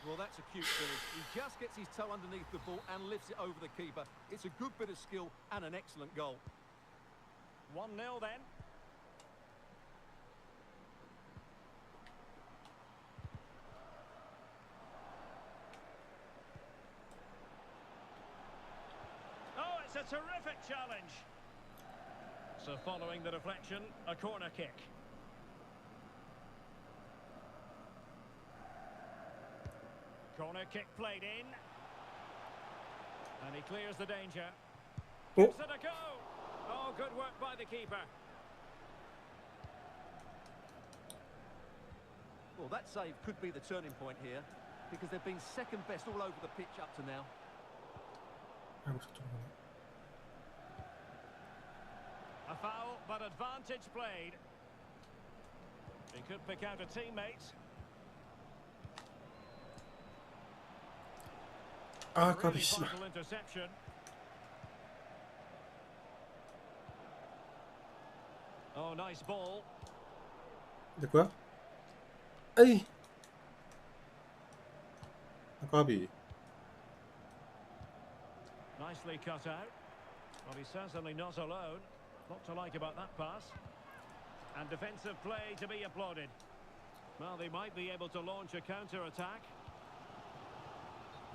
Well, that's a cute finish. He just gets his toe underneath the ball and lifts it over the keeper. It's a good bit of skill and an excellent goal. 1-0 then. Oh, it's a terrific challenge. So following the deflection, a corner kick. Corner kick played in. And he clears the danger. 어? Gives it a go. Oh, good work by the keeper. Well, that save could be the turning point here because they've been second best all over the pitch up to now. 아이고 저쪽으로 가네. A foul, but advantage played. He could pick out a teammate. 아, Really 까비 씨발. vital interception. Oh, nice ball. 내 거야? 에이. 아, 까비. Nicely cut out. Well, he's certainly not alone. Lot to like about that pass. And defensive play to be applauded. Well, they might be able to launch a counter-attack.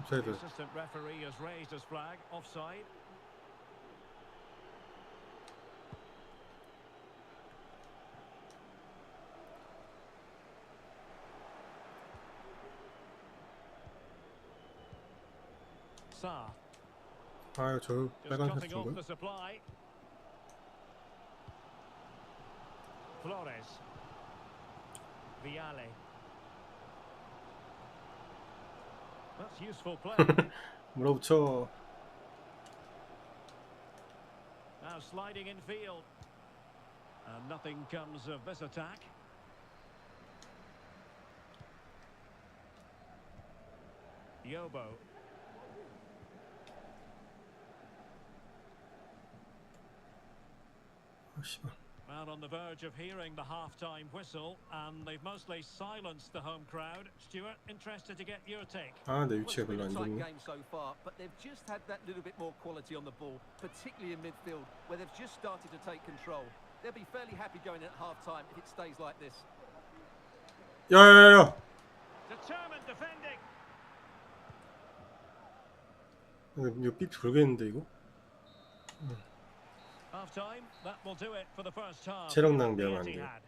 The 옵사이드. assistant referee has raised his flag. Offside. Sarr. 아유, 저 Just 빨간색 cutting 준 off 거야? the supply. Flores. Viale. That's useful play. 물어붙여. Now sliding in field. And nothing comes of this attack. Yobo. 씨발. Well, on the verge of hearing the half-time whistle, and they've mostly silenced the home crowd. Stuart, interested to get your take. 아, 내 Well, 위치가 it's been 별로 a 안 tight 좋네. game so far, but they've just had that little bit more quality on the ball, particularly in midfield, where they've just started to take control. They'll be fairly happy going in at half-time if it stays like this. 야야야야. Determined defending. 이거 삐 돌겠는데 이거? Half-time, that will do it for the first half. 체력 낭비하면 안 돼. Etihad.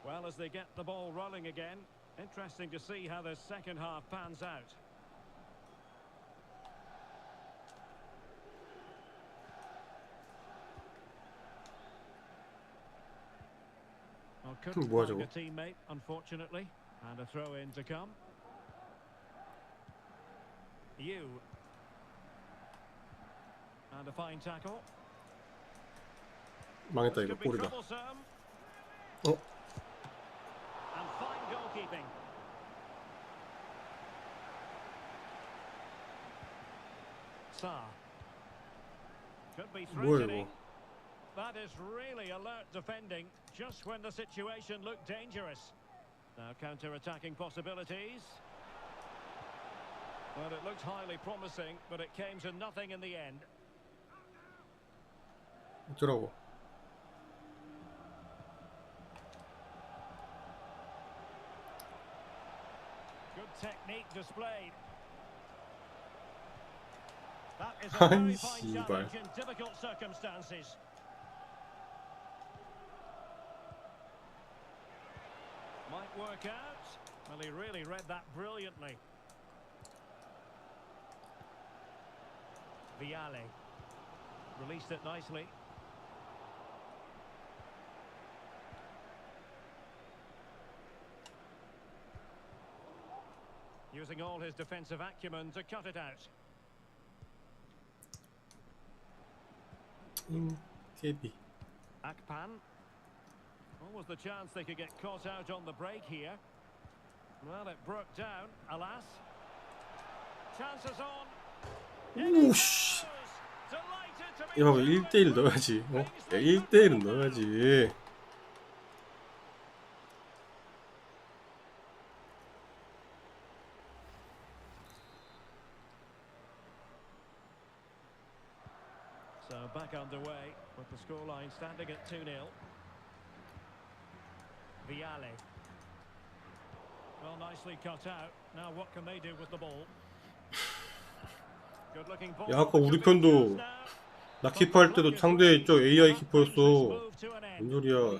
Well, as they get the ball rolling again, interesting to see how the second half pans out. Well, couldn't 뭐야, find 저거? a teammate, unfortunately, and a throw-in to come. And a fine tackle. 망했다 This 이거 could be 골이다. troublesome. 어? And fine goalkeeping. Sa. Could be 뭐야 threatening. 이거? That is really alert defending, just when the situation looked dangerous. Now counter-attacking possibilities. Well, it looked highly promising, but it came to nothing in the end. 어쩌라고? Good technique displayed. That is a very fine 씨발. challenge in difficult circumstances. Might work out. Well, he really read that brilliantly. Viale. Released it nicely. Using all his defensive acumen to cut it out. 깨비. Akpan. What was the chance they could get caught out on the break here? Well, it broke down, alas. Chances on. 오씨. 이거 1대1 넣어야지. 어? 야, 1대1은 넣어야지. So back underway with the scoreline standing at 2-0. Viale. Well, nicely cut out. Now what can they do with the ball? Good looking ball. 야, 아까 우리 편도 나 키퍼할 때도 상대 쪽 AI 키퍼였어. 뭔 소리야?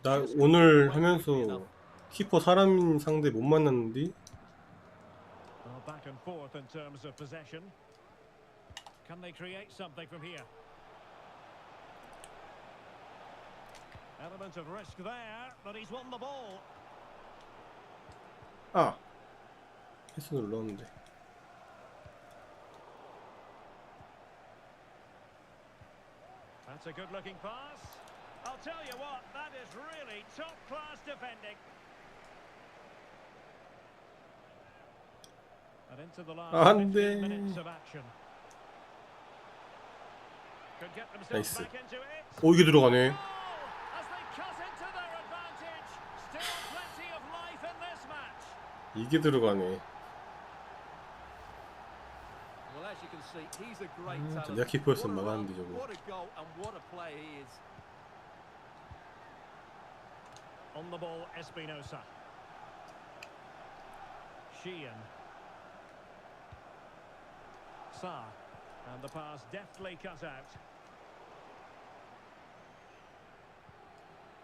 나 오늘 하면서 키퍼 사람인 상대 못 만났는데? Well, back and forth in terms of possession. Can they create something from here? Element of risk there, but he's won the ball. 아, 패스 눌렀는데. That's a good-looking pass. I'll tell you what, that is really top-class defending. And into the last 안 15 돼. minutes of action. Could get themselves 나이스. back into it. 오, 이게 들어가네. As they cut into their advantage. Still plenty of life in this match. 이게 들어가네. Well, as you can see, he's a great 저 talent. 내가 키퍼였으면 What a 막았는데 run, 저거. what a goal and what a player he is. On the ball, Espinosa. Sheehan. Sa. And the pass deftly cut out.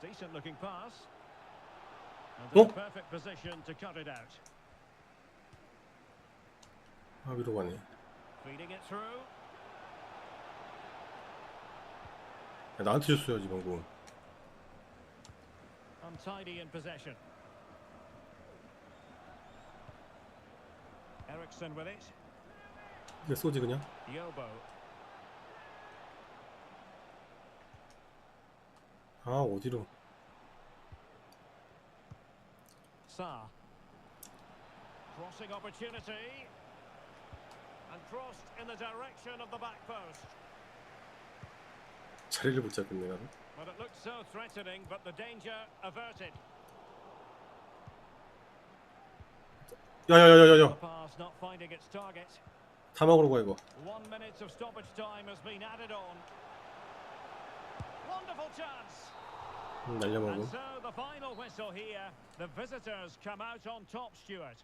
Decent looking pass. And in a perfect position to cut it out. 아, 위로 가네. Feeding it through. 야, 나한테 줬어야지 방금. Untidy in possession. Ericsson with it. 이게 쏘지 그냥? Yobo. 아 어디로? Sa. Crossing opportunity. And crossed in the direction of the back post. 자리를 못 잡겠네 나는. But it looked so threatening, but the danger averted. 야야야야야. The pass not finding its target. 다 먹으러 가 이거. 1 minute of stoppage time has been added on. Wonderful chance. 날려먹음. And so the final whistle here. The visitors come out on top, Stuart.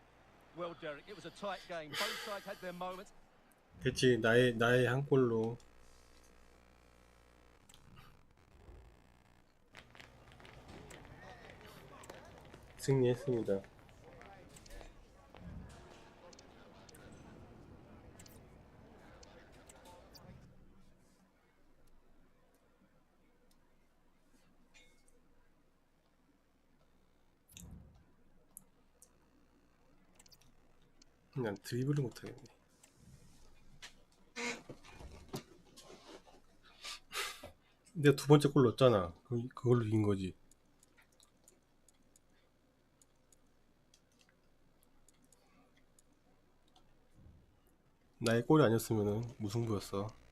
Well, Derek, it was a tight game. Both sides had their moments. 됐지. 나의 한 골로. 승리했습니다. 난 드리블을 못하겠네. 내가 두 번째 골 넣었잖아. 그걸로 이긴 거지. 나의 골이 아니었으면은 무승부였어.